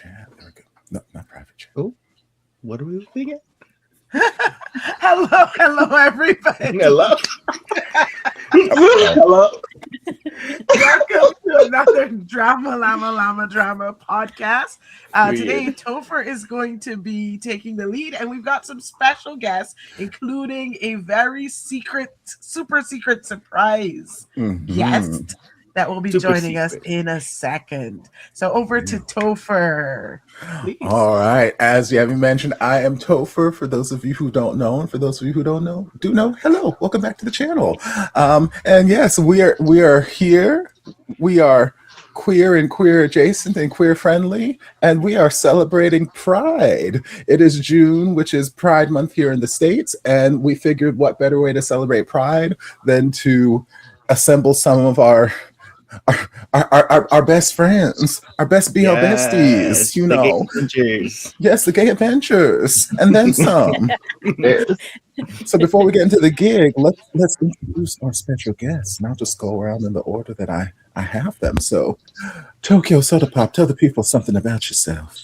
chat. There we go. No, not private chat. Oh, what are we looking at? Hello, everybody. Hello. Hello. Welcome to another LlamaDrama podcast. Today, Topher is going to be taking the lead, and we've got some special guests, including a very super secret surprise guest that will be joining us in a second. So over to Topher. Please. All right. As you haven't mentioned, I am Topher. For those of you who don't know, and for those of you who don't know, do know, hello. Welcome back to the channel. And yes, we are here. We are queer and queer adjacent and queer friendly, and we are celebrating Pride. It is June, which is Pride Month here in the States, and we figured what better way to celebrate Pride than to assemble some of our best friends, our best BL besties, you know. Yes, the gay adventures, and then some. So before we get into the gig, let's introduce our special guests, and I'll just go around in the order that I have them. So, Tokyo Soda Pop, tell the people something about yourself.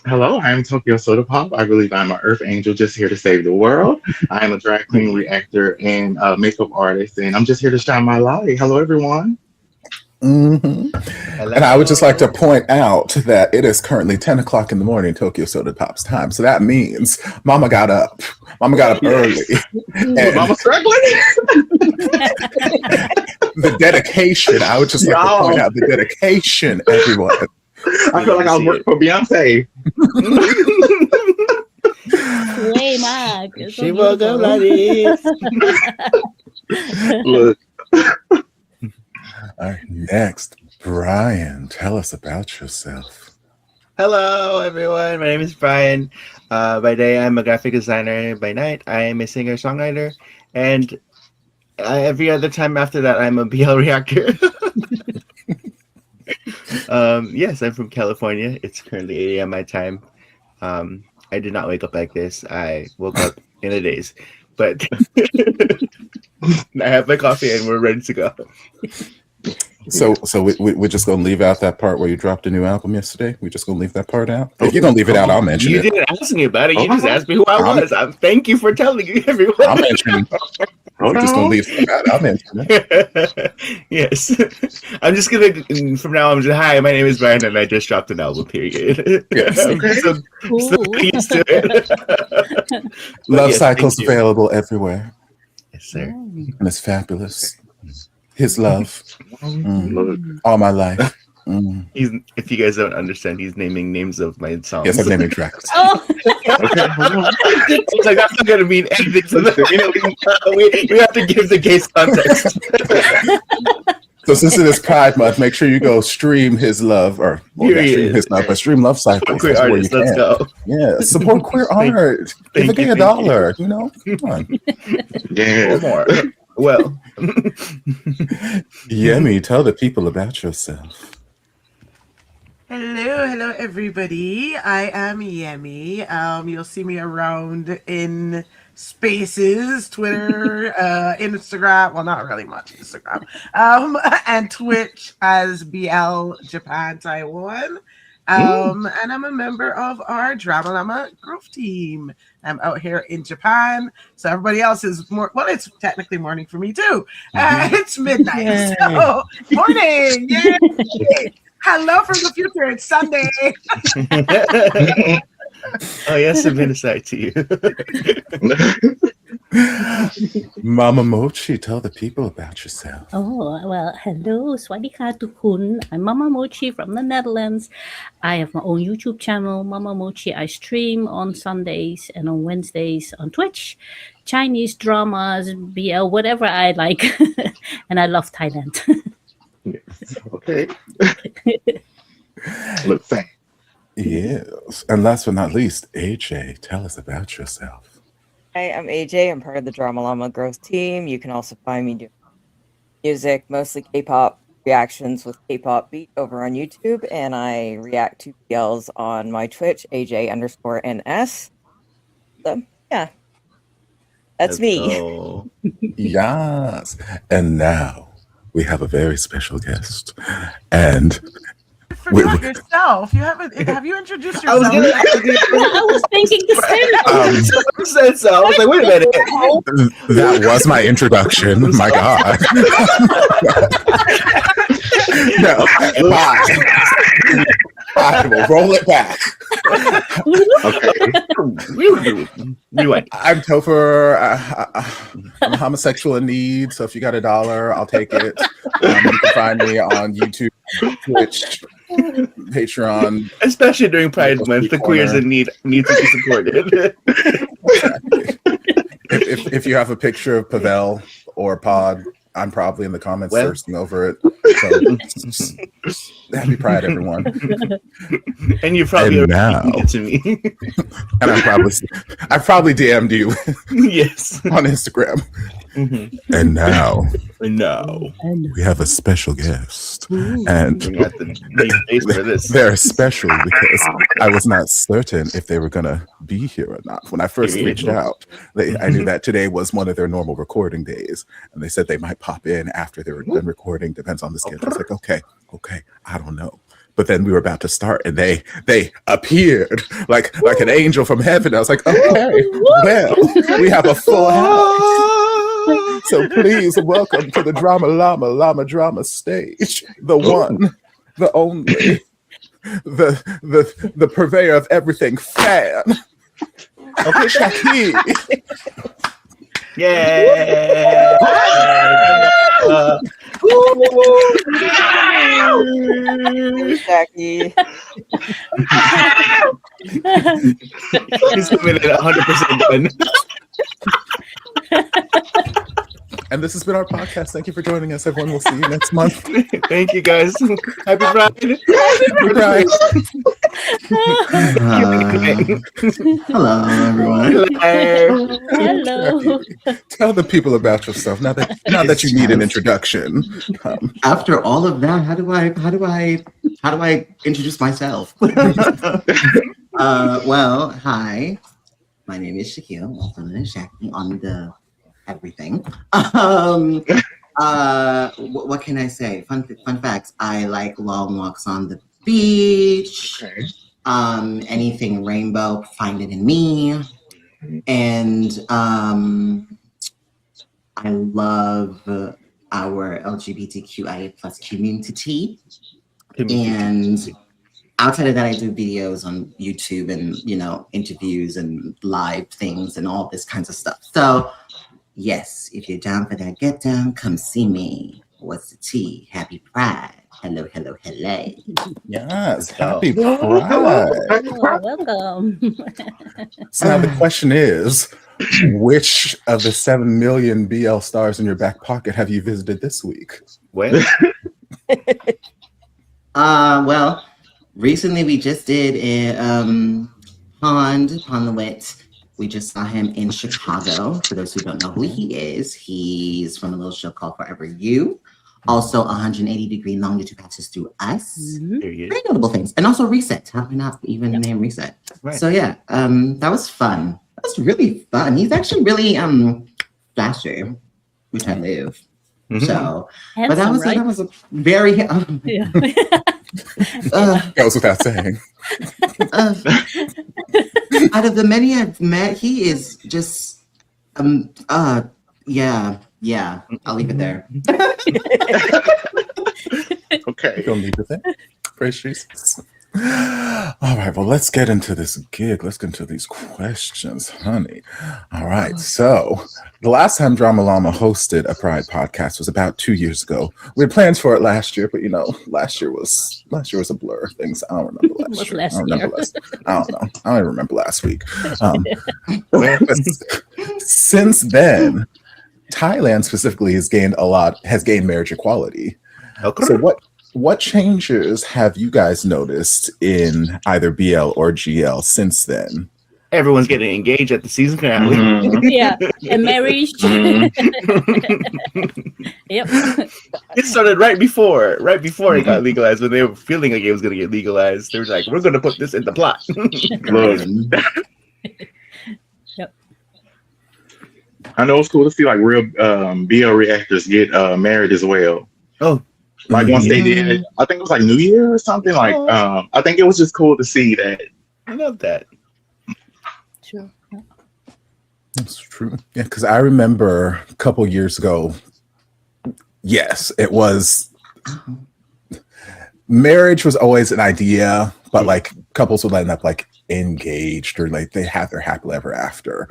Hello, I'm Tokyo Soda Pop. I believe I'm an Earth Angel just here to save the world. I am a drag queen, reactor, and makeup artist, and I'm just here to shine my light. Hello, everyone. And I would just like to point out that it is currently 10 o'clock in the morning, Tokyo Soda Pop's time. So that means Mama got up. Mama got up early. And Mama struggling. The dedication. I would just like to point out the dedication, everyone. I feel like I was working for Beyonce. Way Mark. She woke up like this. Look. All right, next, Brian, tell us about yourself. Hello, everyone. My name is Brian. By day, I'm a graphic designer. By night, I am a singer-songwriter. And every other time after that, I'm a BL reactor. Yes, I'm from California. It's currently 8 a.m. my time. I did not wake up like this. I woke up in a daze. But I have my coffee and we're ready to go. So we're just gonna leave out that part where you dropped a new album yesterday. We're just gonna leave that part out. If you're gonna leave it out, I'll mention it. You didn't ask me about it. You just asked me who I was. Thank you for telling me, everyone. I'll mention. We're just gonna leave it out. I'll mention it. Yes, I'm just gonna. From now on, hi. My name is Brian, and I just dropped an album. Period. Yes. Okay. So used to it. Love Cycle's available everywhere. Yes, sir. And it's fabulous. His love. All my life. If you guys don't understand, he's naming names of my songs. Yes, I'm naming tracks. It's like, that's not going to mean anything. So we have to give the case context. So since it is Pride Month, make sure you go stream his love, or stream his love, but stream Love Cycles. Queer artists, let's go. Yeah, support queer art. Give a gay $1, you know? Come on. Yeah. Or more. Well. Yemi, tell the people about yourself. Hello, everybody. I am Yemi. You'll see me around in spaces, Twitter, Instagram. Well, not really much Instagram. And Twitch as BL Japan Taiwan. And I'm a member of our DramaLlama growth team. I'm out here in Japan, so everybody else is more. Well, it's technically morning for me too. It's midnight, so morning! Yay! Hello from the future. It's Sunday. Oh yes, I'm gonna say to you. Mama Mochi, tell the people about yourself. Oh, well, hello, Swadika Tukun. I'm Mama Mochi from the Netherlands. I have my own YouTube channel, Mama Mochi. I stream on Sundays and on Wednesdays on Twitch. Chinese dramas, BL, whatever I like. And I love Thailand. Yes. Okay. Look, thanks. Yes. And last but not least, AJ, tell us about yourself. Hi, I'm AJ. I'm part of the DramaLlama growth team. You can also find me doing music, mostly K-pop reactions with K-pop beat over on YouTube, and I react to BLs on my Twitch, AJ_NS. So, yeah. That's me. Yes. And now we have a very special guest. And forgot yourself. You haven't. Have you introduced yourself? I was thinking the same. Said so. I was like, wait a minute. That was my introduction. My God. No, I will roll it back. I'm Topher. I'm homosexual in need, so if you got $1, I'll take it. You can find me on YouTube, Twitch, Patreon. Especially during Pride Month, the queers in need to be supported. If you have a picture of Pavel or Pod, I'm probably in the comments thirsting over it. So, happy Pride, everyone! And you probably already it to me. And I probably DM'd you. Yes, on Instagram. Mm-hmm. And now we have a special guest, and this. They're special because I was not certain if they were gonna be here or not. When I first reached out, I knew that today was one of their normal recording days, and they said they might pop in after they were done recording. Depends on the schedule. I was like, okay, I don't know. But then we were about to start, and they appeared like an angel from heaven. I was like, okay, well, we have a full house. So please welcome to the LlamaDrama stage, the one, the only, the purveyor of everything, fan. Okay, Shaki. Yeah. Jackie. He's coming in 100% done. And this has been our podcast. Thank you for joining us, everyone. We'll see you next month. Thank you, guys. Happy Pride. Happy Pride. Hello, everyone. Hello. Tell the people about yourself now that you need an introduction. After all of that, how do I introduce myself? Well, hi. My name is Shaquille, also known as Shaqi on the everything. What can I say? Fun facts. I like long walks on the beach. Okay. Anything rainbow, find it in me. And I love our LGBTQIA plus community. And outside of that, I do videos on YouTube and, interviews and live things and all this kinds of stuff. So yes, if you're down for that get down, come see me. What's the tea? Happy Pride. Hello. Yes, happy Pride. Welcome. So now the question is, which of the 7 million BL stars in your back pocket have you visited this week? Well, well, recently we just did a Pond the Wit. We just saw him in Chicago. For those who don't know who he is, he's from a little show called Forever You. Also, 180-degree longitude passes through us. very Very notable things. And also Reset. How can not even name Reset? Right. So yeah, that was fun. That was really fun. He's actually really flashy, which I live. So, but that was a very Yeah. goes without saying. Out of the many I've met, he is just yeah. I'll leave it there. Okay. Don't leave it there. Praise Jesus. All right, well, let's get into this gig. Let's get into these questions, honey. All right, so the last time DramaLlama hosted a Pride podcast was about 2 years ago. We had plans for it last year, but last year was a blur. Things I don't remember last year. I don't know. I don't even remember last week. Since then, Thailand specifically has gained marriage equality. Okay. So what changes have you guys noticed in either BL or GL since then? Everyone's getting engaged at the season finale. Yeah, and marriage. Yep. It started right before it got legalized. When they were feeling like it was going to get legalized, they were like, "We're going to put this in the plot." Yep. I know it's cool to see like real BL reactors get married as well. Oh, Like once they did, Mm. I think it was like New Year or something. Like I think it was just cool to see that. I love that. Sure. That's true. Yeah, because I remember a couple years ago. Yes, it was. Marriage was always an idea, but like couples would end up like engaged or like they have their happily ever after.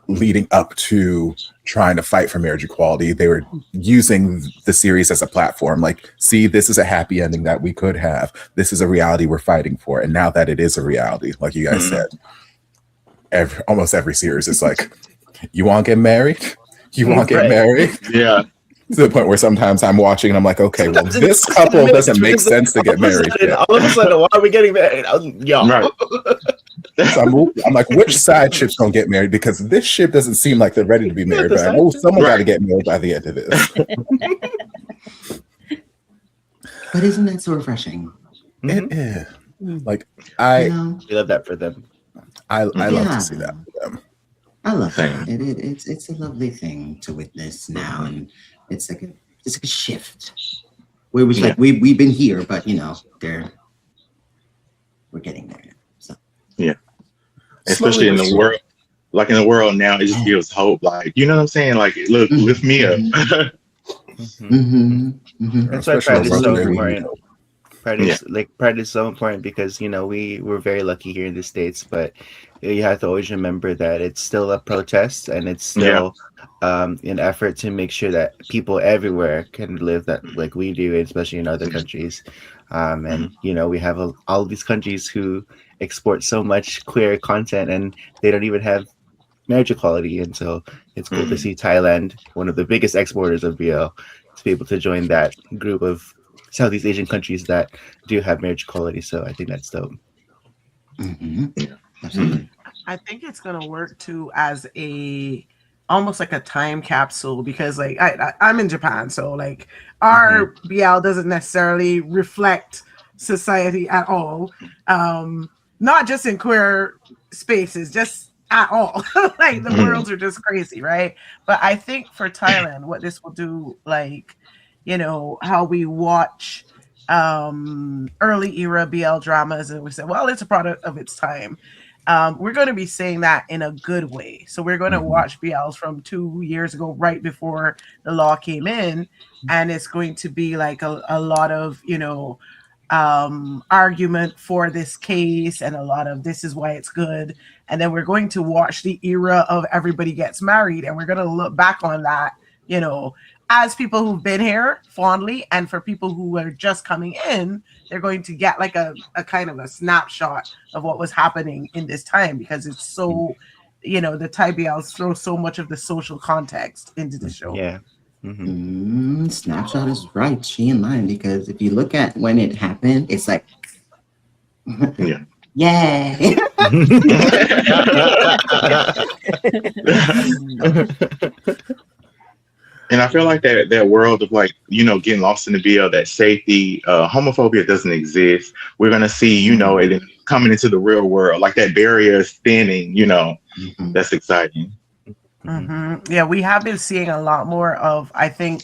Leading up to trying to fight for marriage equality, they were using the series as a platform. Like, see, this is a happy ending that we could have. This is a reality we're fighting for. And now that it is a reality, like you guys said, almost every series is like, you want to get married? You want to get married? Yeah. To the point where sometimes I'm watching and I'm like, okay, well, this couple doesn't make sense to get married yet. All of a sudden, why are we getting married? Right. So I'm like, which side ship's gonna get married? Because this ship doesn't seem like they're ready to be married. But I know someone got to get married by the end of this. But isn't that so refreshing? It is. Like I love that for them. I love to see that for them. I love that. It's a lovely thing to witness now, and it's like a shift. Where we like we've been here, but we're getting there. So yeah, especially in the world, like in the world now, it just gives hope. Like you know what I'm saying? Like look, lift me up. That's why Pride is so important. Pride is so important because we're very lucky here in the States, but you have to always remember that it's still a protest and it's still an effort to make sure that people everywhere can live that like we do, especially in other countries. And we have all these countries who export so much queer content and they don't even have marriage equality, and so it's cool to see Thailand, one of the biggest exporters of BL, to be able to join that group of Southeast Asian countries that do have marriage equality. So I think that's dope. I think it's gonna work too as almost like a time capsule, because like I'm in Japan, so like our BL doesn't necessarily reflect society at all. Not just in queer spaces, just at all. Like the worlds are just crazy, right? But I think for Thailand, what this will do, like, how we watch early era BL dramas and we say, well, it's a product of its time. We're going to be saying that in a good way. So we're going to watch BLs from 2 years ago, right before the law came in. And it's going to be like a lot of, argument for this case and a lot of this is why it's good. And then we're going to watch the era of everybody gets married. And we're going to look back on that, as people who've been here fondly, and for people who are just coming in, they're going to get like a kind of a snapshot of what was happening in this time, because it's so, the Thai BLs throw so much of the social context into the show. Yeah. Snapshot is right. She in line, because if you look at when it happened, it's like, yay. And I feel like that world of like, getting lost in the BL, that safety, homophobia doesn't exist. We're going to see, it coming into the real world, like that barrier is thinning, that's exciting. Yeah, we have been seeing a lot more of, I think,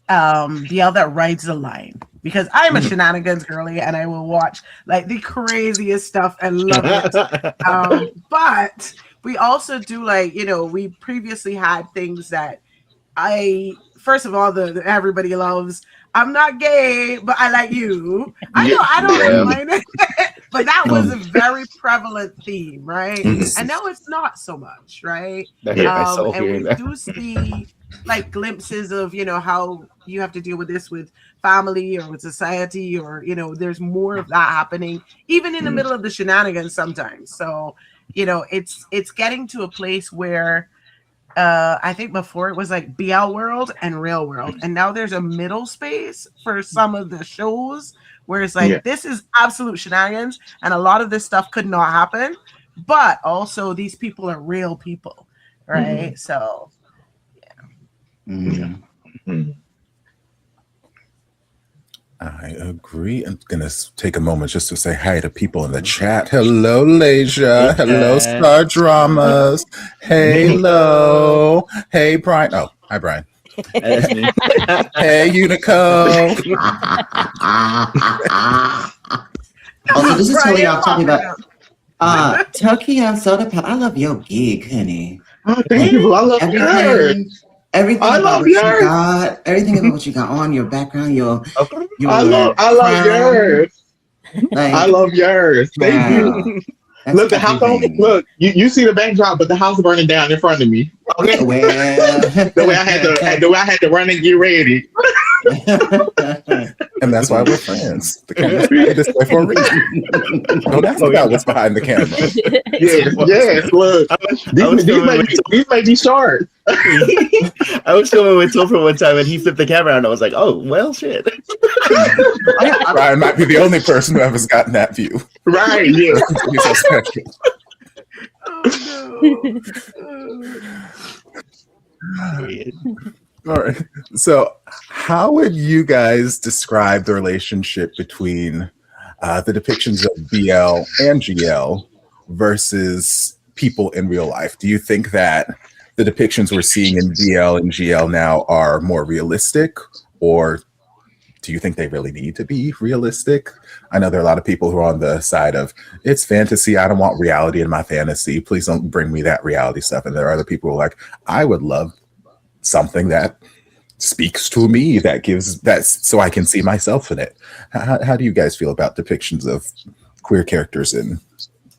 BL that rides the line, because I'm a shenanigans girly and I will watch like the craziest stuff and love it. But we also do like, we previously had things that first of all, the everybody loves, I'm not gay, but I like you. I know I don't mind it, but that was a very prevalent theme, right? And now it's not so much, right? And we do see like glimpses of, how you have to deal with this with family or with society, or, there's more of that happening, even in the middle of the shenanigans sometimes. So, it's getting to a place where I think before it was like BL world and real world, and now there's a middle space for some of the shows where it's like this is absolute shenanigans and a lot of this stuff could not happen, but also these people are real people, right? So I agree. I'm gonna take a moment just to say hi to people in the chat. Hello, Leisha. Hello, Star Dramas. Hello. Hey, Brian. Oh, hi, Brian. Hey, Unico. Also, this is totally Brian off topic, popping but Turkey and Soda Pop, I love your gig, honey. Oh, thank you. I love yours. Everything I about love what you yours. got, everything about what you got on, your background, your I love crown, yours. like, I love yours. Thank wow, you. that's Look, the house on everything. look, you see the backdrop, but the house burning down in front of me. Okay. Well, The way I had to run and get ready. And that's why we're friends. The camera's this way for a reason. Don't ask about what's behind the camera. Yes, look. These may be short. I was filming with Topher one time, and he flipped the camera, and I was like, "Oh, well, shit." Brian might be the only person who has gotten that view. Right, yeah. He's so special. All right. So, how would you guys describe the relationship between the depictions of BL and GL versus people in real life? Do you think that the depictions we're seeing in BL and GL now are more realistic, or do you think they really need to be realistic? I know there are a lot of people who are on the side of it's fantasy. I don't want reality in my fantasy. Please don't bring me that reality stuff. And there are other people who are like, I would love something that speaks to me, that gives that, so I can see myself in it. How do you guys feel about depictions of queer characters in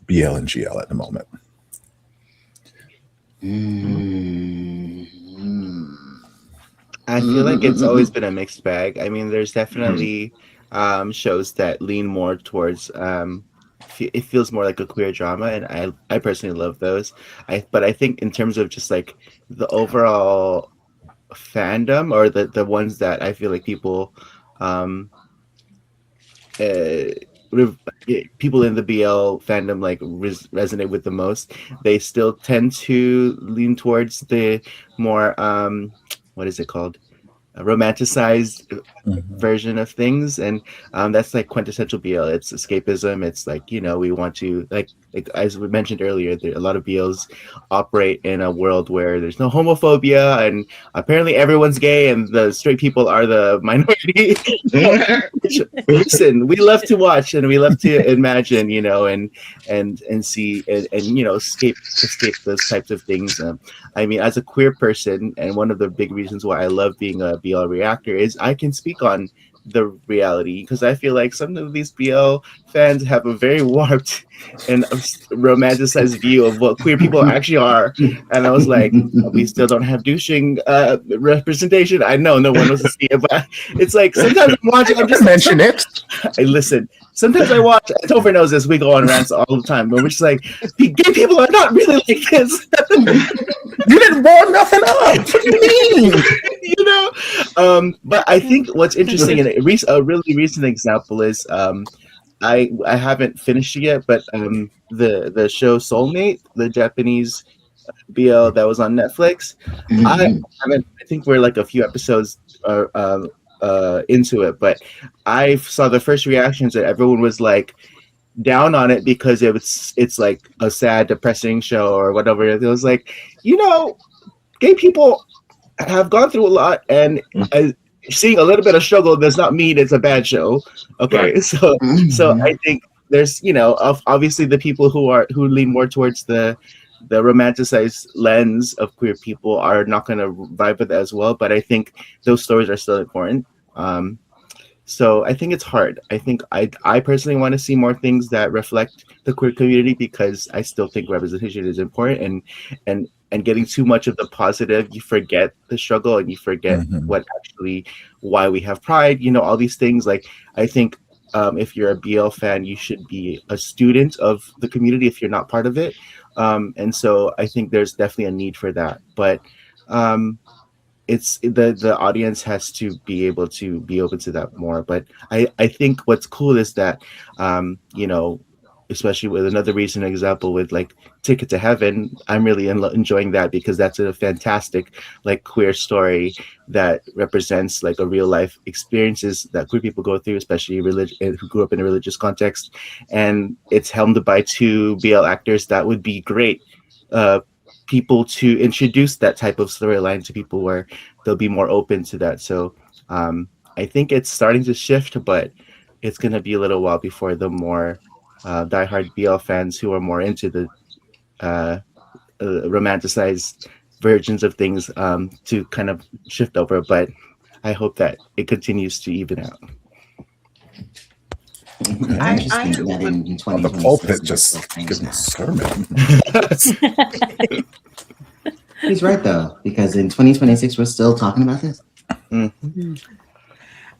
BL and GL at the moment? I feel like it's always been a mixed bag. I mean, there's definitely shows that lean more towards it feels more like a queer drama, and I personally love those. But I think in terms of just like the overall fandom, or the ones that I feel like people people in the BL fandom like resonate with the most, they still tend to lean towards the more what is it called, a romanticized version of things, and that's like quintessential BL. It's escapism. It's like, you know, we want to like as we mentioned earlier, a lot of BLs operate in a world where there's no homophobia, and apparently everyone's gay, and the straight people are the minority. Listen, we love to watch and we love to imagine, you know, and see and you know, escape those types of things. I mean, as a queer person, and one of the big reasons why I love being a BL reactor is I can speak on the reality, because I feel like some of these BL fans have a very warped and romanticized view of what queer people actually are. And I was like, we still don't have douching representation. I know no one wants to see it, but it's like sometimes I'm watching, I'm just mention it. I listen. Sometimes I watch, Topher knows this, we go on rants all the time, but we're just like, gay people are not really like this. You didn't warm nothing up. What do you mean? You know? But I think what's interesting, and a really recent example is, I haven't finished it yet, but the show Soulmate, the Japanese BL that was on Netflix, I think we're like a few episodes into it, but I saw the first reactions that everyone was like down on it because it's like a sad, depressing show or whatever. It was like, you know, gay people have gone through a lot, and seeing a little bit of struggle does not mean it's a bad show. Okay, right. So I think there's, you know, obviously the people who lean more towards the romanticized lens of queer people are not going to vibe with it as well, but I think those stories are still important. So I think it's hard. I think I personally want to see more things that reflect the queer community, because I still think representation is important, and getting too much of the positive, you forget the struggle, and you forget why we have pride, you know, all these things. Like, I think if you're a BL fan, you should be a student of the community if you're not part of it. And so I think there's definitely a need for that. But it's the audience has to be able to be open to that more. But I think what's cool is that, you know, especially with another recent example with like Ticket to Heaven, I'm really enjoying that, because that's a fantastic like queer story that represents like a real life experiences that queer people go through, especially who grew up in a religious context, and it's helmed by two BL actors that would be great people to introduce that type of storyline to people where they'll be more open to that. So I think it's starting to shift, but it's going to be a little while before the more diehard BL fans who are more into the romanticized versions of things to kind of shift over. But I hope that it continues to even out. It's interesting that in On the 2026 pulpit, we're just still saying give a that. sermon. He's right though, because in 2026 we're still talking about this.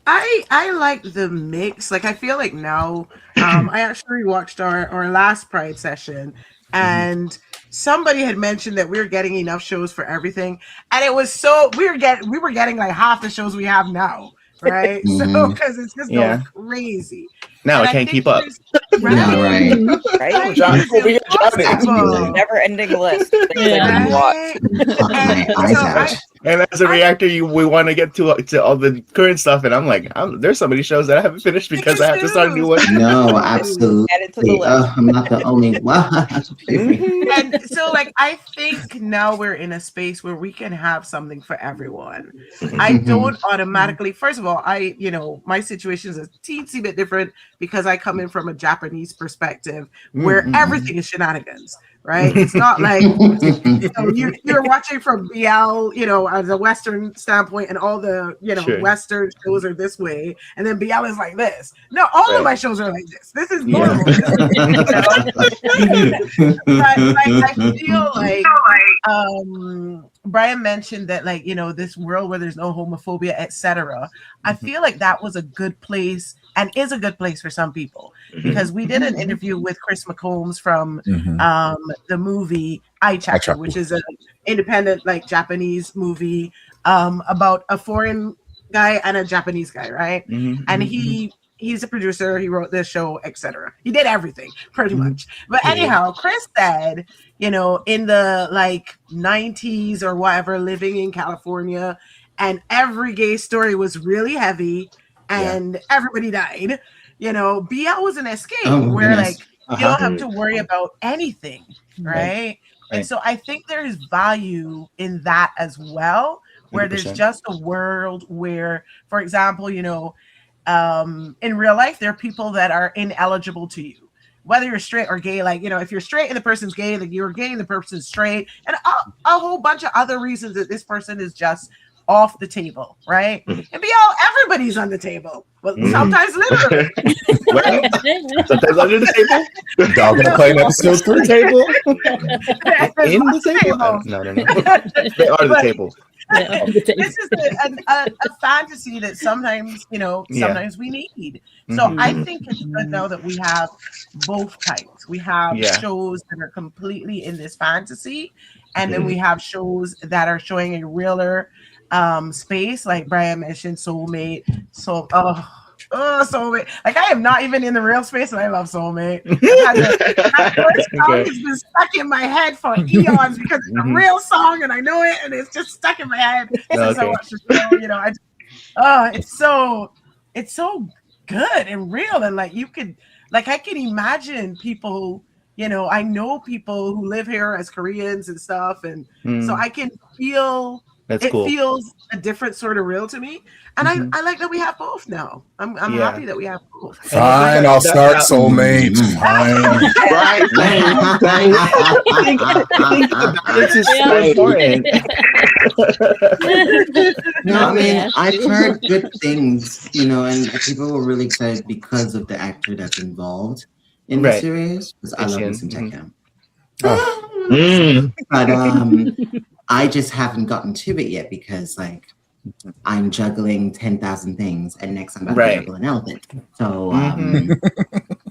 I like the mix. Like I feel like now, I actually watched our last Pride session, and somebody had mentioned that we were getting enough shows for everything, and it was so we were getting like half the shows we have now, right? So because it's just going crazy. Now And I can't think keep up. there's- Yeah, right. Right? John, over here, It's a Impossible. never-ending list of things I Yeah. need to watch. Caught my And eyes so out. And as a reactor, we want to get to all the current stuff, and I'm like, there's so many shows that I haven't finished because I have to start a new one. No, Add it to the absolutely. list. I'm not the only one. And so like I think now we're in a space where we can have something for everyone. I don't automatically, first of all, my situation is a teensy bit different because I come in from a Japanese perspective where everything is shenanigans, right? It's not like you're watching from BL, as a Western standpoint, and all the Sure. Western shows are this way, and then BL is like this. No, all of my shows are like this. This is normal. But I feel like Brian mentioned that, like, this world where there's no homophobia, etc. I feel like that was a good place and is a good place for some people, because we did an interview with Chris McCombs from the movie Eye Chapter, which is an independent, like, Japanese movie about a foreign guy and a Japanese guy, right? And he's a producer, he wrote this show, etc. He did everything pretty much. But anyhow, Chris said, in the like 90s or whatever, living in California, and every gay story was really heavy and everybody died. BL was an escape where like you don't have to worry about anything, right? And so I think there is value in that as well, where 100%. there's just a world where, for example, in real life, there are people that are ineligible to you, whether you're straight or gay. Like, if you're straight and the person's gay, then you're gay and the person's straight, and a whole bunch of other reasons that this person is just off the table, right? And everybody's on the table. Well, sometimes literally. Sometimes under the table. Dog gonna play in episode 3. Table. In the table. No. They are the table. This is a fantasy that sometimes, sometimes we need. So I think it's good now that we have both types. We have shows that are completely in this fantasy, and then we have shows that are showing a realer space, like Brian mentioned, Soulmate. Soulmate. Like, I am not even in the real space, and I love Soulmate. That first song has been stuck in my head for eons because it's a real song, and I know it, and it's just stuck in my head since I watched the show. It's so good and real, and like I can imagine people. I know people who live here as Koreans and stuff, and so I can feel. Feels a different sort of real to me, and I like that we have both now. I'm happy that we have both. Fine, I'll start Soulmate. Fine. This is so important. No, I mean, I've heard good things, and people were really excited because of the actor that's involved in the series. Because I love me some Tekken. But I just haven't gotten to it yet because, like, I'm juggling 10,000 things, and next I'm about to juggle an elephant. So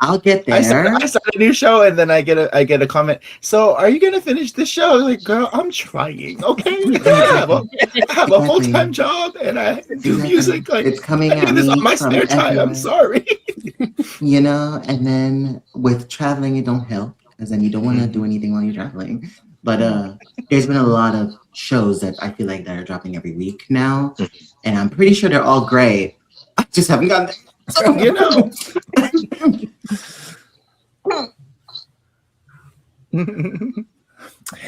I'll get there. I start a new show, and then I get a comment. So, are you gonna finish this show? Like, girl, I'm trying. Okay, I have a full-time job, and I do music. Like, it's coming I do this on my spare time. I'm sorry. And then with traveling, it don't help because then you don't want to do anything while you're traveling. But there's been a lot of shows that I feel like that are dropping every week now, and I'm pretty sure they're all great. I just haven't gotten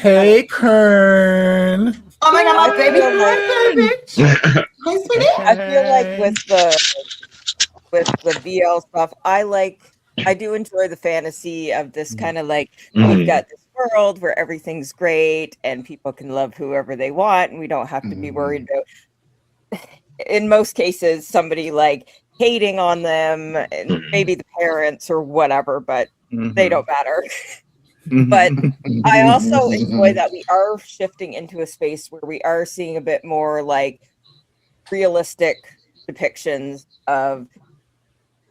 Hey, Kern. Oh my God, my baby! Hi, sweetie. I feel like with the VL stuff, I do enjoy the fantasy of this kind of like we've got this world where everything's great and people can love whoever they want and we don't have to be worried about, in most cases, somebody like hating on them and maybe the parents or whatever, but they don't matter. But I also enjoy that we are shifting into a space where we are seeing a bit more like realistic depictions of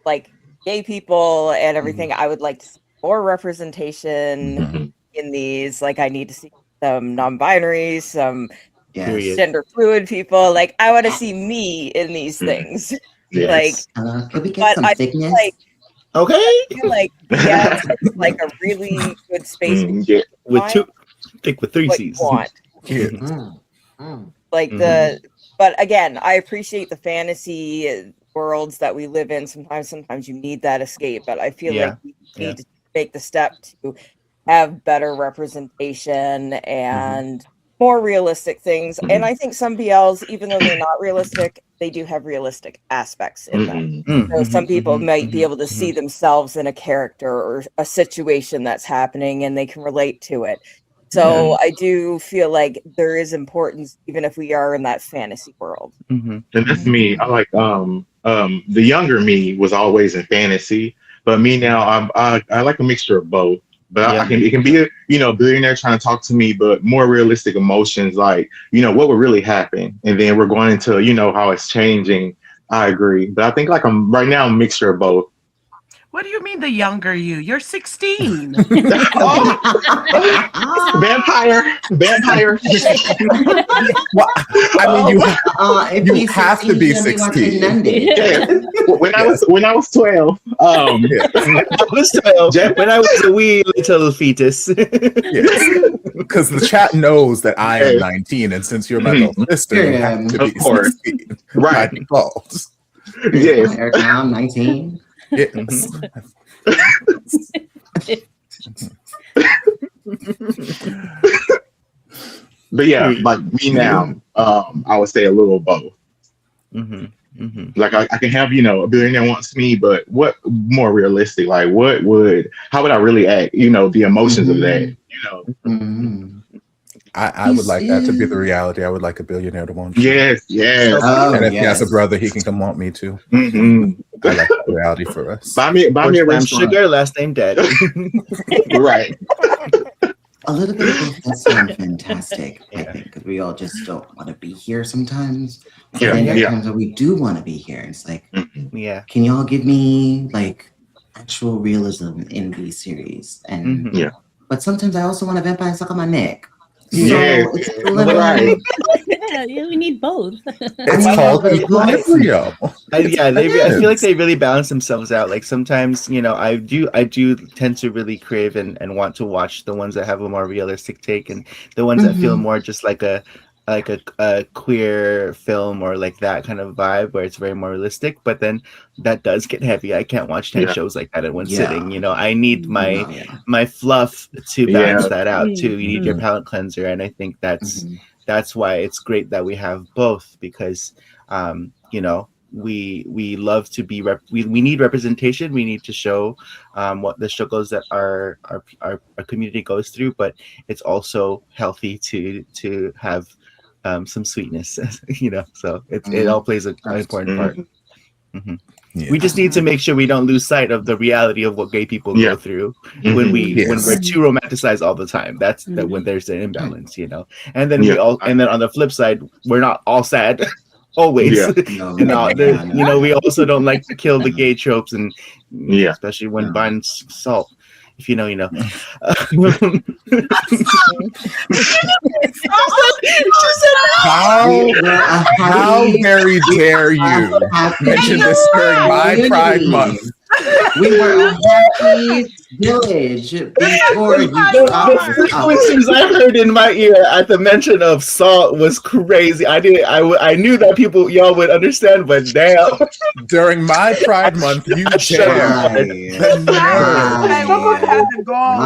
like gay people and everything. I would like to see more representation in these. Like, I need to see some non-binary, some gender fluid people. Like, I want to see me in these things. Yes. Like, could we get some thickness? Like, Okay. I feel like it's like a really good space with three C's. Want. Like but again, I appreciate the fantasy worlds that we live in. Sometimes you need that escape, but I feel like we need to take the step to have better representation and more realistic things. And I think some BLs, even though they're not realistic, they do have realistic aspects in them. So some people might be able to see themselves in a character or a situation that's happening and they can relate to it. So I do feel like there is importance, even if we are in that fantasy world. And that's me. I like the younger me was always in fantasy, but me now I like a mixture of both. But it can be a billionaire trying to talk to me, but more realistic emotions, like what would really happen, and then we're going into how it's changing. I agree, but I think like I'm right now a mixture of both. What do you mean the younger you? You're 16. Vampire. Well, I mean, you have to be 16. When I was 12, I was 12. When I was a wee little fetus. Because the chat knows that I am 19, and since you're my little sister, you have to be 16. Right. By default. Yes. Now 19. Yes. But yeah, like me now, I would say a little both. Like I can have a billionaire wants me, but what more realistic? Like how would I really act? The emotions of that. I would like that to be the reality. I would like a billionaire to want you. Yes. And if he has a brother, he can come want me too. I like the reality for us. Buy me a restaurant. Sugar, last name Daddy. Right. A little bit of both does sound fantastic, I think, because we all just don't want to be here sometimes. And then there are times where we do want to be here. It's like, can y'all give me like actual realism in these series? And but sometimes I also want a vampire suck on my neck. Yeah, right. We need both. It's called equilibrium. I feel like they really balance themselves out. Like sometimes, I do tend to really crave and want to watch the ones that have a more realistic take, and the ones that feel more just like a queer film or like that kind of vibe where it's very more realistic. But then that does get heavy. I can't watch 10 shows like that in one sitting. I need my fluff to balance that out too. You need your palate cleanser, and I think that's why it's great that we have both, because we love to be we need representation. We need to show what the struggles that our community goes through, but it's also healthy to have some sweetness, so it all plays an important part. We just need to make sure we don't lose sight of the reality of what gay people go through when we're too romanticized all the time. That's when there's an imbalance, and then and then on the flip side, we're not all sad always. We also don't like to kill the gay tropes, and especially when buying salt. If you know, you know. How very dare you mention this during my Pride Month? We were happy village before you The frequencies I heard in my ear at the mention of salt was crazy. I knew that y'all would understand, but damn. During my Pride Month, you dare. I would have the gall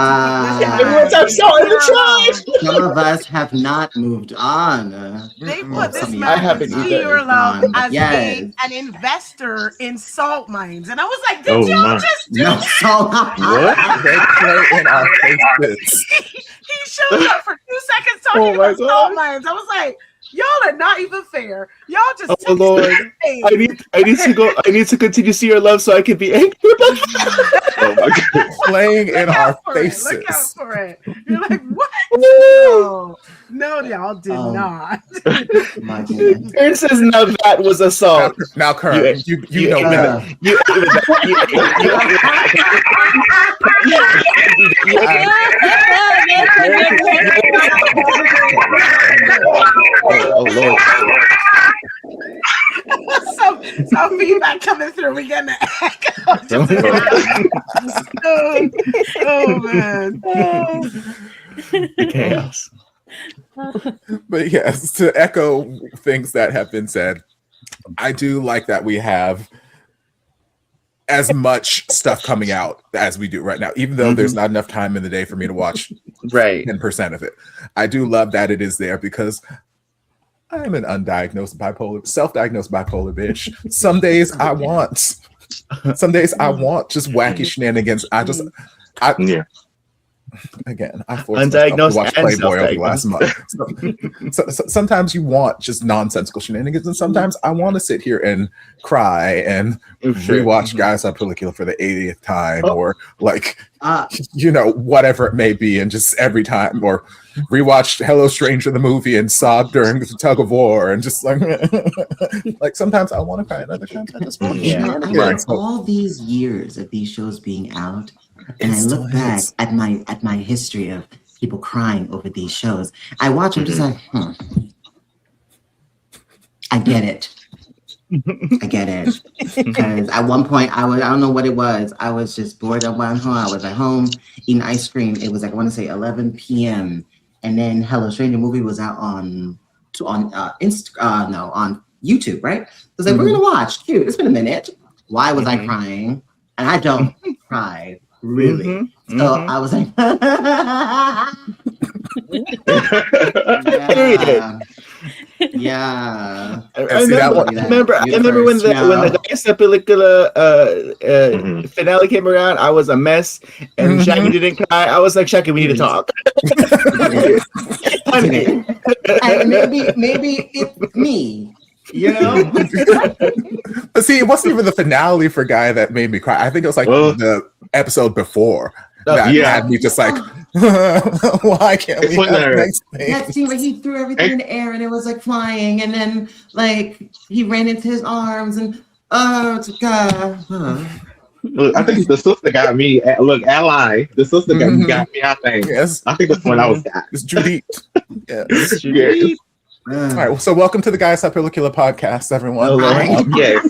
Everyone's have salt in the trash. Some of us have not moved on. They put this Some of man I haven't with either. your love as Yes. an investor in salt mines. And I was like, did Oh, y'all my. just do No, that? so They play in our faces. He shows up for 2 seconds talking about salt mines. I was like, y'all are not even fair. Y'all just Oh Lord, I need to go. I need to continue to see your love so I can be angry about that. Oh my God. Playing in our Look out faces. for it. You're like, what? No, y'all did not. my goodness. Aaron says now that was assault. Now, Kern, you know better. Oh Lord. Some feedback coming through. We getting an echo. Oh man. The chaos. But yes, to echo things that have been said, I do like that we have as much stuff coming out as we do right now, even though there's not enough time in the day for me to watch 10% of it. I do love that it is there because I'm an self-diagnosed bipolar bitch. Some days I want just wacky shenanigans. Again, I forced myself to watch Playboy over the last month. So sometimes you want just nonsensical shenanigans, and sometimes I want to sit here and cry and rewatch Guys on Pellicula for the 80th time, or whatever it may be, and just every time, or rewatch Hello Stranger the movie and sob during the tug of war, and just like sometimes I want to cry, and other times I just want to shenanigans. All these years of these shows being out. And I look back at my history of people crying over these shows. I watch them just like, I get it. Because at one point I don't know what it was. I was just bored of one home. I was at home eating ice cream. It was like, I want to say 11 p.m. And then Hello Stranger movie was out on YouTube, right? I was like, we're gonna watch. Cute. It's been a minute. Why was I crying? And I don't cry. Really? So I was like, yeah. I remember when the Guys on Pellicula finale came around. I was a mess, and Shaggy didn't cry. I was like, Shaggy, we need to talk. And maybe it's me. But see, it wasn't even the finale for Guy that made me cry. I think it was like the episode before that had me just like, why can't we have next thing? That scene where he threw everything in the air and it was like flying, and then like he ran into his arms and God. Look, I think the sister got me. Look, Ally, the sister got me. I think. Yes, I think that's when I was. It's Judith. Yes. All right, well, so welcome to the Guys on Pellicula podcast, everyone. Yes.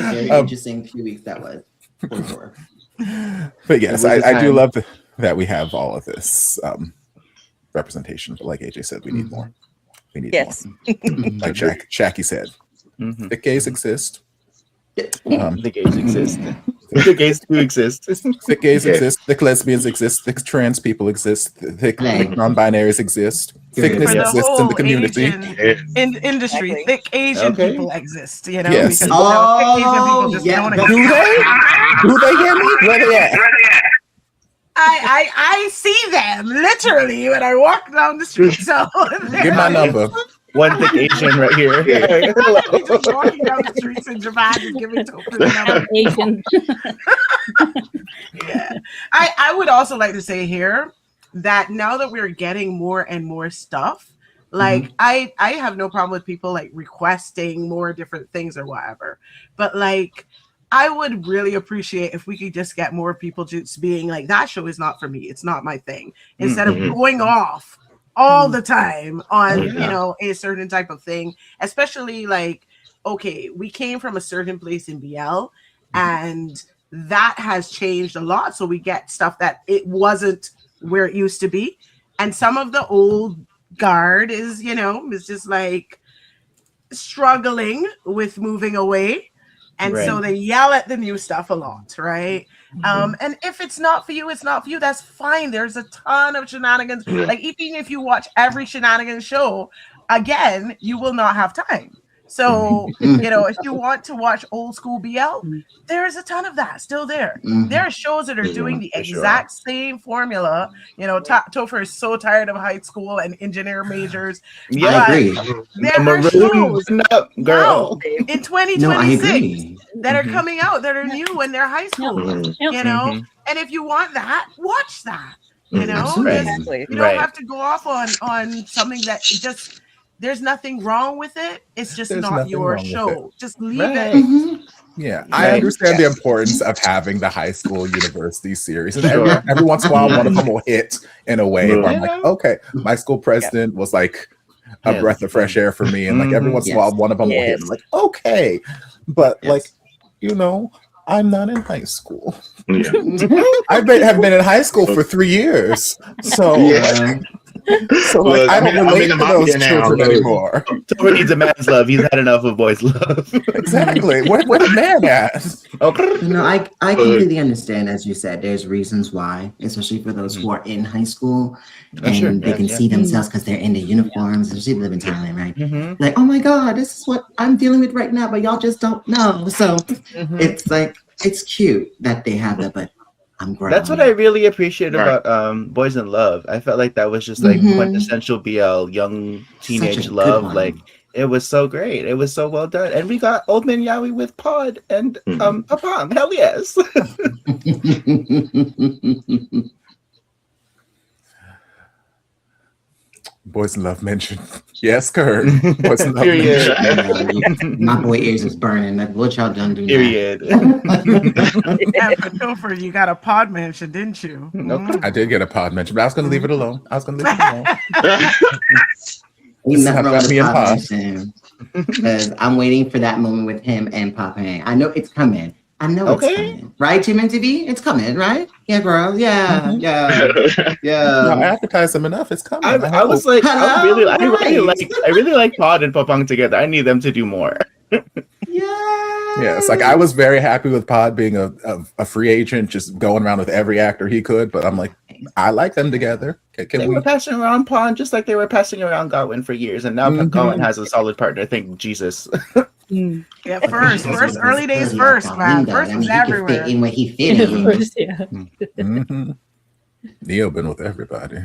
Very interesting few weeks that was. For sure. But yes, I do love that we have all of this representation. But like AJ said, we need more. We need more. Like Jackie said, the gays exist. The gays exist. The gays do exist. The gays exist. The lesbians exist. The trans people exist. The non-binaries exist. Thickness exists in the community. In industry, thick Asian people exist. Yes. Because thick Asian people just don't want to. Do they hear me? Where they at? I see them literally when I walk down the street. So give my number. One thick Asian right here. Just walking down the streets in Japan and giving to Asian. Yeah. I would also like to say here that now that we're getting more and more stuff, like I have no problem with people like requesting more different things or whatever. But like I would really appreciate if we could just get more people just being like, that show is not for me. It's not my thing. Instead of going off all the time on, a certain type of thing, especially like, okay, we came from a certain place in BL and that has changed a lot. So we get stuff that it wasn't where it used to be. And some of the old guard is, is just like struggling with moving away. And so they yell at the new stuff a lot, right? And if it's not for you, it's not for you. That's fine. There's a ton of shenanigans. Like even if you watch every shenanigans show, again, you will not have time. So, if you want to watch old school BL, there is a ton of that still there. There are shows that are doing the exact same formula. Topher is so tired of high school and engineer majors. Yeah, I agree. There are shows girl. in 2026 that are coming out that are new and they're high school. And if you want that, watch that. Exactly. You don't have to go off on something that just. There's nothing wrong with it. It's just not your show. Just leave it. Yeah, I understand the importance of having the high school university series. And every once in a while, one of them will hit in a way where I'm like, okay, my school president was like a breath of fresh air for me. And like every once in a while, one of them will hit. I'm like, okay. But like, I'm not in high school. I have been in high school for 3 years. So... So like, I don't relate to those children anymore. Topher needs a man's love. He's had enough of boys' love. Exactly. Where the man at? Okay. I completely understand. As you said, there's reasons why, especially for those who are in high school and they can see themselves because they're in the uniforms. Especially live in Thailand, right? Like, oh my God, this is what I'm dealing with right now, but y'all just don't know. So it's like it's cute that they have that, but. That's what I really appreciate about Boys in Love. I felt like that was just like quintessential BL, young teenage love. Like it was so great. It was so well done. And we got Old Man Yaoi with Pod and Papam. Hell yes. Boys in Love mentioned. Yes, Kurt. Boys in Love mentioned. My boy ears is burning. Like, what y'all done do? Period. Yeah, but Topher, you got a pod mention, didn't you? I did get a pod mention, but I was going to leave it alone. Ain't nothing wrong with the pod mention. Because I'm waiting for that moment with him and Papa Hang. I know it's coming. It's coming. Right, Team MTV? It's coming, right? Yeah, girl. Yeah. I advertise them enough. It's coming. I was like, I really like Pod and Papang together. I need them to do more. Yes, like I was very happy with Pod being a free agent, just going around with every actor he could. But I'm like, I like them together. They were passing around Pod just like they were passing around Godwin for years, and now Godwin has a solid partner. Thank Jesus. Yeah, first early days first, man. First was everywhere. In where he fit in. Neo been with everybody.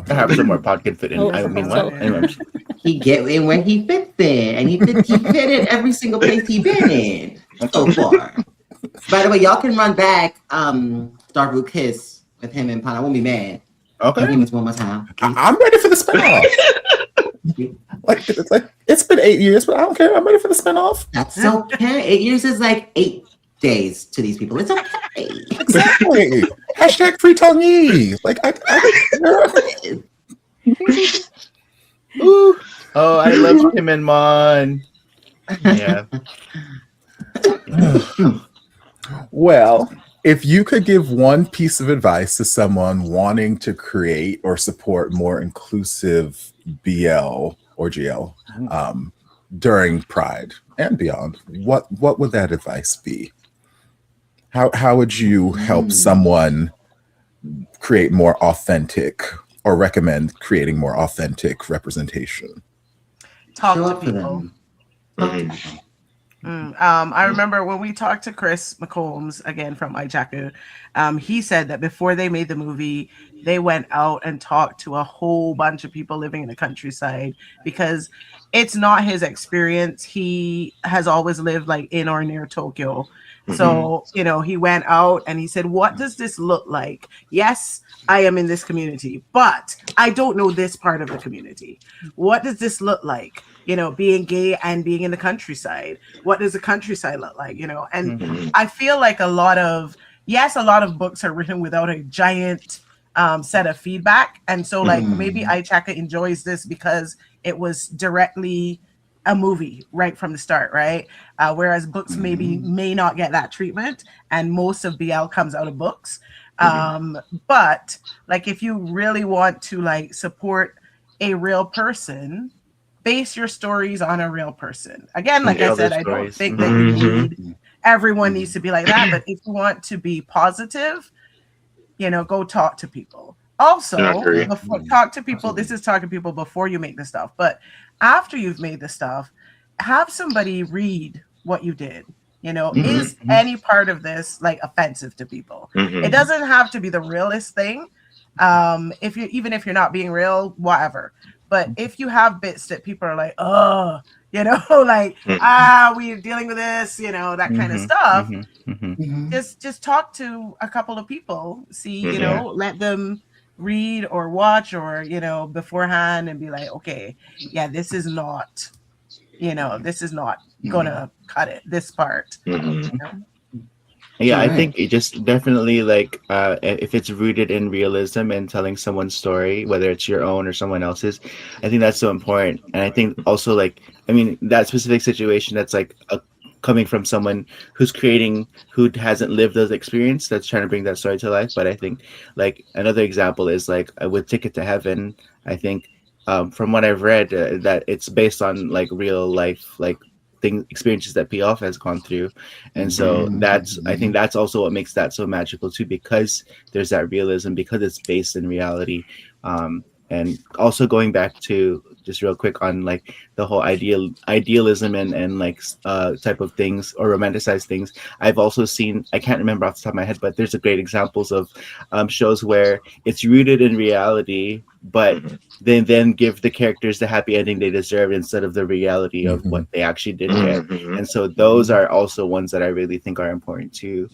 I have some more Pod can fit in. I mean, what? Anyway. He get in where he fits in, and he fit in every single place he been in so far. By the way, y'all can run back Dark Blue Kiss with him and Pod. I won't be mad. Okay. Give me one more time. I'm ready for the spinoff. It's been 8 years, but I don't care. I'm ready for the spinoff. That's okay. 8 years is like 8 days to these people. It's okay. Exactly. Hashtag free Tong Yi. Like Ooh. Oh, I love him and Mon. Yeah. Well, if you could give one piece of advice to someone wanting to create or support more inclusive BL or GL during Pride and beyond, what would that advice be? How would you help someone create more authentic or recommend creating more authentic representation? Talk to people. I remember when we talked to Chris McCombs again from Ijaku, he said that before they made the movie, they went out and talked to a whole bunch of people living in the countryside because it's not his experience. He has always lived like in or near Tokyo. So, he went out and he said, what does this look like? Yes, I am in this community, but I don't know this part of the community. What does this look like? Being gay and being in the countryside. What does the countryside look like? And I feel like a lot of books are written without a giant set of feedback. And so maybe Ichaka enjoys this because it was directly a movie right from the start, right? Whereas books may not get that treatment, and most of BL comes out of books. But like, if you really want to like support a real person, base your stories on a real person. Again, like I said, I don't think that you need everyone needs to be like that, but if you want to be positive, you know, go talk to people. Also, talk to people. This is talking to people before you make the stuff, but after you've made the stuff, have somebody read what you did. You know, is any part of this like offensive to people? It doesn't have to be the realest thing. If you're not being real, whatever. But if you have bits that people are like, oh, you know, like, we're dealing with this, you know, that kind of stuff. Just talk to a couple of people, see, you know, let them read or watch or, you know, beforehand, and be like, okay, yeah, this is not, you know, this is not gonna cut it, this part. You know? Yeah, I think it just definitely like if it's rooted in realism and telling someone's story, whether it's your own or someone else's, I think that's so important. And I think also like, I mean, that specific situation that's like coming from someone who's creating, who hasn't lived those experience, that's trying to bring that story to life. But I think like another example is like with Ticket to Heaven, I think from what I've read that it's based on like real life, like experiences that Piaf has gone through, and so that's, I think that's also what makes that so magical too, because there's that realism, because it's based in reality. And also going back to just real quick on like the whole idealism and like type of things or romanticized things, I've also seen, I can't remember off the top of my head, but there's a great examples of shows where it's rooted in reality, but they then give the characters the happy ending they deserve instead of the reality of what they actually did get. And so those are also ones that I really think are important too,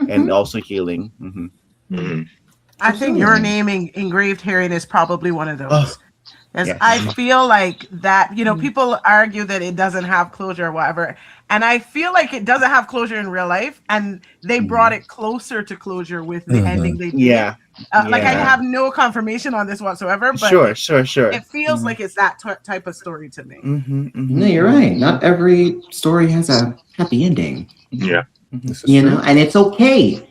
and also healing. I think Your Name Engraved Herein is probably one of those. I feel like that, you know, people argue that it doesn't have closure or whatever. And I feel like it doesn't have closure in real life. And they brought it closer to closure with the ending they did. Like, I have no confirmation on this whatsoever, but sure. It feels like it's that type of story to me. No, you're right. Not every story has a happy ending. Yeah. You know, and it's okay.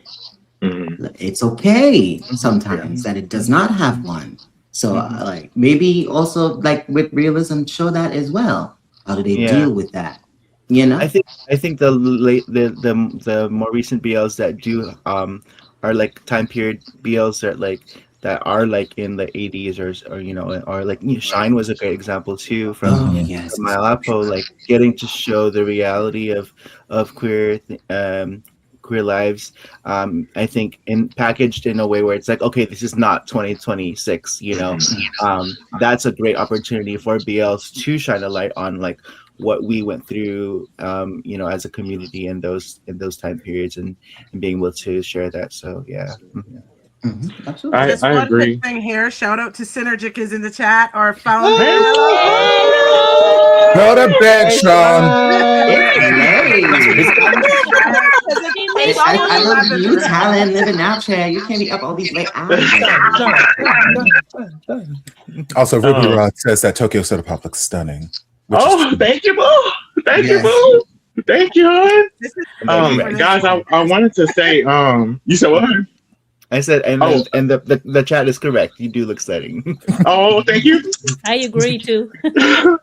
It's okay sometimes that it does not have one. So like maybe also like with realism, show that as well. How do they deal with that? You know, I think the more recent BLs that do are like time period BLs that are like in the 80s or you know, or like Shine was a great example too from My Lapo, like getting to show the reality of queer lives. I think packaged in a way where it's like, okay, this is not 2026, you know. That's a great opportunity for BLs to shine a light on like what we went through, you know, as a community in those time periods, and being able to share that. So yeah. Absolutely. Just I one agree. quick thing here. Shout out to Synergic is in the chat. Our founder. Go to bed, Sean. I love you, Talon, living out here. You can't be up all these late hours. Also, Ruby Rod says that Tokyo Soda Pop looks stunning. Thank you, boo. Thank you, boo. Thank you, hon. Guys, I wanted to say, you said what? I said, and the chat is correct. You do look stunning. Oh, thank you. I agree too.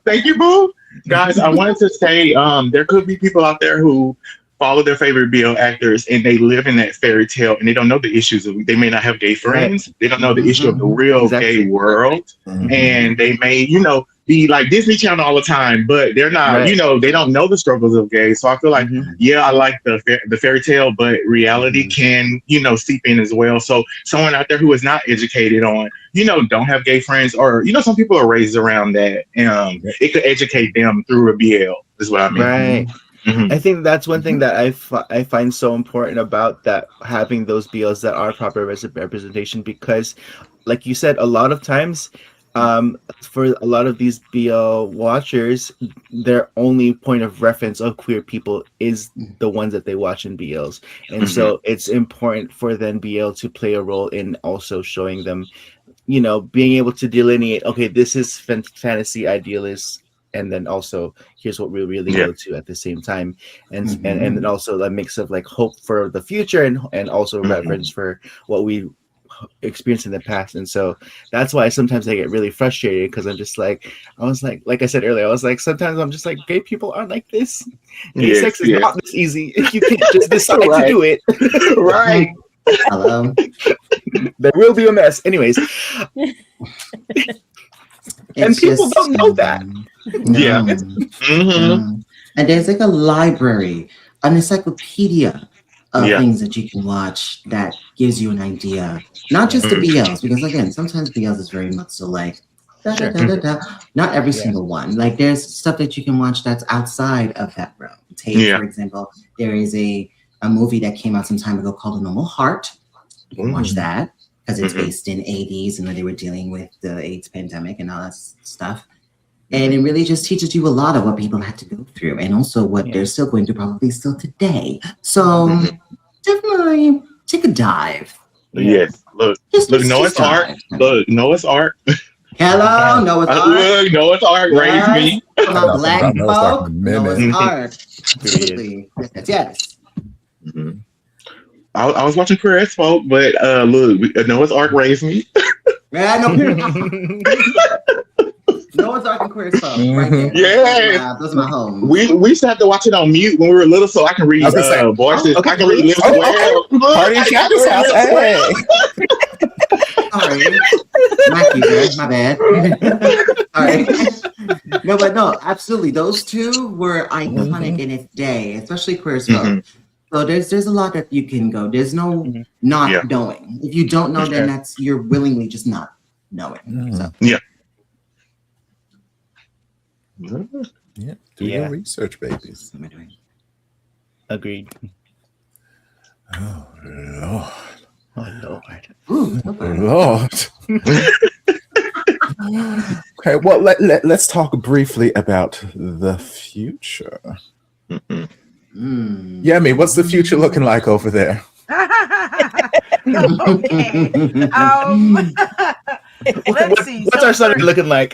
Thank you, boo. Guys, I wanted to say, there could be people out there who follow their favorite BL actors and they live in that fairy tale and they don't know the issues of, they may not have gay friends. They don't know the issue of the real gay world. And they may, you know, be like Disney Channel all the time, but they're not, you know, they don't know the struggles of gays. So I feel like, I like the fairy tale, but reality can, you know, seep in as well. So someone out there who is not educated on, you know, don't have gay friends, or, you know, some people are raised around that. It could educate them through a BL is what I mean. Right. I think that's one thing that I find so important about that, having those BLs that are proper representation, because like you said, a lot of times for a lot of these BL watchers, their only point of reference of queer people is the ones that they watch in BLs. And so it's important for then BL to play a role in also showing them, you know, being able to delineate, okay, this is fantasy idealist and then also here's what we really go to at the same time, and and then also a mix of like hope for the future and also reverence for what we experienced in the past. And so that's why sometimes I get really frustrated, because I'm just like, I I said earlier, I was like, sometimes I'm just like, gay people aren't like this. Gay sex is not this easy. You can't just decide to do it. Right. Hello. There will be a mess. Anyways. And people don't know that. Yeah. And there's like a library, an encyclopedia of things that you can watch that gives you an idea. Not just the BLs, because again, sometimes BLs is very much so like, not every single one. Like there's stuff that you can watch that's outside of that realm. For example, there is a movie that came out some time ago called A Normal Heart. You can watch that because it's based in 80s and when they were dealing with the AIDS pandemic and all that stuff. And it really just teaches you a lot of what people had to go through and also what they're still going through probably still today. So definitely take a dive. Yes. Look, Noah's Ark. Look, Noah's Ark. Hello, Noah's Ark. Look, Noah's Ark raised me. Come on, black folk. Noah's Ark. Absolutely. Yes. I was watching Queer as Folk, but look, Noah's Ark raised me. Yeah, Noah's Ark and Queer as Folk. Right there. Yeah. Those are my homes. We used to have to watch it on mute when we were little, so I can read voices. I can read lips as well. Party at Captain's house. Hey. Sorry. My bad. All right. No, absolutely. Those two were iconic in its day, especially Queer as Folk. So there's a lot that you can go. There's no not knowing. If you don't know, then you're willingly just not knowing. So. Yeah. Do your research, babies. Agreed. Oh Lord. Oh Lord. Okay, well let's talk briefly about the future. Yemi, what's the future looking like over there? Okay. Let's see. What's our Sunday looking like?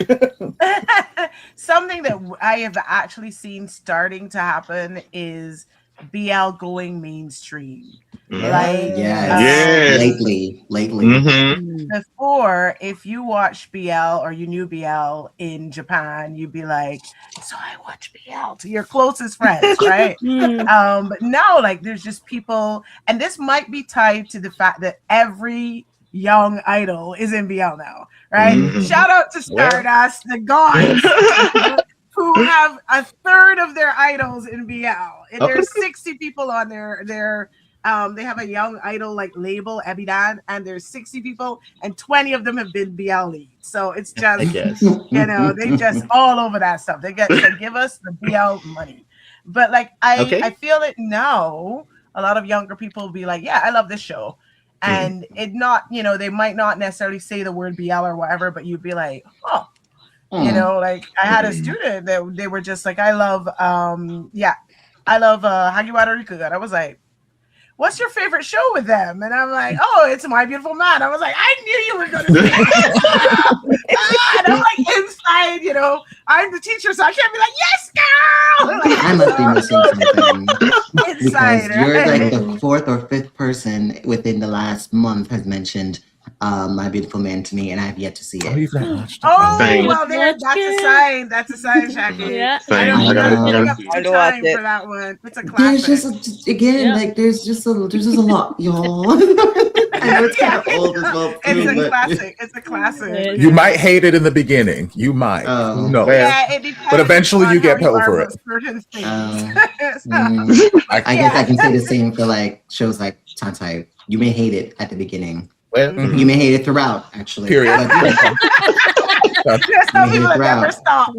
Something that I have actually seen starting to happen is BL going mainstream. Lately. Before, if you watch BL or you knew BL in Japan, you'd be like, so I watch BL to your closest friends, right? But now, like, there's just people, and this might be tied to the fact that every young idol is in BL now, right? Shout out to Stardust, the gods, who have a third of their idols in BL. And there's 60 people on their they have a young idol like label, Ebidan, and there's 60 people, and 20 of them have been BL leads. So it's just, they just all over that stuff. They give us the BL money. But like I feel it now. A lot of younger people will be like, yeah, I love this show. And it not, they might not necessarily say the word BL or whatever, but you'd be like, oh, like I had a student that they were just like, I love Hagiwara Rikugan. I was like, what's your favorite show with them? And I'm like, oh, it's My Beautiful Man. I was like, I knew you were going to say that. And I'm like, inside, I'm the teacher, so I can't be like, yes, girl. Like, I must be missing something. Inside, because you're like the fourth or fifth person within the last month has mentioned My Beautiful Man to me, and I have yet to see it. Oh, you've not watched it. Oh, well, that's a sign. That's a sign, Shaki. Yeah. I don't I have to watch time it. for that one. It's a There's classic. there's just a lot, y'all. I know it's kind of old as well. It's too, a but- classic. It's a classic. You might hate it in the beginning. You might. Who knows? Yeah, it depends. But eventually you on get how you over are it. with certain things. I guess I can say the same for like shows like Tantai. You may hate it at the beginning. Well, You may hate it throughout, actually. Period. There's some people that never stop.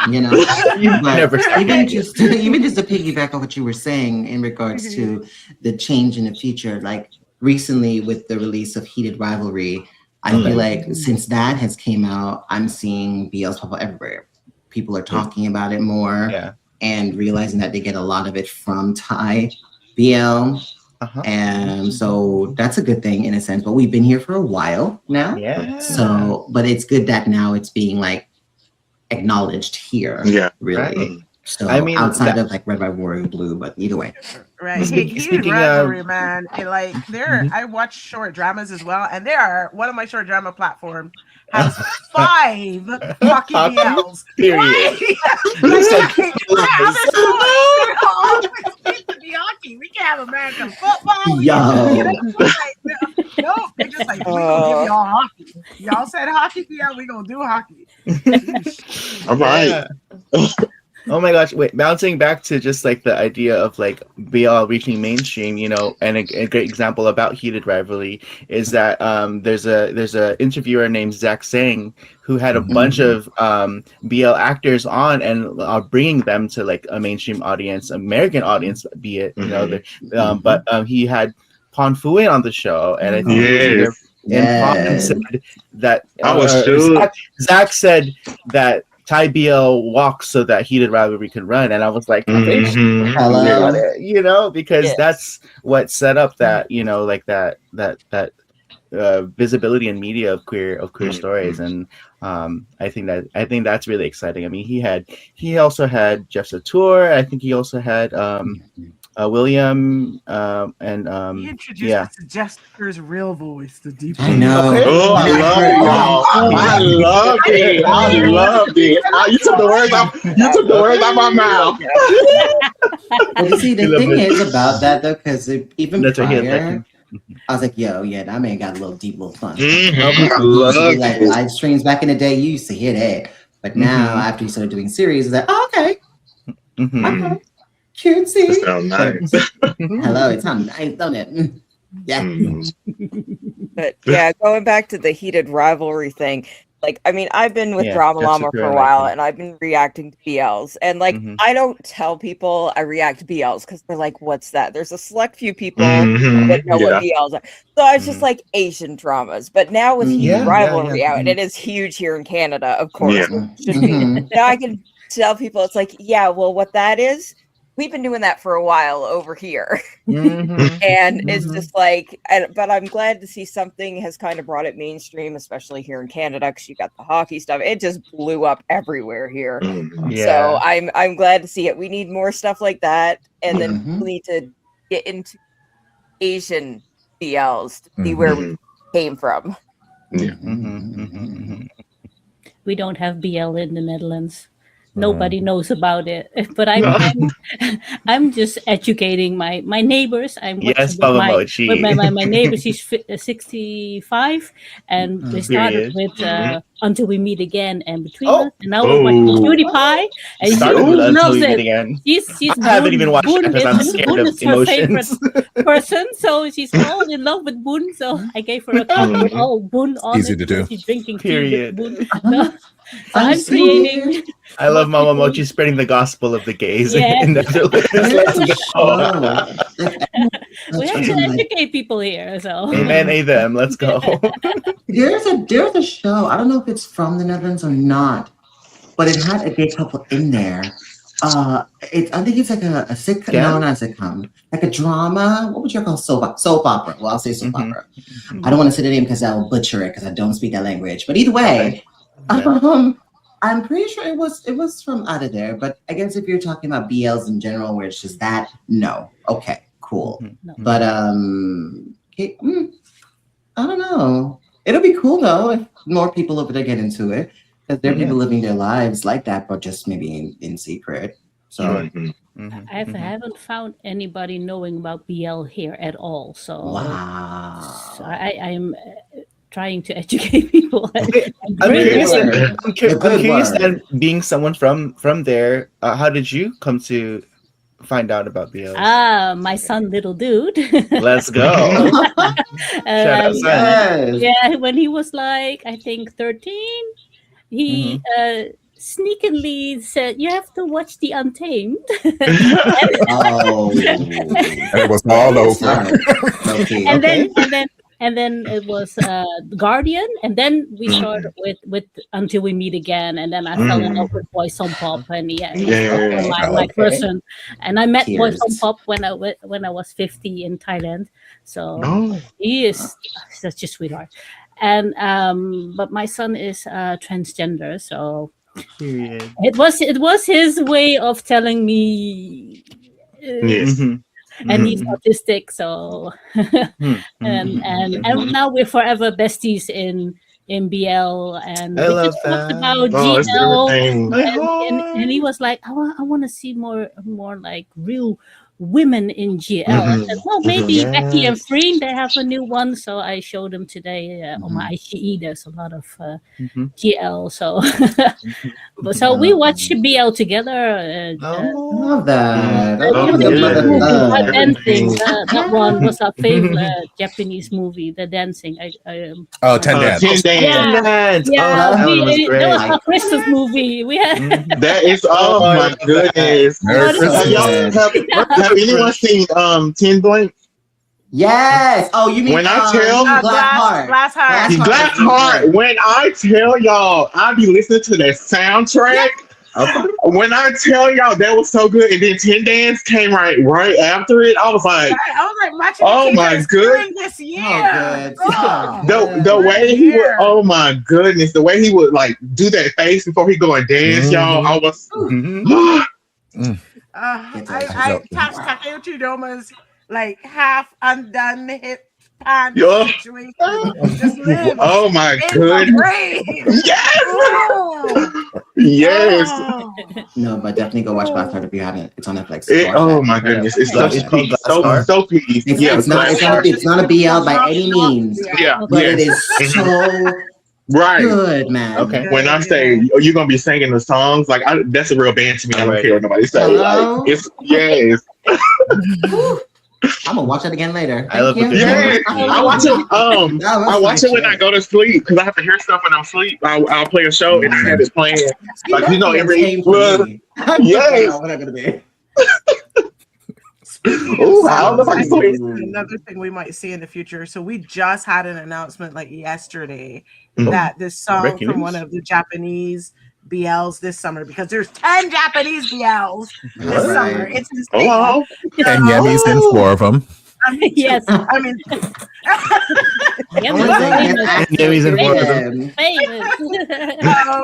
never stop. even just to piggyback on what you were saying in regards to the change in the future, like recently with the release of Heated Rivalry, I feel like since that has came out, I'm seeing BLs pop up everywhere. People are talking about it more and realizing that they get a lot of it from Thai BL. And so that's a good thing in a sense, but we've been here for a while now. Yeah. So, but it's good that now it's being like acknowledged here. Yeah. Really. Right. So I mean, outside of like Red, White, Warrior Blue, but either way. Right. Speaking Heated of- rivalry, man. And like Mhm. I watch short dramas as well, and there are one of my short drama platform has 5 hockey Hockey? BLs. Period. Like, Like, other sports, they're all supposed to be hockey. We can't have American football. We can't, no, they're just like, we gonna give y'all hockey. Y'all said hockey, yeah, we gonna do hockey. All right. Yeah. Oh my gosh! Wait, bouncing back to just like the idea of like BL reaching mainstream, you know, and a great example about heated rivalry is that there's a interviewer named Zach Sang who had a bunch of BL actors on and are bringing them to like a mainstream audience, American audience, be it you know, but he had Pon Fuen on the show, and I think he was either, and Pon said that I was sure. Zach said that Thai BL walks so that heated rivalry could run, and I was like, Hello. you know, because Yes. that's what set up that, you know, like that visibility in media of queer stories, and I think that's really exciting. I mean, he also had Jeff Satur. I think he also had William and He introduced us to Jester's real voice, the deep. I know. Okay. Oh, I love it, y'all. I loved it. I loved it. You took the words out. You took the words out my mouth. Well, you see, the thing is about that though, because even That's what he had prior, I was like, yo, yeah, that man got a little deep, little fun. I love Like it. live streams back in the day, you used to hear that, but now after you started doing series, it's like, oh, okay, okay, cutesy. That sounds nice. Hello, it sounds nice, don't it? Yeah. But yeah, going back to the heated rivalry thing, like, I mean, I've been with Yeah, DramaLlama Jessica, for a I while, like and I've been reacting to BLs. And like, I don't tell people I react to BLs because they're like, "What's that?" There's a select few people that know what BLs are. So I was just like Asian dramas. But now with heated rivalry out, and it is huge here in Canada, of course. Yeah. It should be. Now I can tell people it's like, yeah, well, what that is. We've been doing that for a while over here. And it's just like, but I'm glad to see something has kind of brought it mainstream, especially here in Canada, because you got the hockey stuff. It just blew up everywhere here. So I'm glad to see it. We need more stuff like that, and then we need to get into Asian BLs to see where we came from. We don't have BL in the Netherlands. Nobody knows about it, but I'm just educating my neighbors. I'm Yes, with my Mochi. my neighbors. He's 65, and we started with Until We Meet Again, and Between Us, and now we're watching PewDiePie, and she Started with Until loves We Meet it. Again. She's I haven't even watched it because I'm scared Boon of is her favorite emotions. person, so she's all in love with Boon. So I gave her a cup with all Boon on Easy it. to do. She's drinking tea Period. with Boon. So I'm creating. I love Mama Mochi spreading the gospel of the gays Yes. in Netherlands. Let's go. We have to educate people here. So Amen, them. Let's go. There's a show. I don't know if it's from the Netherlands or not, but it had a gay couple in there. I think it's like a sitcom. No, not a sitcom. Like a drama. What would you call soap opera? Well, I'll say soap opera. I don't want to say the name because I will butcher it because I don't speak that language. But either way, I'm pretty sure it was from out of there. But I guess if you're talking about BLs in general, where it's just that, no. Okay, cool. But I don't know. It'll be cool though if more people over there get into it. Because there are people living their lives like that, but just maybe in secret. So I haven't found anybody knowing about BL here at all. So, so I'm trying to educate people. I'm curious. And being someone from there, how did you come to find out about BL? My son, little dude. Let's go. Shout out, son. Yeah, when he was like, I think 13. He sneakily said, "You have to watch The Untamed." And it was all over. And then it was Guardian, and then we started with Until We Meet Again, and then I fell in love with Boys on Pop, and my person. And I met Boys on Pop when I was 50 in Thailand. So he is such a sweetheart. And but my son is transgender, so Period. It was his way of telling me. Yes. And he's autistic, so and now we're forever besties in BL, and I we love just talked that. about Oh, it's GL, everything. My and he was like, I want to see more like real women in GL. I said, well, maybe Becky and Yes. Freen, they have a new one, so I showed them today on my IGE. There's a lot of GL, so we watch BL together. Love that. I Oh, love the yeah. mother. Dancing. That one was our favorite Japanese movie. The dancing. Oh, Ten Dance. 10 Dance. Yeah, that one was that great. was our Christmas movie. We had. That is, oh I my love that. goodness. Merry What is Have y'all Christmas. have anyone seen 10 Blank? Yes. Oh, you mean When I tell Glass Heart? Glass Heart. Black Heart, when I tell y'all, I be listening to that soundtrack. When I tell y'all that was so good, and then 10 Dance came right after it, I was like, watching oh the my Tigers good. during this year. good. Oh, The way he would, Yeah. oh my goodness, the way he would like do that face before he go and dance, y'all. I was, Takeuchi Doma's like half undone hip pants Yeah. situation. Just live. oh my in my goodness. brain. Yes, Oh. yes. Oh. No, but definitely go watch Glass Heart if you haven't. It's on Netflix. Oh my goodness, it's Okay. such peace, so peace. It's, Yeah, it's not. It's not a BL by any means. yeah, But it yes. is so Right. good, man. Okay. When I say you're gonna be singing the songs, like that's a real band to me. I don't care what nobody says. Hello? Like, it's yes. I'm gonna watch it again later. I love Thank the you. Yes. I watch it. I watch it when shit. I go to sleep because I have to hear stuff when I'm asleep. I'll play a show and I have it playing. Like you know, every Same for me. yes. What I'm gonna be. Ooh, I don't know if I can sleep. Another thing we might see in the future. So we just had an announcement like yesterday Mhm. that this song Breaking from news. one of the Japanese BLs this summer, because there's 10 Japanese BLs this Right. summer. It's insane. Oh, And Yemi's in 4 of them. I mean, Yes. I mean, Yeah, I wanna say famous. get active Yeah, he's in one of again. Famous.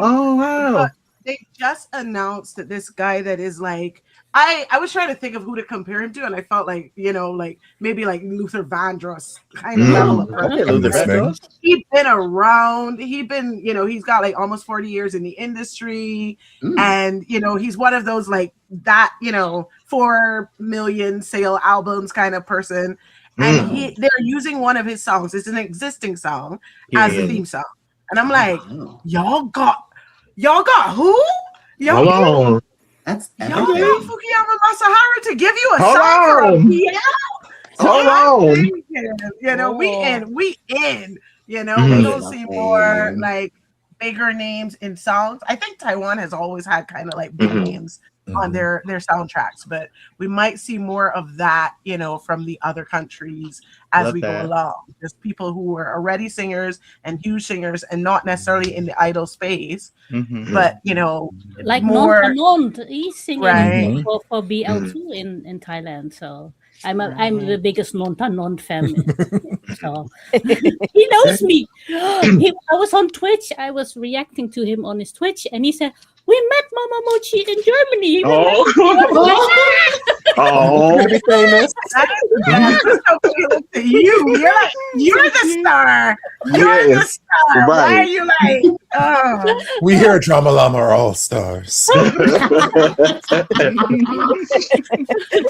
Oh wow. they just announced that this guy that is like, I was trying to think of who to compare him to, and I felt like, like maybe like Luther Vandross kind of level of person. Okay, Luther Vandross. He's been around. He's been, he's got like almost 40 years in the industry, and he's one of those like that, 4 million sale albums kind of person. And they're using one of his songs. It's an existing song as a theme song, and I'm like, y'all got who? hold on. That's Y'all got Fukuyama Masaharu to give you a Hold song for a on. BL? Hold on. We in. We Mhm. don't see more like bigger names in songs. I think Taiwan has always had kind of like big names on their soundtracks, but we might see more of that, from the other countries as Love we that. go along. Just people who are already singers and huge singers and not necessarily in the idol space, but Like more Non, he's singing Right. for BL too in Thailand. So I'm the biggest Non fan. So he knows me. I was on Twitch. I was reacting to him on his Twitch, and he said, "We met Mama Mochi in Germany." Oh, Gonna be famous. You're the star. You're the yes. star. Why are Right. you like, oh. We here at DramaLlama are all stars.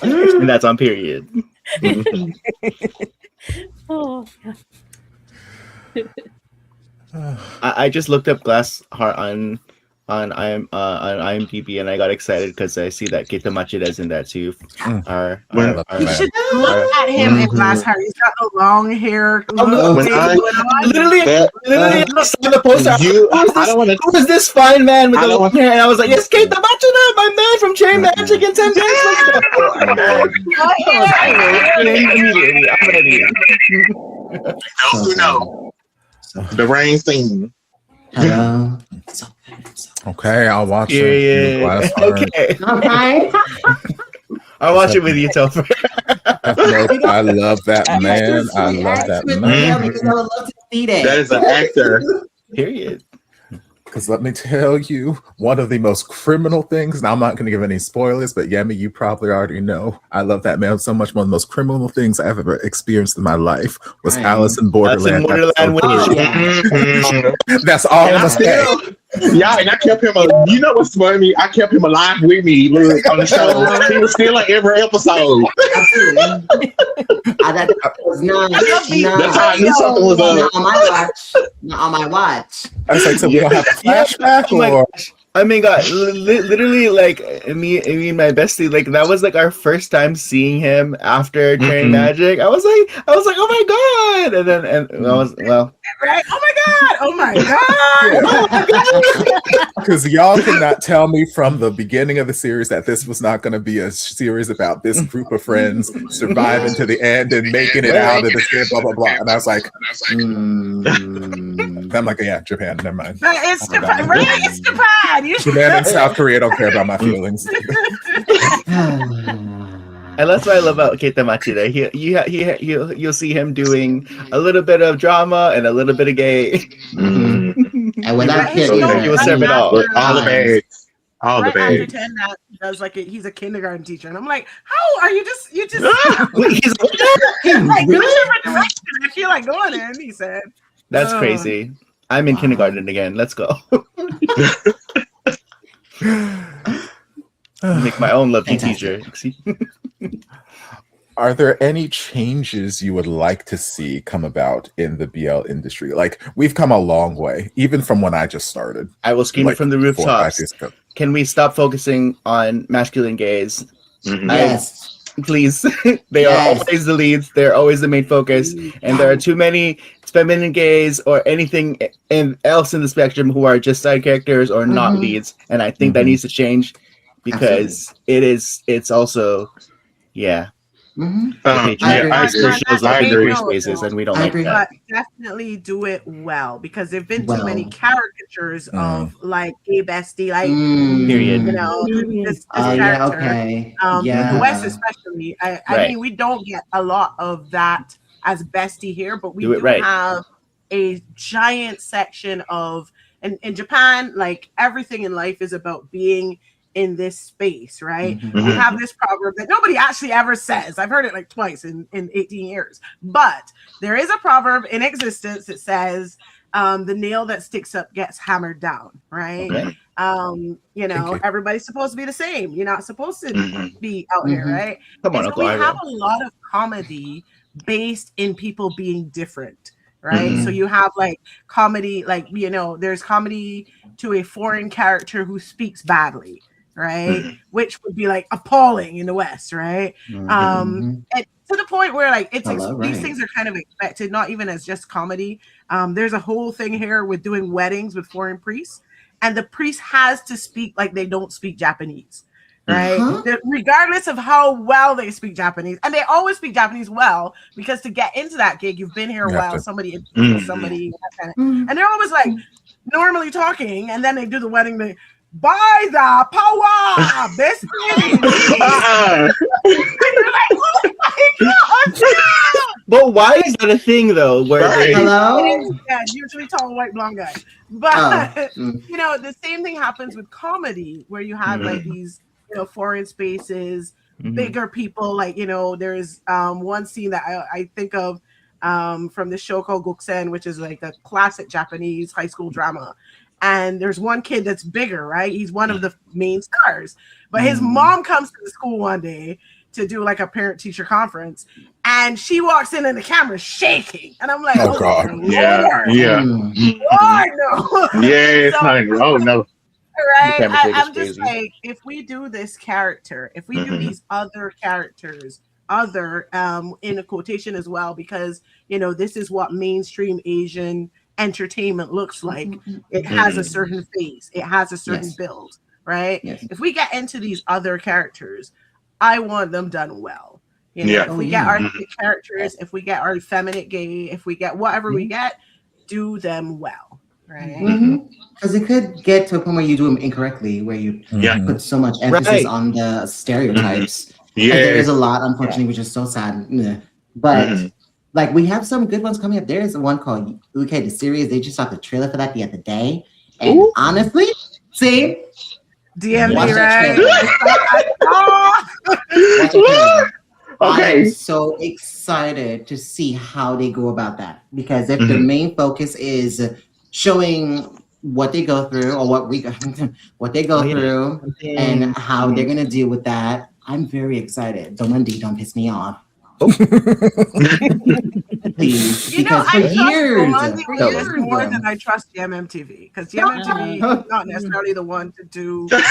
And that's on period. Oh, I just looked up Glass Heart on IMDb and I got excited because I see that Keita Machida is in that too. You should look at him in Glass Heart. He's got the long hair. Literally, I saw the poster. I don't want to. Who is this fine man with I the don't long want- hair? And I was like, yes, Keita Machida, my man from Chain Magic and 10 Dance. Immediately, I'm ready. Those who know. The rain scene. Hello. Okay, I'll watch Period. Glass Heart. Okay, Okay. I'll watch it with you, Topher. I love that man. I love that man. Because I would love to see that. That is an actor. Period. Because let me tell you, one of the most criminal things, and I'm not going to give any spoilers, but Yemi, you probably already know. I love that man so much. One of the most criminal things I've ever experienced in my life was Right. Alice in Borderland. Borderland episode with- 2. Mhm. That's all And I'm I going to say. still, yeah, and I kept him. You know what's funny? I kept him alive with me look, on the show. He was still in every episode. Absolutely. That was not. That's how I knew something was Not up. on my watch. Not on my watch. I was like, so we don't have a flashback? Oh my or gosh. I mean, God, literally, like me and my bestie, like that was like our first time seeing him after Train Magic. I was like, oh my God, and then I was Right? Oh my God! Because y'all cannot tell me from the beginning of the series that this was not going to be a series about this group of friends surviving to the end and making it out of this game, blah, blah, blah. And I was like, I'm like, yeah, Japan, never mind. But it's Japan, right? It's Japan. You Japan and South Korea don't care about my feelings. and that's what I love about Keita Machida. You'll see him doing a little bit of drama and a little bit of gay. And without His getting show He was serving all. Look, all the bags. All the right after bags. 10, that he does like he's a kindergarten teacher, and I'm like, how are you just Wait, he's like give us a direction? I feel like going in. He said, that's crazy. I'm in kindergarten again. Let's go. Make my own lovely teacher. See? Are there any changes you would like to see come about in the BL industry? Like, we've come a long way, even from when I just started. I will scream like, it from the 4 or 5 rooftops. years ago. Can we stop focusing on masculine gays? Yes. Please. They are always the leads. They're always the main focus. And there are too many feminine gays or anything else in the spectrum who are just side characters or not leads. And I think that needs to change because it's also, I agree. Spaces, and we don't I like agree. that. but definitely do it well because there've been too many Well. caricatures of like gay bestie, like Period. you know, this Yeah, character. okay. The West especially. I Right. mean, we don't get a lot of that as bestie here, but we Do it do right. have a giant section of, and in Japan, like everything in life is about being in this space, right? We have this proverb that nobody actually ever says. I've heard it like twice in 18 years, but there is a proverb in existence that says, the nail that sticks up gets hammered down, right? Okay. You know, everybody's supposed to be the same. You're not supposed to be out here, right? Come on, And so Uncle we Ira. have a lot of comedy based in people being different, right? So you have like comedy, like, you know, there's comedy to a foreign character who speaks badly, right? Which would be like appalling in the West, right? And to the point where like these things are kind of expected, not even as just comedy. There's a whole thing here with doing weddings with foreign priests, and the priest has to speak like they don't speak Japanese, right? Regardless of how well they speak Japanese, and they always speak Japanese well, because to get into that gig, you've been here a while, somebody, that kind of, and they're always like normally talking, and then they do the wedding, they by the power, best lady. But why is that a thing though? Where Yeah, usually tall, white, blonde guy. But you know, the same thing happens with comedy, where you have like these, you know, foreign spaces, bigger people. Like, you know, there's one scene that I think of from the show called Goksen, which is like a classic Japanese high school drama. And there's one kid that's bigger, right? He's one of the main stars. But his mom comes to the school one day to do like a parent-teacher conference, and she walks in and the camera's shaking. And I'm like, oh God. Lord. Yeah. Lord, no. Yes, honey. Oh, no. Right? I'm just like, if we do this character, if we do these other characters, other in a quotation as well, because, you know, this is what mainstream Asian entertainment looks like. It has a certain face, it has a certain build, right? If we get into these other characters, I want them done well. You know, if we get our characters, if we get our feminine gay, if we get whatever we get, do them well, right? Because it could get to a point where you do them incorrectly, where you put so much emphasis on the stereotypes. Yeah, there is a lot, unfortunately, which is so sad. But like, we have some good ones coming up. There is one called Uke the series. They just dropped the trailer for that the other day, And honestly, see, DMV, watch that right? watch it. I Okay. am so excited to see how they go about that, because if the main focus is showing what they go through, or what they go through, and how they're gonna deal with that, I'm very excited. Don't piss me off. Please, because I for trust years, Romandi with this more than I trust GMMTV, because GMMTV is not necessarily the one to do like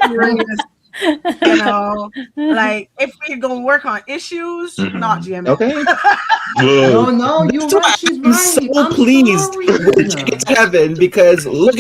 serious, you know, like if we're gonna work on issues, not GMM. Okay. No, you're right. She's I'm right. so pleased with Ticket to Heaven, because look.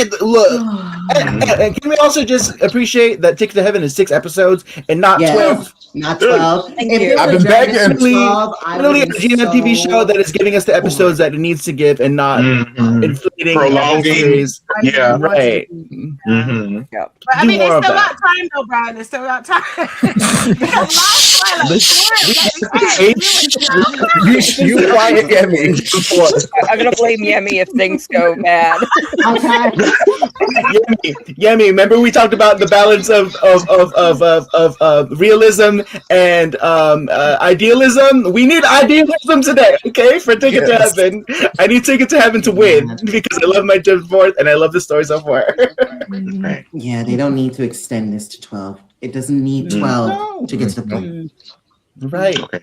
And can we also just appreciate that Ticket to Heaven is 6 episodes and not 12? Not 12. Thank If you. it I've was been dragged begging. to 12, I Literally a would be GMM TV so show that is giving us the episodes that it needs to give and not inflating Prolonging. series. Yeah. Right. Yep. But I Do mean, they more of still that. got time though, Brian. They still got time. Because last Twilight, You quiet, Yemi. I'm gonna blame Yemi if things go bad. Okay. Yemi, remember we talked about the balance of realism and idealism? We need idealism today, okay? For Ticket to Heaven. I need Ticket to Heaven to win, because I love my Jim Fourth and I love the story so far. Yeah, they don't need to extend this to 12. It doesn't need 12 to get to the point. Right. Okay.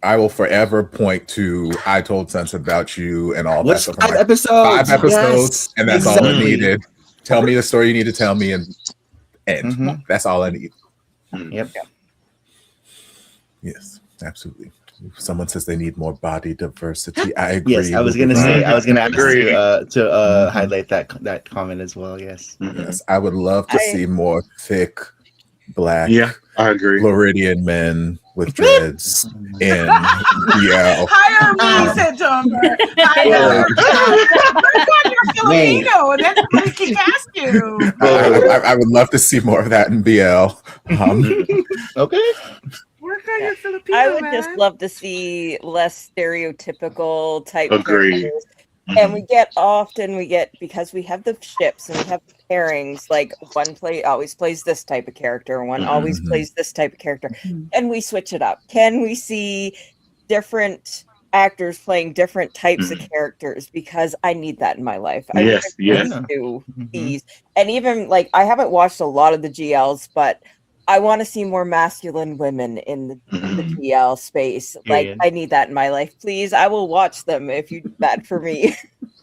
I will forever point to I Told Sense About You and all What's that stuff. 5 episodes? 5 episodes, Yes. and that's all I needed. Tell me the story you need to tell me, and end. That's all I need. Yep. Yes, absolutely. If someone says they need more body diversity, I agree. Yes, I was gonna say. I was gonna ask to highlight that comment as well. Yes. Yes, I would love to see more thick, black, I agree. Floridian men with dreads in BL. hire me, said Tomber. Hire me. You're Filipino, and then we can cast you. I would love to see more of that in BL. Okay. Work on your Filipino, I would man. just love to see less stereotypical type Agreed. characters. And we get because we have the ships and we have the pairings, like one always plays this type of character, one always plays this type of character, and we switch it up. Can we see different actors playing different types of characters? Because I need that in my life. I do these, and even like I haven't watched a lot of the GLs, but I want to see more masculine women in the GL space. Like I need that in my life. Please, I will watch them if you do that for me.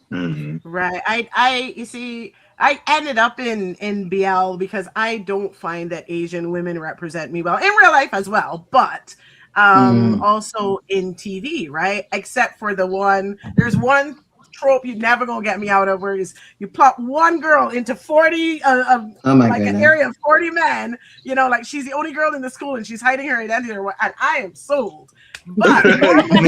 Right. You see, I ended up in BL because I don't find that Asian women represent me well in real life as well, but also in TV, right? Except for there's one trope you're never gonna get me out of, where you plop one girl into 40 like an area of 40 men, you know, like she's the only girl in the school and she's hiding her identity, and I am sold. But normally,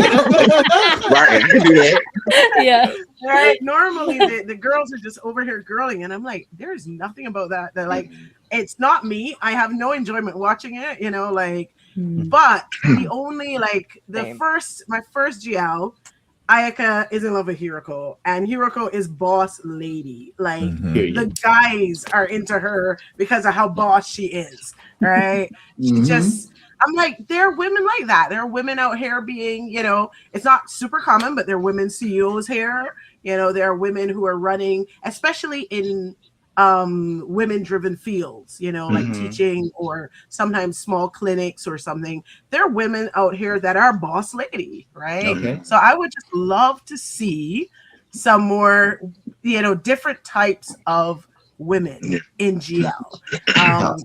normally the girls are just over here girling, and I'm like, there's nothing about that like it's not me. I have no enjoyment watching it, you know, like but the only like my first GL, Ayaka is in love with Hiroko, and Hiroko is boss lady. Like the guys are into her because of how boss she is, right? She just, I'm like, there are women like that. There are women out here being, you know, it's not super common, but there are women CEOs here. You know, there are women who are running, especially in women-driven fields, you know, like teaching or sometimes small clinics or something. There are women out here that are boss lady, right? So I would just love to see some more, you know, different types of women in GL.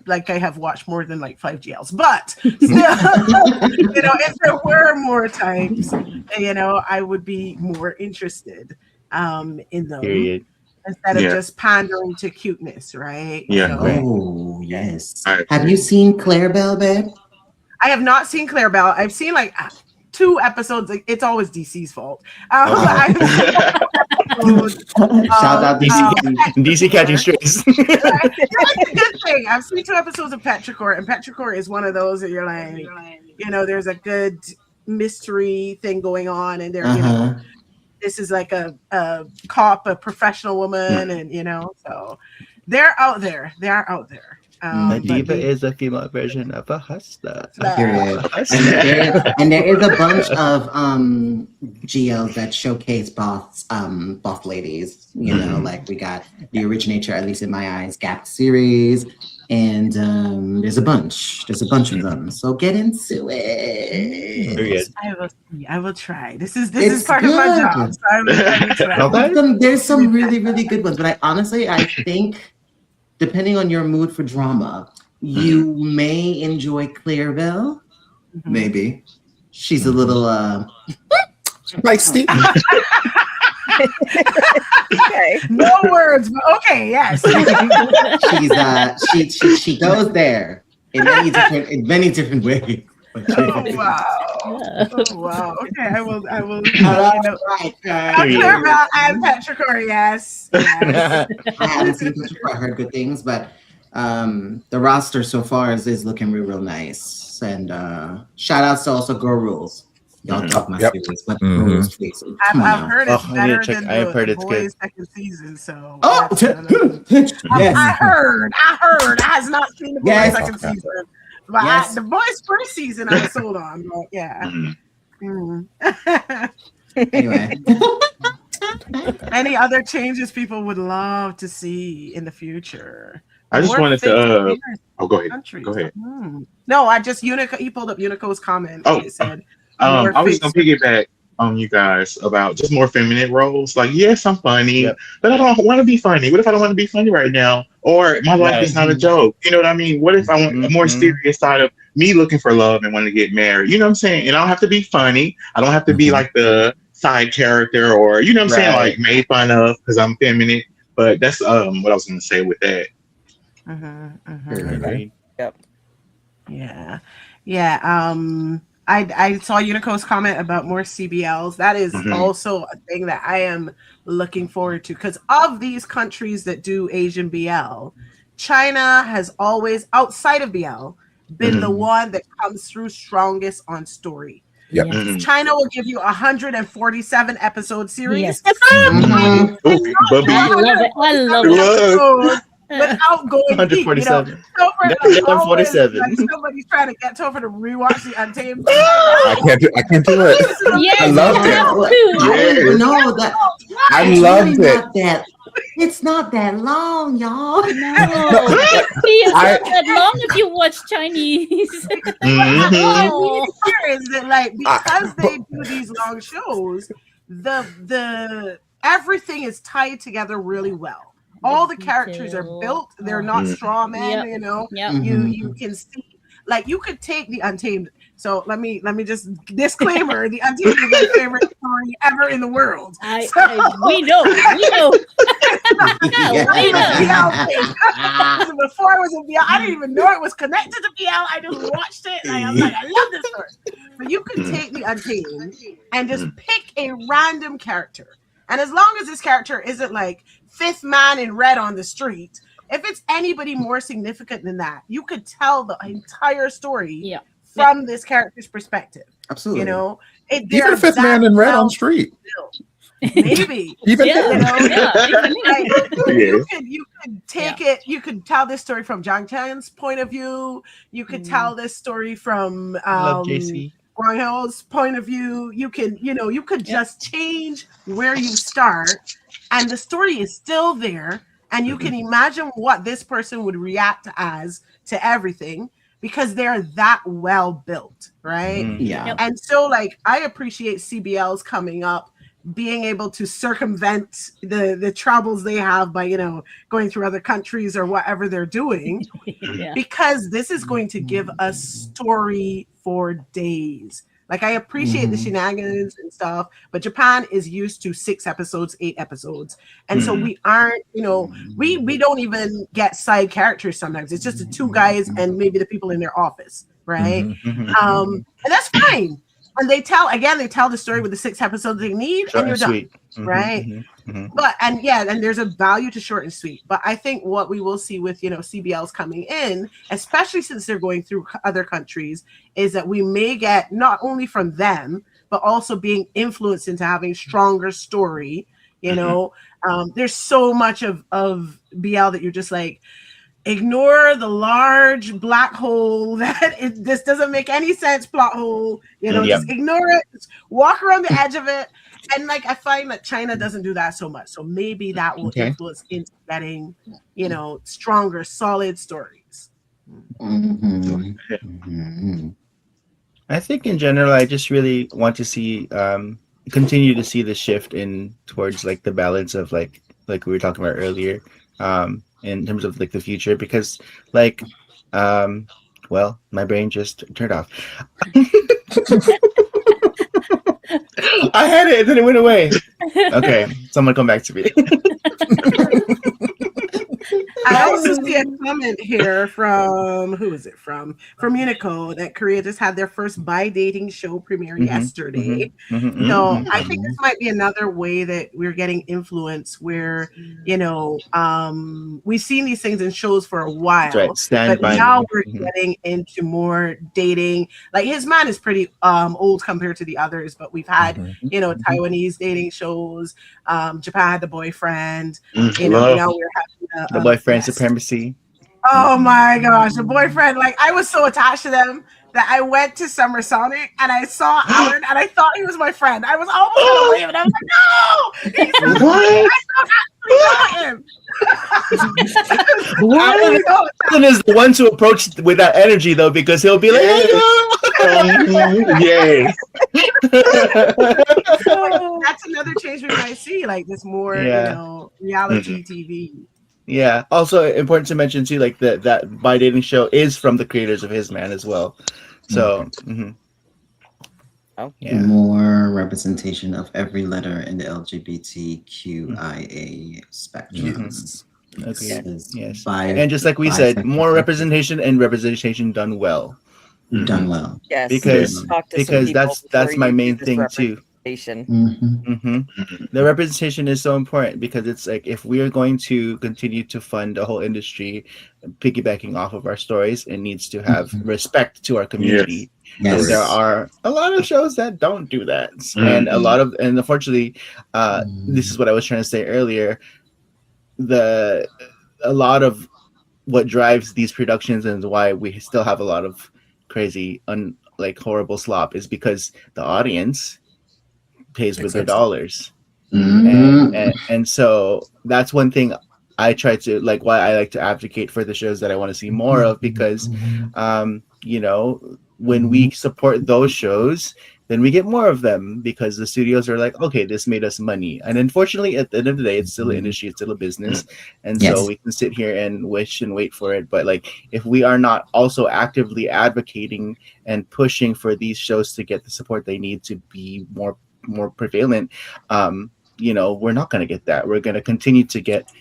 Like I have watched more than like 5 GLs, but still, you know, if there were more types, you know, I would be more interested in them. Period. Instead of just pandering to cuteness, right? Yeah. Oh, yes. Have you seen Claire Bell, babe? I have not seen Claire Bell. I've seen like 2 episodes. Like, it's always DC's fault. Shout out DC catching strays. That's a good thing. I've seen 2 episodes of Petrichor, and Petrichor is one of those that you're like, you know, there's a good mystery thing going on, and they're, you know, this is like a cop, a professional woman, and so they're out there. They are out there. A diva is a female version of a hustler. Period. And there is a bunch of GLs that showcase boss ladies. Like we got the Originator, at least in my eyes, Gap series, and there's a bunch of them. So get into it. I will try. This is part of my job. So I will try. There's some really, really good ones, but I think, depending on your mood for drama, you may enjoy Clareville. Maybe. She's a little feisty. Okay. No words, but okay, yes. She goes there in many different ways. Oh wow. Okay, I will Clareville and Petrichor, yes. I haven't seen Petrichor. I heard good things, but the roster so far is looking real nice. And shout outs to also Girl Rules. Y'all talk my series, but Girl Rules, please. I've heard it's better than the boys' second season. So I heard. I has not seen the boys' second season. But the boys' first season, I was sold on. But yeah. Anyway. Any other changes people would love to see in the future? I just wanted to. Go ahead. Countries. Go ahead. No, I just he pulled up Unico's comment. Oh, it said, I was gonna piggyback on you guys about just more feminine roles. Like, yes, I'm funny, but I don't want to be funny. What if I don't want to be funny right now? Or my life is not a joke. You know what I mean? What if I want a more serious side of me looking for love and wanting to get married? You know what I'm saying? And I don't have to be funny. I don't have to be like the side character or, you know what I'm saying? Like made fun of because I'm feminine. But that's what I was going to say with that. Yep. Yeah. I saw Unico's comment about more CBLs. That is also a thing that I am looking forward to, because of these countries that do Asian BL, China has always, outside of BL, been the one that comes through strongest on story. Yep. China will give you 147 episode series. Yes. I love it. Without going 147. Topher, 147. like somebody's trying to get Topher to rewatch the Untamed. I can't do it. Yes, I loved it. No, that I loved it. It's not that long, y'all. No, it's not that long if you watch Chinese. Is that like because they do these long shows, the everything is tied together really well. All the characters are built; they're not straw men. You know, you can see, like, you could take the Untamed. So let me just disclaimer: the Untamed is my favorite story ever in the world. We know. Before I was in BL, I didn't even know it was connected to BL. I just watched it, and I was like, I love this story. But you could take the Untamed and just pick a random character, and as long as this character isn't like fifth man in red on the street, if it's anybody more significant than that, you could tell the entire story from this character's perspective. Absolutely. You know, even a fifth man in red on street. Maybe. Even you could take it, you could tell this story from Jang Chan's point of view, you could tell this story from Love JC. Guang Hill's point of view. You could just change where you start, and the story is still there, and you can imagine what this person would react as to everything, because they're that well built, right? And so, like, I appreciate CBLs coming up, being able to circumvent the troubles they have by, going through other countries or whatever they're doing, because this is going to give us story for days. Like, I appreciate the shenanigans and stuff, but Japan is used to 6 episodes, 8 episodes. And so we aren't, we don't even get side characters sometimes. It's just the 2 guys and maybe the people in their office, right? And that's fine. And they tell the story with the 6 episodes they need, and you're done, right? But and there's a value to short and sweet. But I think what we will see with CBLs coming in, especially since they're going through other countries, is that we may get not only from them, but also being influenced into having stronger story. You know, there's so much of BL that you're just like, ignore the large black hole that this doesn't make any sense, plot hole. You know, just ignore it. Just walk around the edge of it. And like, I find that China doesn't do that so much. So maybe that will influence into getting, you know, stronger, solid stories. I think in general, I just really want to see, continue to see the shift in towards like the balance of like we were talking about earlier, in terms of like the future, because like, well, my brain just turned off. I had it, and then it went away. Okay, someone come back to me. I also see a comment here from who is it from Unico that Korea just had their first bi dating show premiere yesterday. So I think this might be another way that we're getting influence where, you know, we've seen these things in shows for a while, but now we're getting into more dating. Like his man is pretty old compared to the others, but we've had, you know, Taiwanese dating shows. Japan had The Boyfriend. You know, now we're having the boyfriend supremacy. Oh my gosh, The Boyfriend! Like I was so attached to them that I went to Summer Sonic and I saw Alan and I thought he was my friend. I was almost gonna leave and I was like, no, he's not. I don't actually got him. Alan is the one to approach with that energy though, because he'll be like, yes. So that's another change we might see, like this more, you know, reality TV. Yeah. Also important to mention too, like that bi dating show is from the creators of His Man as well. So more representation of every letter in the LGBTQIA spectrum. Okay. Yes. And just like we said, more representation and representation done well. Done well. Yes. Because that's my main thing too. The representation is so important because it's like if we are going to continue to fund a whole industry piggybacking off of our stories, it needs to have respect to our community. Yes. There are a lot of shows that don't do that, and unfortunately, this is what I was trying to say earlier. A lot of what drives these productions and why we still have a lot of crazy, horrible slop is because the audience pays with their dollars. And so that's one thing I try to why I like to advocate for the shows that I want to see more of, because you know, when we support those shows, then we get more of them because the studios are like, okay, this made us money. And unfortunately, at the end of the day, it's still an industry, it's still a business. And so we can sit here and wish and wait for it. But if we are not also actively advocating and pushing for these shows to get the support they need to be more prevalent, you know, we're not going to get that. We're going to continue to get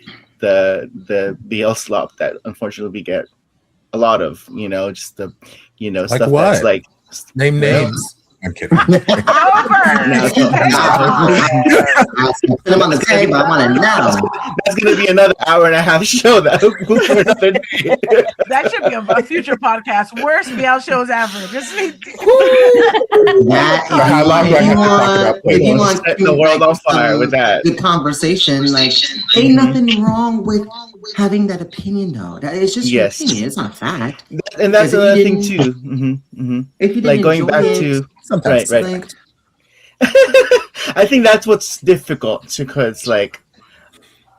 the BL slop that unfortunately we get a lot of, you know, just the, you know, stuff that's like name names. I'm kidding. Put them on the table. I want to know. That's going to be another hour and a half show that for another day. That should be a future podcast. Worst BL shows ever. Just if you want set the world on fire with that. The conversation, ain't nothing wrong with having that opinion, though. It's just your opinion. It's not a fact. And that's another thing too. If you didn't going back to right. I think that's what's difficult because,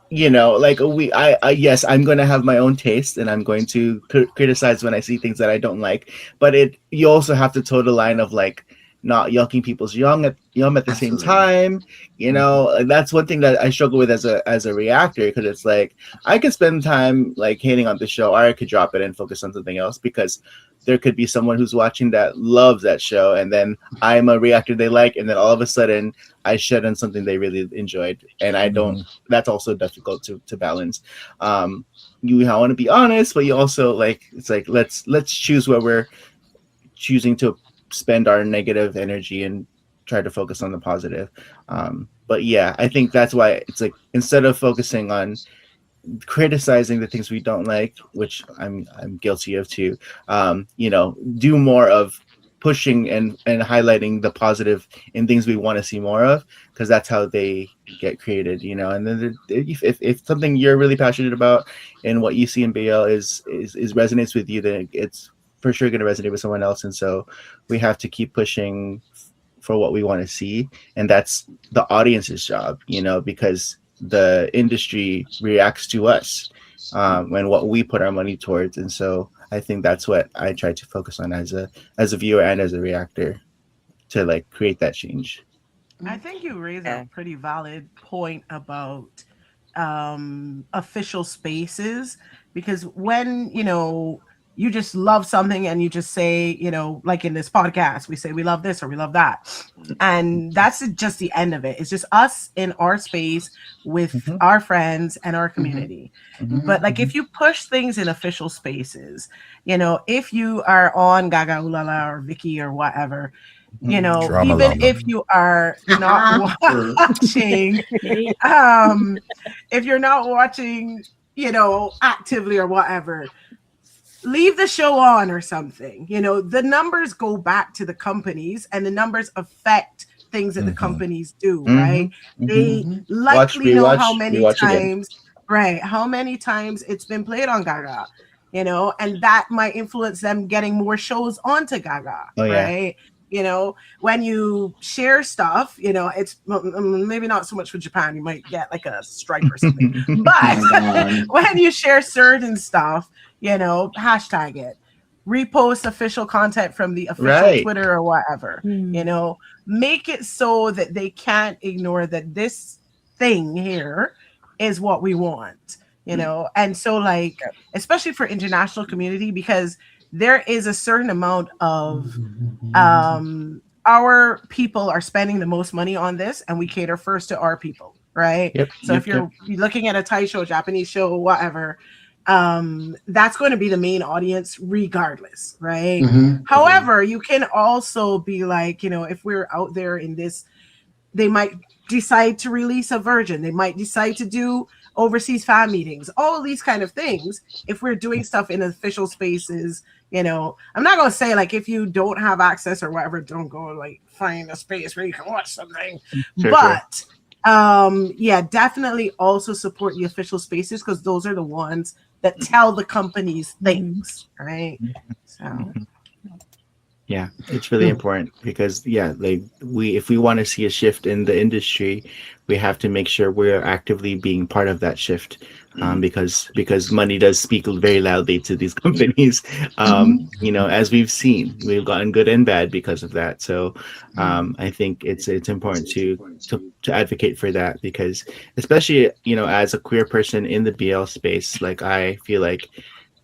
you know, I yes, I'm going to have my own taste and I'm going to criticize when I see things that I don't like. But you also have to toe the line of not yucking people's yum at the same time. You know, that's one thing that I struggle with as a reactor, because it's I could spend time hating on the show, or I could drop it and focus on something else, because there could be someone who's watching that loves that show, and then I'm a reactor they like, and then all of a sudden I shed on something they really enjoyed, and I don't. That's also difficult to balance. You want to be honest, but you also it's let's choose where we're choosing to spend our negative energy and try to focus on the positive. But yeah, I think that's why it's instead of focusing on criticizing the things we don't like, which I'm guilty of too, you know, do more of pushing and highlighting the positive in things we want to see more of, because that's how they get created, you know. And then if something you're really passionate about and what you see in BL is resonates with you, then it's for sure going to resonate with someone else. And so we have to keep pushing for what we want to see, and that's the audience's job, you know, because the industry reacts to us and what we put our money towards. And so I think that's what I try to focus on as a viewer and as a reactor, to like create that change. I think you raise a pretty valid point about official spaces, because when, you know, you just love something and you just say, you know, like in this podcast, we say we love this or we love that. And that's just the end of it. It's just us in our space with our friends and our community. But like if you push things in official spaces, you know, if you are on Gaga Ulala or Vicky or whatever, you know, even if you are not watching, if you're not watching, you know, actively or whatever, leave the show on or something. You know, the numbers go back to the companies, and the numbers affect things that the companies do, right? They likely know how many times, how many times it's been played on Gaga, you know, and that might influence them getting more shows onto Gaga, right? You know, when you share stuff, you know, it's maybe not so much for Japan, you might get like a strike or something. But when you share certain stuff, you know, hashtag it, repost official content from the official Twitter or whatever, you know, make it so that they can't ignore that this thing here is what we want, you know. And so like, especially for international community, because there is a certain amount of our people are spending the most money on this, and we cater first to our people, right? So if you're looking at a Thai show, Japanese show, whatever, that's going to be the main audience regardless, right? However, you can also be like, you know, if we're out there in this, they might decide to release a virgin, they might decide to do overseas fan meetings, all of these kind of things. If we're doing stuff in official spaces, you know, I'm not going to say like if you don't have access or whatever, don't go like find a space where you can watch something. But yeah, definitely also support the official spaces, because those are the ones that tell the companies things, right? So yeah, it's really important, because like if we want to see a shift in the industry, we have to make sure we're actively being part of that shift, because money does speak very loudly to these companies. You know, as we've seen, we've gotten good and bad because of that. So I think it's important to advocate for that, because especially, you know, as a queer person in the BL space, like I feel like,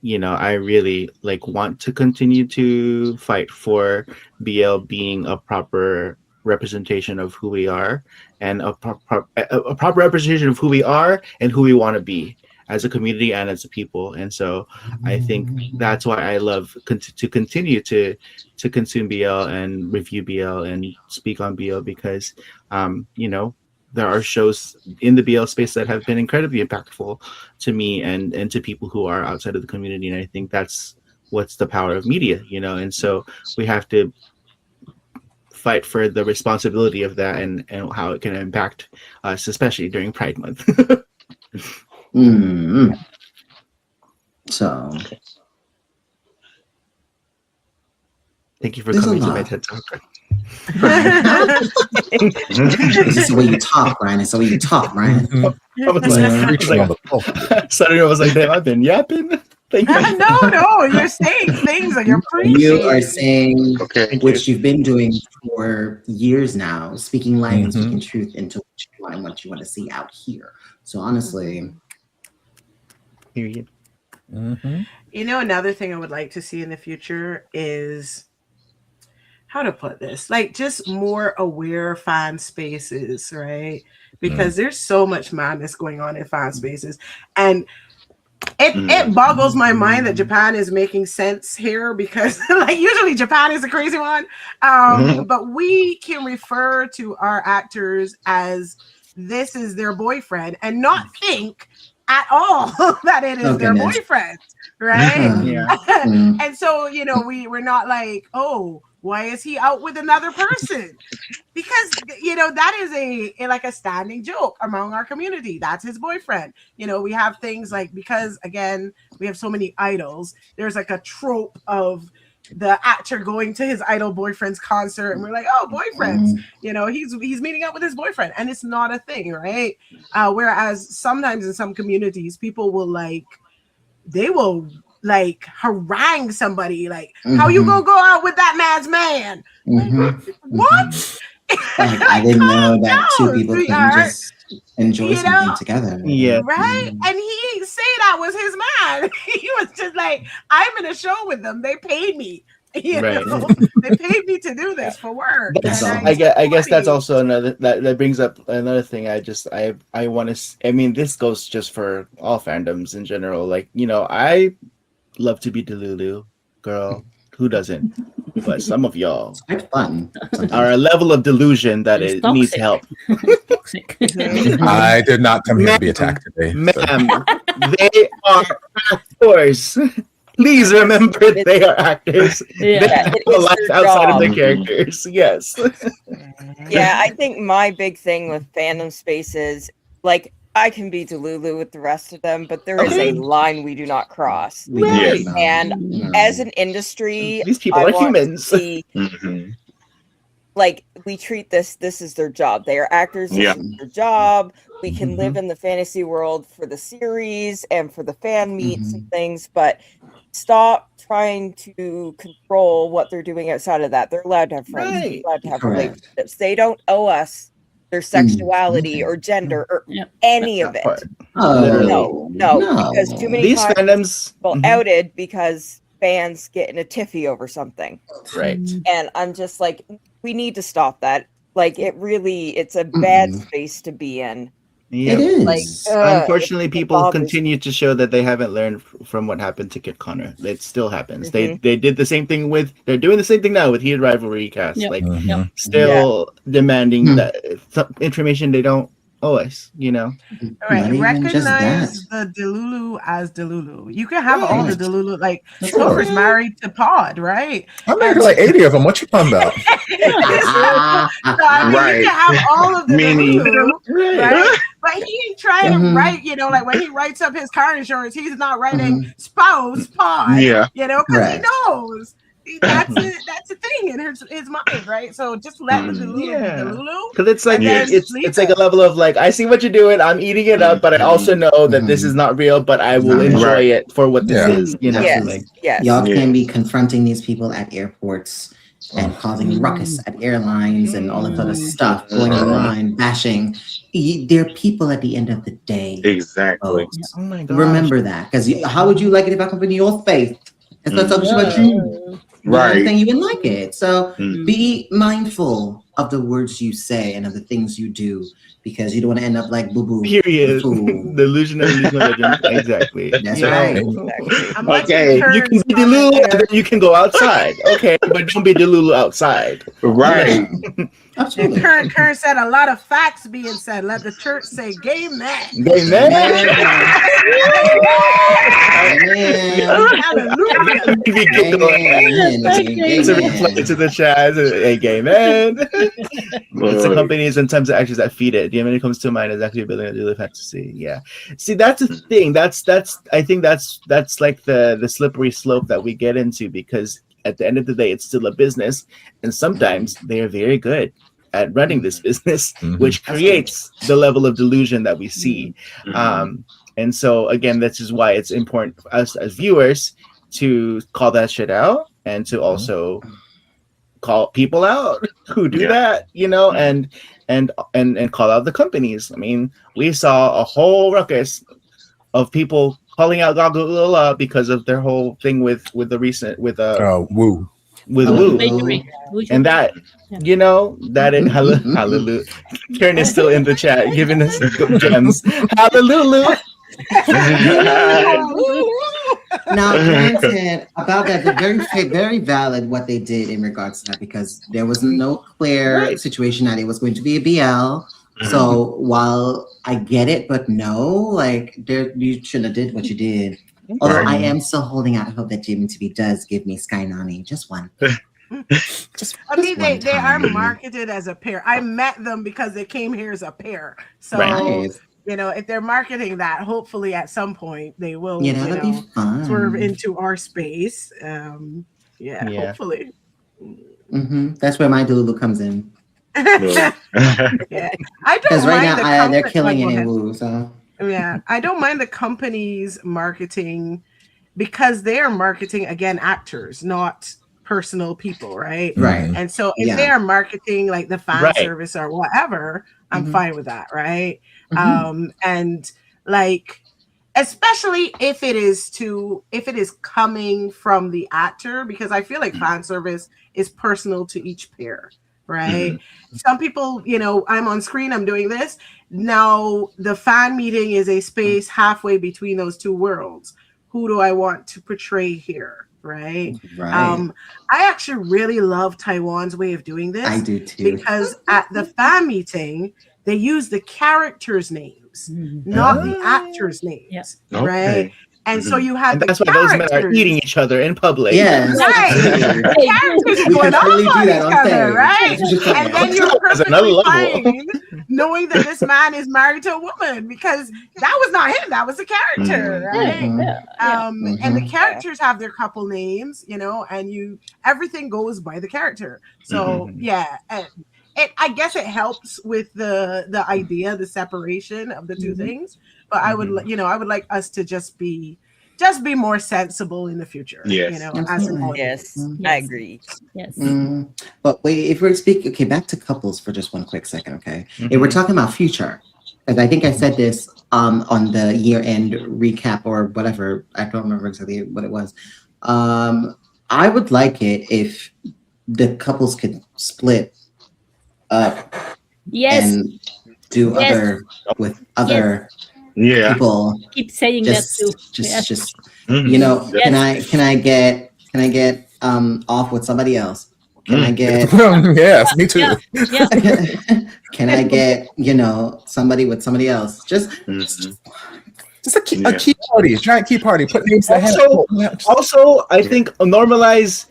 you know, I really like want to continue to fight for BL being a proper representation of who we are, and a proper representation of who we are and who we want to be as a community and as a people. And so I think that's why I love to continue to consume BL and review BL and speak on BL, because you know, there are shows in the BL space that have been incredibly impactful to me and to people who are outside of the community. And I think that's what's the power of media, you know. And so we have to fight for the responsibility of that, and how it can impact us, especially during Pride Month. So thank you for coming to my TED Talk. It's just the way you talk, Brian. It's the way you talk, Brian. Suddenly I was like, damn, I've been yapping. Thank you. No, you're saying things and you're preaching. You are saying, which you've been doing for years now, speaking life and speaking truth into what you want to see out here. So honestly, period. You know, another thing I would like to see in the future is, how to put this, like just more aware fan spaces, right? Because there's so much madness going on in fan spaces, and it boggles my mind that Japan is making sense here, because like usually Japan is a crazy one, but we can refer to our actors as this is their boyfriend and not think at all that it is their boyfriend, right? And so, you know, we're not like, oh, Why is he out with another person? Because that is a standing joke among our community. That's his boyfriend. We have things like, because again we have so many idols, there's like a trope of the actor going to his idol boyfriend's concert, and we're like, oh, boyfriends, he's meeting up with his boyfriend, and it's not a thing, right? Whereas sometimes in some communities, people will harangue somebody, like, how you gonna go out with that man's man? Like, what? Like, I didn't know that two people can just enjoy something together. Yeah. Right? And he didn't say that was his man. He was just like, I'm in a show with them. They paid me. Right. They paid me to do this for work. I guess that's also another that brings up another thing. I want to. I mean, this goes just for all fandoms in general. Like, I love to be Delulu, girl. Who doesn't? But some of y'all are a level of delusion that it needs help. Toxic. I did not come here to be attacked today. Ma'am, they are actors. Please remember they are actors. Yeah, they have a life outside of the characters. Yes. Yeah, I think my big thing with fandom spaces, like, I can be Delulu with the rest of them, but there is a line we do not cross. Right. And as an industry, these people are humans. See, like, we treat this is their job. They are actors. This is their job. We can live in the fantasy world for the series and for the fan meets and things, but stop trying to control what they're doing outside of that. They're allowed to have friends. They're allowed to have relationships. They don't owe us their sexuality or gender or any of it. No, because too many these times fandoms people outed because fans get in a tiffy over something. Right. And I'm just like, we need to stop that. Like, it's a bad space to be in. Yeah. It is. Like, unfortunately, people continue to show that they haven't learned from what happened to Kit Connor. It still happens. They did the same thing they're doing the same thing now with Heated Rivalry cast. Still demanding that information they don't owe us. All right, recognize the Delulu as Delulu. You can have all the Delulu. Like, Topher's married to Pod, right? I'm married to like 80 of them. What you talking about? So, I mean, you can have all of the Delulu, right? But he ain't trying to write, like when he writes up his car insurance, he's not writing spouse Pod, because he knows. That's a thing in his mind, right? So just let the Delulu be Delulu. Because it's like it's like a level of like, I see what you're doing, I'm eating it up, but I also know that this is not real, but I will enjoy it for what this is. Y'all can be confronting these people at airports and causing ruckus at airlines and all this other stuff, going online, bashing. They're people at the end of the day. Exactly. Oh my god. Remember that, because how would you like it if I come in your face and start talking about you? Right. Thing you wouldn't like it. So be mindful of the words you say and of the things you do, because you don't want to end up like Boo Boo. Period. Delusion of legend. Exactly. That's right. Exactly. Okay. You can be Delulu and then you can go outside. Okay, but don't be Delulu outside. Right. And Kern said a lot of facts being said. Let the church say gay man. Gay man. It's a reply to the chat. A gay man. It's the companies and times the actors that feed it. The only comes to mind is actually building a daily fantasy. Yeah. See, that's the thing. I think that's like the slippery slope that we get into, because at the end of the day, it's still a business, and sometimes they are very good at running this business, which creates the level of delusion that we see. And so again, this is why it's important for us as viewers to call that shit out, and to also call people out who do that, and call out the companies. I mean, we saw a whole ruckus of people calling out LlamaDrama because of their whole thing with the recent Woo. And that that in hallelujah. Karen is still in the chat giving us gems. Hallelujah. Now, granted, about that, they're very valid what they did in regards to that, because there was no clear situation that it was going to be a BL. So while I get it, but no, like, you shouldn't have did what you did. Although I am still holding out hope that Jimmy TV does give me Sky Nani, just one. I mean, one they are time. marketed as a pair. I met them because they came here as a pair. So, Right. if they're marketing that, hopefully at some point they will, That'd be fun. swerve into our space. Yeah. Hopefully. That's where my Delulu comes in. Yeah, I don't Because right mind now the they're killing go it in ahead. Woo. So Yeah, I don't mind the company's marketing because they are marketing again actors, not personal people, right? right. And so if Yeah. they are marketing like the fan Right. service or whatever, I'm Mhm. fine with that, right? Mhm. And like especially if it is coming from the actor, because I feel like fan service is personal to each pair, right? Some people, I'm on screen, I'm doing this. Now the fan meeting is a space halfway between those two worlds. Who do I want to portray here? Right. Right. I actually really love Taiwan's way of doing this. I do too. Because at the fan meeting, they use the characters' names, not the actors' names. Yeah. Right. And so you have And the that's why those men are characters. eating each other in public. Yes. Right. absolutely. The characters are We going can off totally do on that each on other, stage. right? That's what you're And then you're There's another perfectly level. fine knowing that this man is married to a woman because that was not him, that was a character, right? Mhm. And the Mhm. characters have their couple names, and everything goes by the character. So I guess it helps with the idea, the separation of the two things. But I would like us to just be more sensible in the future. Yes. As an Absolutely. audience. Yes, Yes. I agree. Yes. But wait, if we're speaking, okay, back to couples for just one quick second, okay? If Mhm. we're talking about future, because I think I said this on the year-end recap or whatever, I don't remember exactly what it was. I would like it if the couples could split up Yes. and do Yes. other with other Yeah. people. Keep saying Just, that too. just Mhm. can I get off with somebody else? Can I get Yes, me too. Yeah. can I get somebody with somebody else? Just Just a key party, giant key party. Put names to Also, I think normalize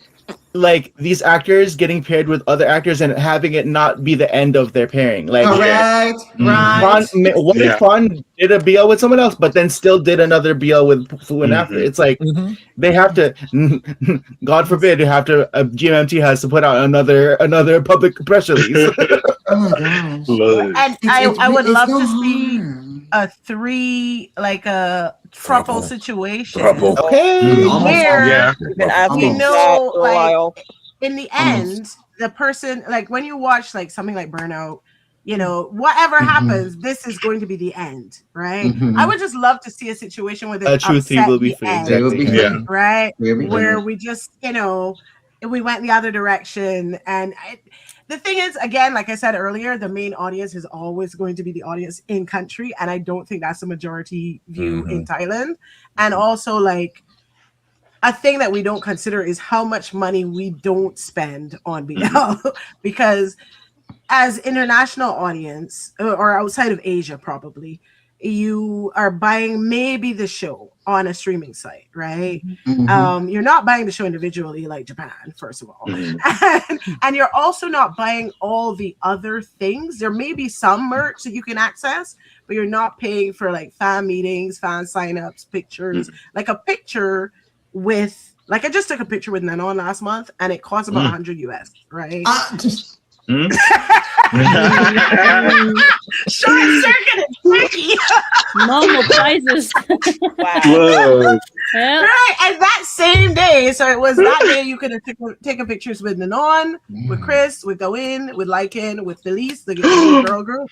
like these actors getting paired with other actors and having it not be the end of their pairing. Like right. what if Fawn did a BL with someone else, but then still did another BL with Fu and after? It's like they have to. God forbid, GMMT has to put out another public press release. Oh my gosh. And I would It's love no to see harm. a three, like a throuple situation. Okay. Where Yeah. We've been asking You for know, that for a like- while. in the end, the person, like when you watch like something like Burnout, whatever happens, this is going to be the end, right? Mhm. I would just love to see a situation where they A true three upset will be the free. end, They will be Exactly. free. right? They will be Where free. we just, we went the other direction. And the thing is, again, like I said earlier, the main audience is always going to be the audience in country. And I don't think that's the majority view in Thailand. And also, like, a thing that we don't consider is how much money we don't spend on BL because as international audience or outside of Asia, probably you are buying maybe the show on a streaming site, right? Mhm. You're not buying the show individually like Japan, first of all. And you're also not buying all the other things. There may be some merch that you can access, but you're not paying for like fan meetings, fan signups, pictures. Like a picture with, like I just took a picture with Nanon last month and it cost about 100 US, right? Just Short circuit is tricky. Normal prices. Wow. Whoa. Yeah. Right, and that same day, so it was that day you could have taken pictures with Nanon, with Chris, with Doin, with Lycan, with Felice, the girl group.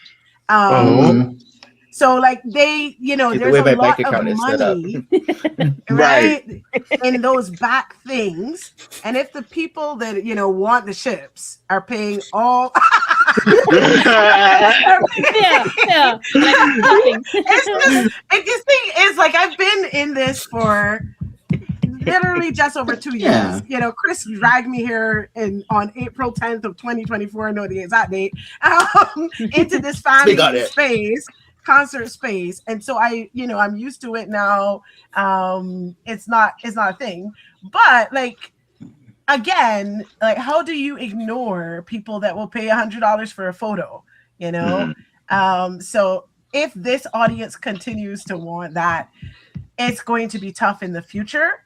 So like they, The there's way a my lot bank account of is set up. money, Right. right, in those back things. And if the people that want the ships are paying all, Yeah. Like nothing. it just thing is like I've been in this for literally just over 2 years. Yeah. Chris dragged me here on April 10th of 2024. I know the exact date. Into this family space. Concert space, and so I'm used to it now. It's not a thing, but like again, like, how do you ignore people that will pay $100 for a photo? You know, so if this audience continues to want that, it's going to be tough in the future.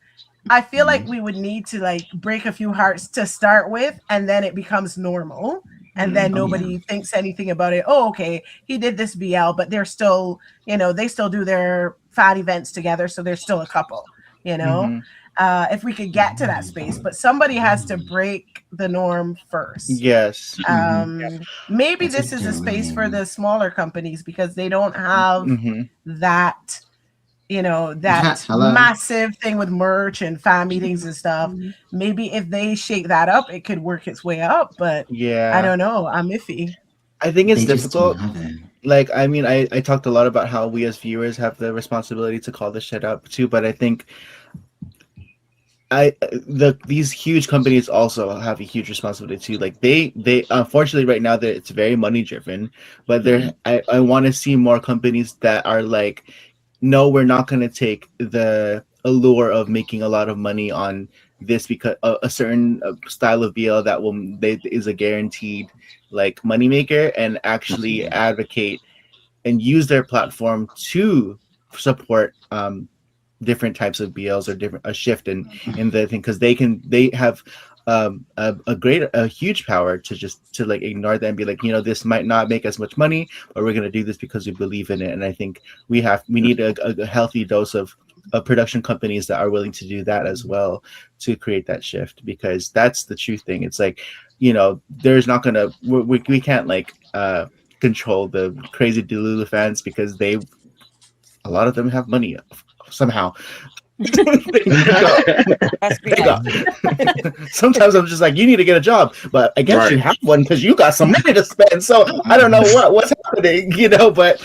I feel like we would need to like break a few hearts to start with, and then it becomes normal. And then nobody thinks anything about it. Oh, okay, he did this BL, but they're still, you know, they still do their fan events together, so they're still a couple, you know. If we could get to that space, but somebody has to break the norm first. Yes. Maybe this is a space for the smaller companies because they don't have that, you know, that massive thing with merch and fan meetings and stuff. Maybe if they shake that up, it could work its way up. But I don't know. I'm iffy. I think it's difficult. Like, I mean, I talked a lot about how we as viewers have the responsibility to call this shit up too, but I think these huge companies also have a huge responsibility too. Like they unfortunately right now that it's very money driven, but I want to see more companies that are like, no, we're not going to take the allure of making a lot of money on this because a certain style of BL that is a guaranteed like moneymaker, and actually advocate and use their platform to support different types of BLs or a shift in the thing, because they have a huge power to like ignore that and be like, you know, this might not make as much money, but we're going to do this because we believe in it. And I think we need a healthy dose of production companies that are willing to do that as well to create that shift, because that's the true thing. It's like, you know, there's not gonna we can't like control the crazy Delulu fans because a lot of them have money somehow. Sometimes I'm just like, you need to get a job, but I guess you have one because you got some money to spend. So I don't know what's happening, you know. But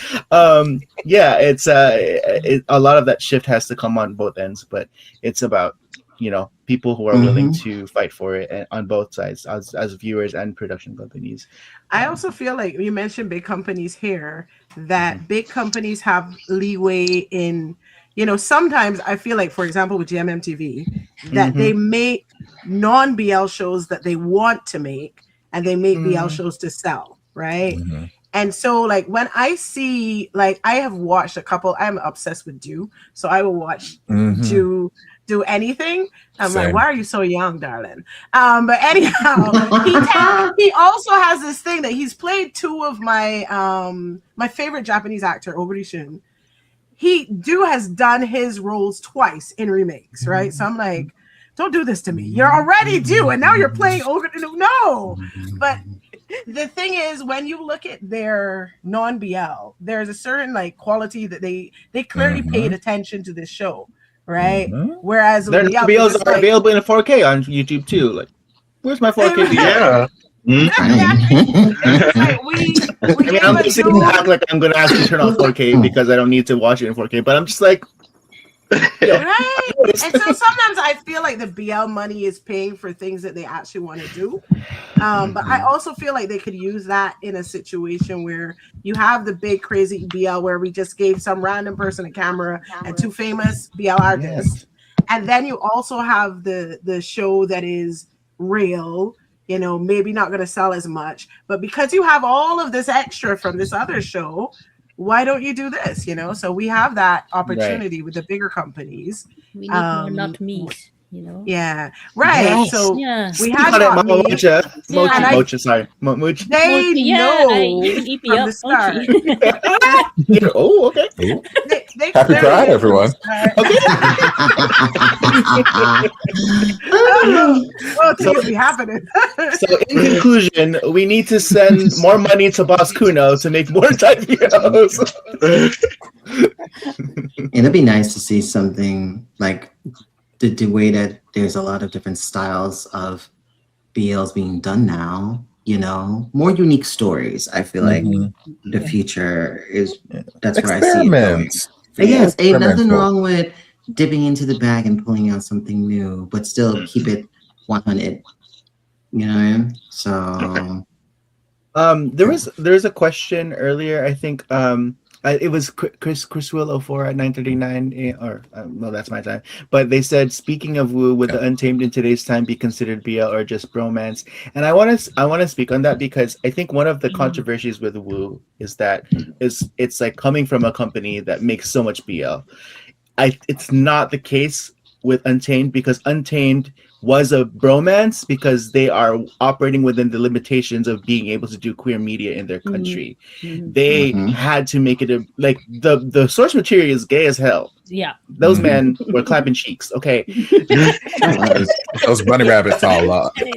yeah, it's a lot of that shift has to come on both ends. But it's about, you know, people who are willing to fight for it on both sides, as viewers and production companies. I also feel like you mentioned big companies here, that big companies have leeway in, you know, sometimes I feel like, for example, with GMMTV, that they make non-BL shows that they want to make, and they make BL shows to sell, right? And so, like, when I see, like, I have watched a couple, I'm obsessed with Do, so I will watch do anything. I'm like, why are you so young, darling? But anyhow, he also has this thing that he's played two of my my favorite Japanese actor, Obari Shun. Do has done his roles twice in remakes, right? So I'm like, don't do this to me. You're already Do, and now you're playing Ogre. No. But the thing is, when you look at their non-BL, there's a certain like quality that they clearly paid attention to this show, right? Whereas their BLs are like, available in 4K on YouTube too. Like, where's my 4K? Yeah. Like I'm just going to act like I'm going to actually turn on 4K because I don't need to watch it in 4K. But I'm just like, right? And so sometimes I feel like the BL money is paying for things that they actually want to do. But I also feel like they could use that in a situation where you have the big crazy BL where we just gave some random person a camera and two famous BL artists. And then you also have the show that is real, you know, maybe not going to sell as much, but because you have all of this extra from this other show, why don't you do this? You know, so we have that opportunity with the bigger companies. We need more not me's, you know. Yeah, right. Yes. So we have not me. Mochi, sorry, Mochi. They know from the start. Oh, okay. Happy Pride, everyone. Well, things be happening. So, in conclusion, we need to send more money to Boss Kuno to make more type videos. It'd be nice to see something like the way that there's a lot of different styles of BLs being done now, you know, more unique stories. I feel like the future is, that's where I see it going. Yes, ain't nothing wrong with dipping into the bag and pulling out something new, but still keep it 100. You know, so there was a question earlier. I think It was Chris Willow 4 at 9:39 or no, that's my time. But they said, speaking of woo, would the Untamed in today's time be considered BL or just bromance? And I want to speak on that because I think one of the controversies with woo is that it's like coming from a company that makes so much BL. It's not the case with Untamed, because Untamed was a bromance because they are operating within the limitations of being able to do queer media in their country. They had to make it like the source material is gay as hell. Yeah, those men were clapping cheeks. Okay, those bunny rabbits all up. Every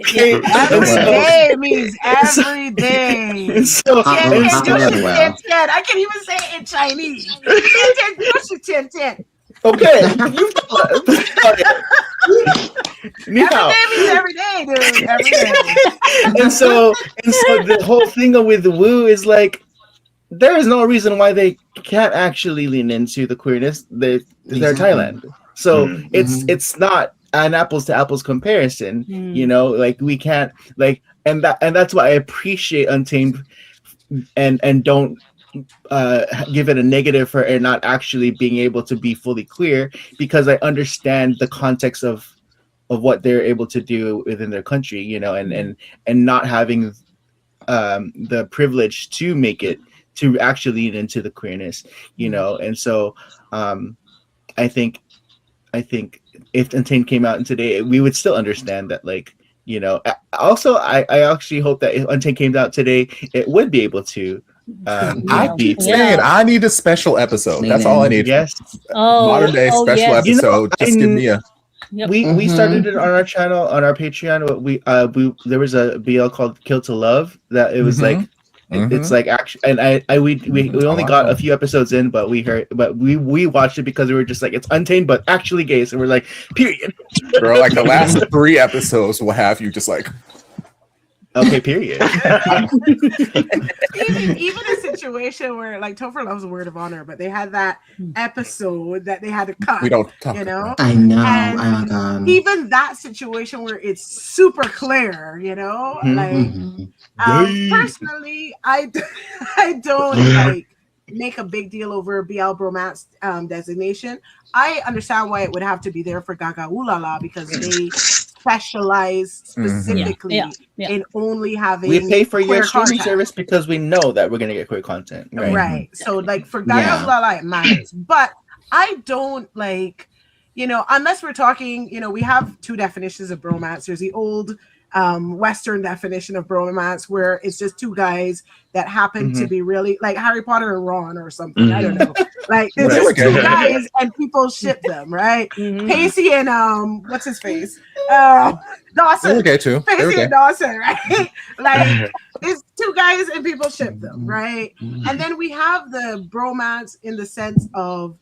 day means every day. So, I can't even say it in Chinese. 10. Okay. Every day means every day, dude. Every day. and so the whole thing with the woo is like, there is no reason why they can't actually lean into the queerness. They're Thailand, so it's not an apples to apples comparison. You know, like we can't like, and that's why I appreciate Untamed and don't give it a negative for it not actually being able to be fully queer, because I understand the context of what they're able to do within their country, you know, and not having the privilege to make it, to actually lean into the queerness, you know. And so I think if Untamed came out today, we would still understand that, like, you know. Also, I actually hope that if Untamed came out today, it would be able to I keep saying I need a special episode. That's all I need. Yes. Modern day special episode. You know, just give me a. Yep. We started it on our channel, on our Patreon. We there was a BL called Kill to Love that it was like it's like action, and we only got a few episodes in, but we watched it because we were just like, it's Untamed but actually gay, so we're like, period. Girl, like the last 3 episodes will have you just like, okay, period. even a situation where, like, Topher loves a word of honor, but they had that episode that they had to cut. We don't talk, you know. I know. And oh my god. Even that situation where it's super clear, you know, personally, I don't like make a big deal over BL bromance designation. I understand why it would have to be there for Gaga Ooh La La, because they specialize specifically in only having. We pay for your streaming content. service because we know that we're gonna get queer content, right? So, like, for Gaga Ooh La La, it matters, but I don't like, you know, unless we're talking, you know, we have 2 definitions of bromance. There's the old Western definition of bromance, where it's just 2 guys that happen to be really like Harry Potter and Ron or something. I don't know. Like, it's just 2 guys and people ship them, right? Pacey and what's his face? Dawson. Okay, too. Pacey and Dawson, right? Like, it's 2 guys and people ship them, right? And then we have the bromance in the sense of,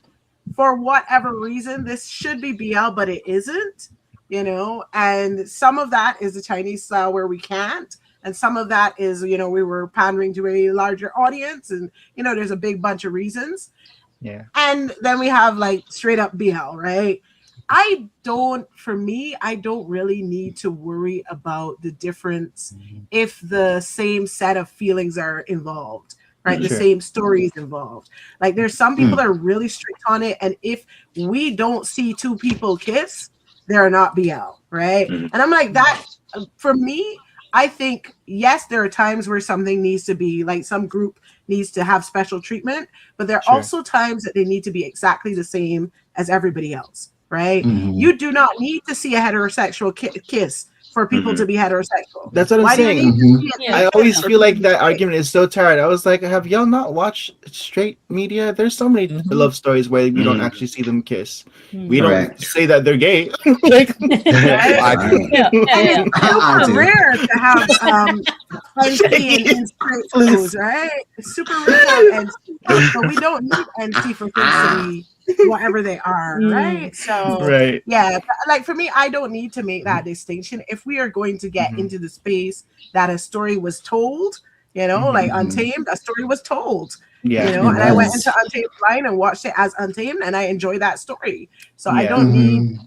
for whatever reason, this should be BL, but it isn't. You know, and some of that is the Chinese style where we can't, and some of that is, you know, we were pandering to a larger audience, and, you know, there's a big bunch of reasons. Yeah. And then we have like straight up BL, right? For me, I don't really need to worry about the difference if the same set of feelings are involved, right? The same stories involved. Like, there's some people that are really strict on it, and if we don't see 2 people kiss, they're not BL, right? And I'm like, that, for me, I think, yes, there are times where something needs to be, like, some group needs to have special treatment, but there are also times that they need to be exactly the same as everybody else, right? You do not need to see a heterosexual kiss for people to be heterosexual. That's what I'm saying. I always feel like that argument is so tired. I was like, have y'all not watched straight media? There's so many love stories where you don't actually see them kiss. We don't say that they're gay. Like, I do. It's super rare to have NC in straight flows, right? It's super rare, but we don't need NC for things to be whatever they are, right? So yeah, like, for me, I don't need to make that distinction. If we are going to get into the space that a story was told, you know, like Untamed, a story was told, you know, and I went into Untamed line and watched it as Untamed, and I enjoy that story. So I don't need,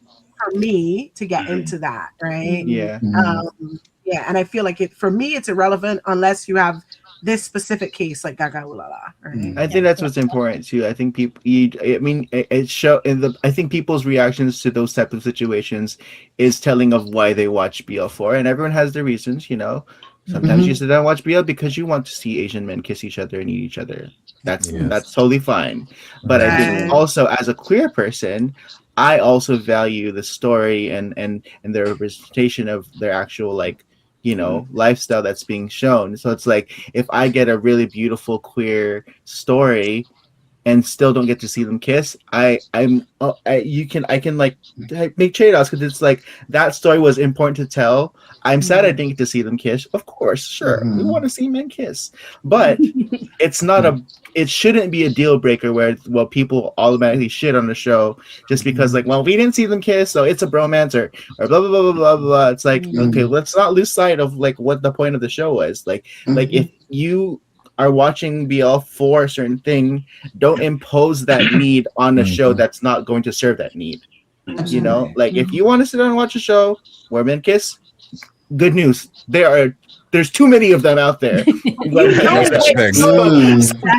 for me, to get into that, right? And I feel like for me, it's irrelevant unless you have this specific case, like Gaga Ooh La La. Right? I think that's what's important too. I think people, I think people's reactions to those types of situations is telling of why they watch BL for, and everyone has their reasons. Sometimes you sit down and watch BL because you want to see Asian men kiss each other and eat each other. That's totally fine. But I think also as a queer person, I also value the story and their representation of their actual lifestyle that's being shown. So it's like if I get a really beautiful queer story and still don't get to see them kiss, I can make trade-offs because it's like that story was important to tell. I'm sad I didn't get to see them kiss. Of course, sure, we want to see men kiss, but it's not it shouldn't be a deal breaker where people automatically shit on the show just because we didn't see them kiss, so it's a bromance or blah blah blah blah blah blah. It's like okay, let's not lose sight of what the point of the show was. Like if you are watching BL for a certain thing, don't impose that need on a show that's not going to serve that need. If you want to sit down and watch a show where men kiss, good news. There's too many of them out there. I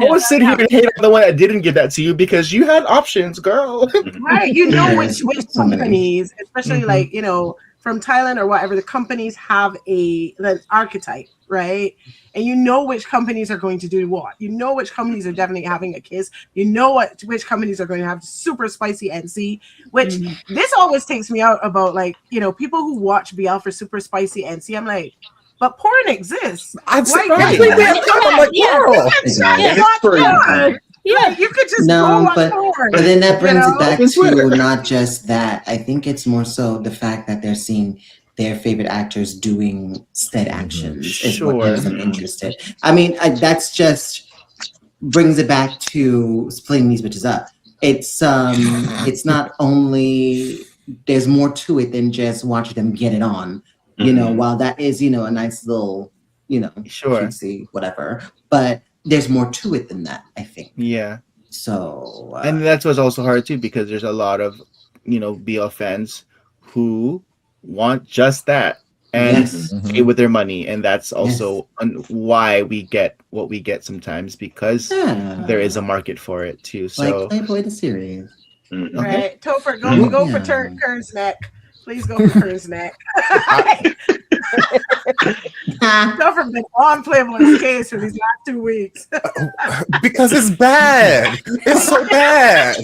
was sitting here and hate on the one that didn't give that to you because you had options, girl. Right. Which companies, especially from Thailand or whatever, the companies have an archetype, right? And you know which companies are going to do what. You know which companies are definitely having a kiss. You know which companies are going to have super spicy NC, which this always takes me out about people who watch BL for super spicy NC. I'm like, but porn exists. I'm Yeah, you could just go on porn. But then that brings it back to not just that. I think it's more so the fact that they're seeing their favorite actors doing said actions is what makes them interested. I mean, that's just brings it back to splitting these bitches up. It's not only there's more to it than just watching them get it on. While that is a nice little cutesy whatever, but there's more to it than that, I think. Yeah. So and that's what's also hard too, because there's a lot of BL fans who want just that and pay with their money, and that's also why we get what we get sometimes, because there is a market for it too. So Playboy the series. Okay. Right. Topher, go for Kern's neck. Please go for Kern's neck. Topher been on Playboy's case for these last 2 weeks. Because it's bad. It's so bad.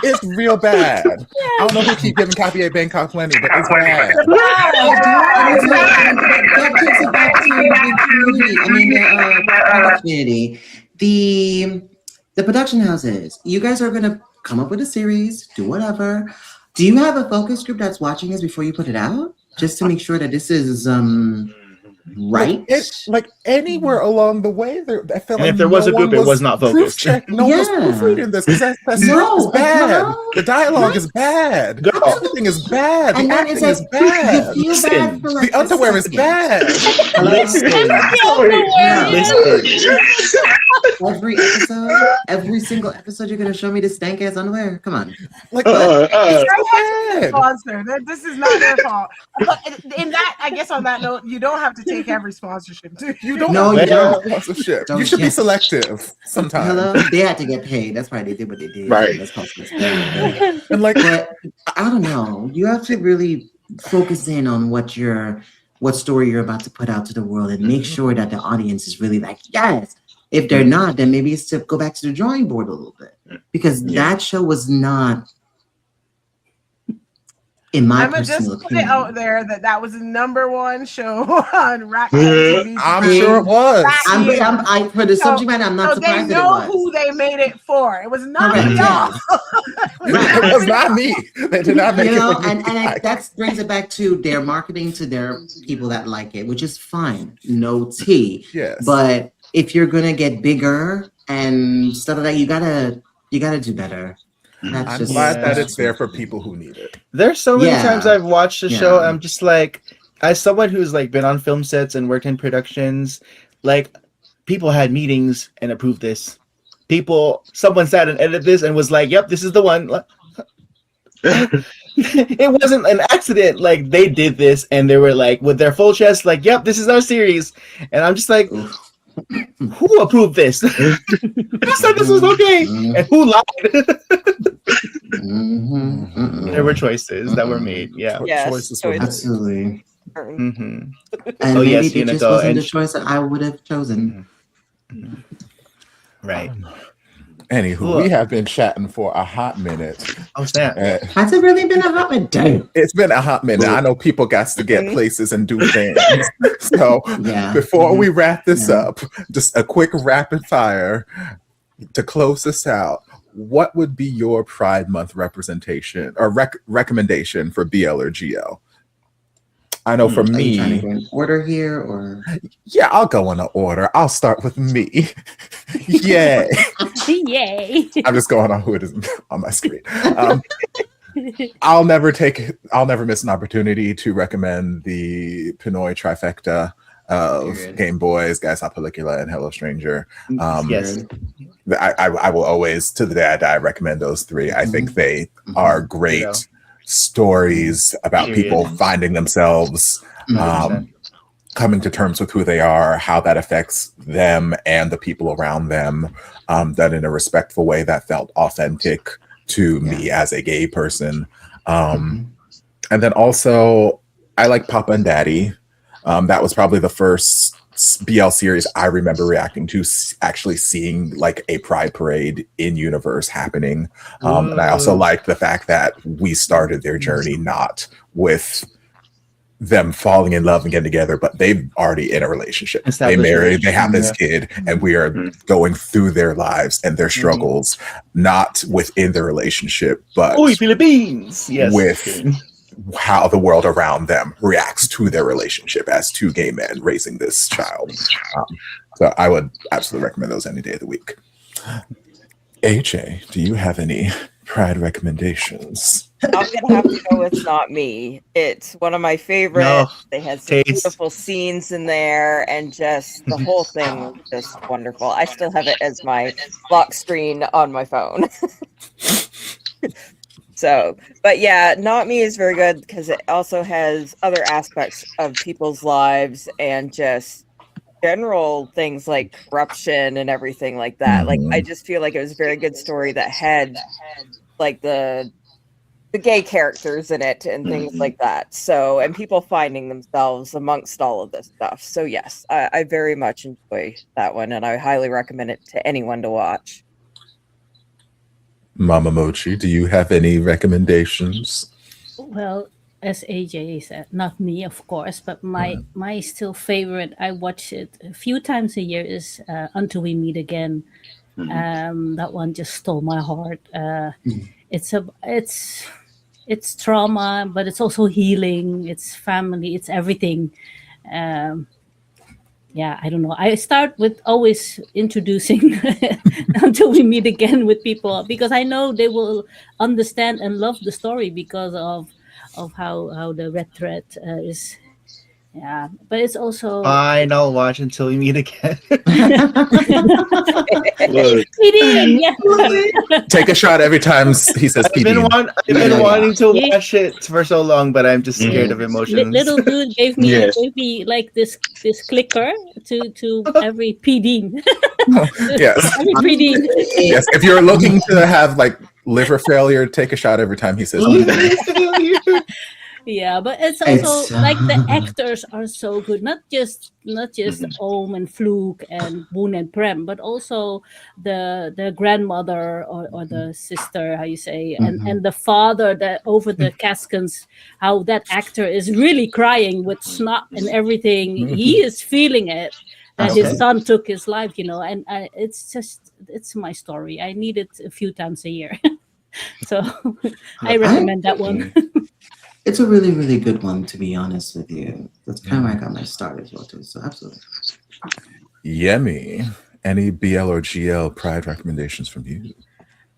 It's real bad. I don't know who keep giving Copy A Bangkok plenty, but it's bad. That takes it back to the community. The production houses. You guys are gonna come up with a series, do whatever. Do you have a focus group that's watching this before you put it out, just to make sure that this is right? Like anywhere along the way, I felt and if there was a group, it was not focused. No one was proofreading this because that is bad. The dialogue is bad. Everything is bad. The acting is bad. The underwear is bad. Every single episode, you're gonna show me this stank ass underwear. Come on, sponsor. This is not their fault. But in that, I guess on that note, you don't have to take every sponsorship. You don't. No, you don't. Sponsorship. You should be selective sometimes. Hello, they had to get paid. That's why they did what they did. Right. And but I don't know. You have to really focus in on what story you're about to put out to the world, and make sure that the audience is really like, yes. If they're not, then maybe it's to go back to the drawing board a little bit, because that show was not, in my personal opinion. Put it out there that was the #1 show on Rack TV. I'm sure it was. For the subject matter, I'm not surprised that it was. They know who they made it for. It was not y'all. It was not me. They did not make it. And that brings it back to their marketing to their people that like it, which is fine. No tea. Yes. But if you're gonna get bigger and stuff like that, you gotta do better. I'm glad that it's there for people who need it. There's so many times I've watched the show, I'm just like, as someone who's been on film sets and worked in productions, people had meetings and approved this. Someone sat and edited this and was like, "Yep, this is the one." It wasn't an accident. They did this and they were with their full chest, "Yep, this is our series." And I'm just like, Who approved this? I said this was okay. And who lied? There were choices that were made. Yeah. Yes, Choices were made. Absolutely. Mm-hmm. And Oh, maybe yes, they just Unico, wasn't and the choice that I would have chosen. Right. Anywho, Cool. we have been chatting for a hot minute. Oh, snap. Has it really been a hot minute? It's been a hot minute. I know people got to get places and do things. So Yeah. before we wrap this up, just a quick rapid fire to close this out. What would be your Pride Month representation or recommendation for BL or GL? I know for Are you trying to me, go in order here, or yeah, I'll go in order. I'll start with me. Yay. Yay. I'm just going on who it is on my screen. I'll never miss an opportunity to recommend the Pinoy trifecta of Period. Game Boys, Guys Not Pellicula, and Hello Stranger. Yes. I will always, to the day I die, recommend those three. I think they are great stories about people finding themselves, coming to terms with who they are, how that affects them and the people around them, done in a respectful way that felt authentic to me as a gay person. And then also, I like Papa and Daddy. That was probably the first BL series I remember reacting to, actually seeing like a pride parade in universe happening. And I also liked the fact that we started their journey not with them falling in love and getting together, but they've already in a relationship. They married, they have this kid, and we are going through their lives and their struggles, not within the relationship, but Philippines. Yes. with how the world around them reacts to their relationship as two gay men raising this child. So I would absolutely recommend those any day of the week. AJ, do you have any Pride recommendations? I'm gonna have to go with Not Me. It's one of my favorites. No. They had some Taste. beautiful scenes in there, and just the whole thing was just wonderful. I still have it as my lock screen on my phone. So, but yeah, Not Me is very good because it also has other aspects of people's lives and just general things like corruption and everything like that. Like, I just feel like it was a very good story that had like the gay characters in it and things like that. So, and people finding themselves amongst all of this stuff. So yes, I very much enjoy that one, and I highly recommend it to anyone to watch. Mama Mochi, do you have any recommendations? Well, as AJ said, not me, of course, but my still favorite, I watch it a few times a year, is Until We Meet Again. That one just stole my heart. It's trauma, but it's also healing. It's family. It's everything. Yeah, I don't know. I start with always introducing Until We Meet Again with people, because I know they will understand and love the story because of how the red thread is. Yeah, but it's also Fine, I'll watch Until We Meet Again. PD. Yeah. Take a shot every time he says I've PD. been wanting to watch it for so long, but I'm just scared of emotions. Little dude gave me like this clicker to every PD. Yes. Every PD. Yes. If you're looking to have like liver failure, take a shot every time he says PD. Yeah, but it's also like the actors are so good. Not just Om and Fluke and Boon and Prem, but also the grandmother or the sister, how you say, and the father that over the caskets, how that actor is really crying with snot and everything. He is feeling it that his son took his life, and it's my story. I need it a few times a year. So I recommend that one. It's a really, really good one, to be honest with you. That's kind of where I got my start as well, too. So absolutely. Yemi, any BL or GL Pride recommendations from you?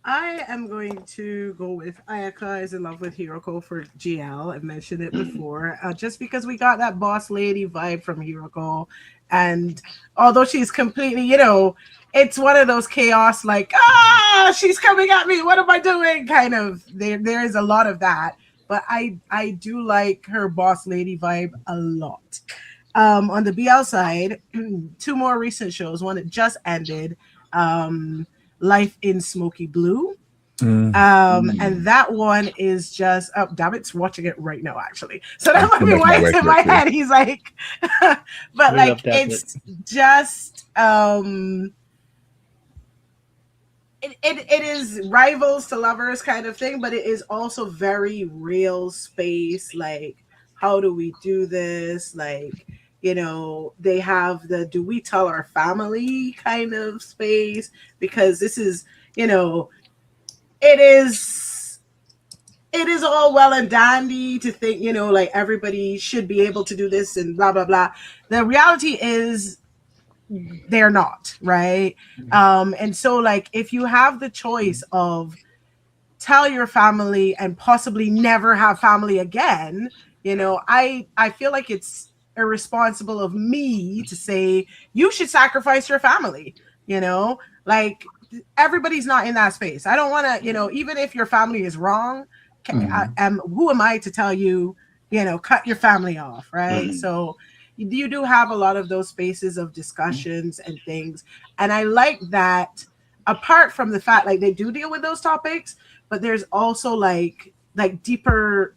I am going to go with Ayaka is in love with Hiroko for GL. I've mentioned it before. Just because we got that boss lady vibe from Hiroko. And although she's completely, it's one of those chaos, like, she's coming at me. What am I doing? Kind of, there is a lot of that. But I do like her boss lady vibe a lot. On the BL side, two more recent shows. One that just ended, Life in Smoky Blue. And that one is just David's watching it right now, actually. So that might be why it's in my head. He's like, but like it's just it is rivals to lovers kind of thing, but it is also very real space. Like, how do we do this? Like, you know, they have the do we tell our family kind of space, because this is, you know, it is all well and dandy to think, you know, like everybody should be able to do this and blah blah blah. The reality is they're not, right? And so like if you have the choice of tell your family and possibly never have family again, you know, I feel like it's irresponsible of me to say you should sacrifice your family, you know, like everybody's not in that space. I don't want to, you know, even if your family is wrong, who am I to tell you, you know, cut your family off, right? So you do have a lot of those spaces of discussions and things. And I like that, apart from the fact like they do deal with those topics, but there's also like deeper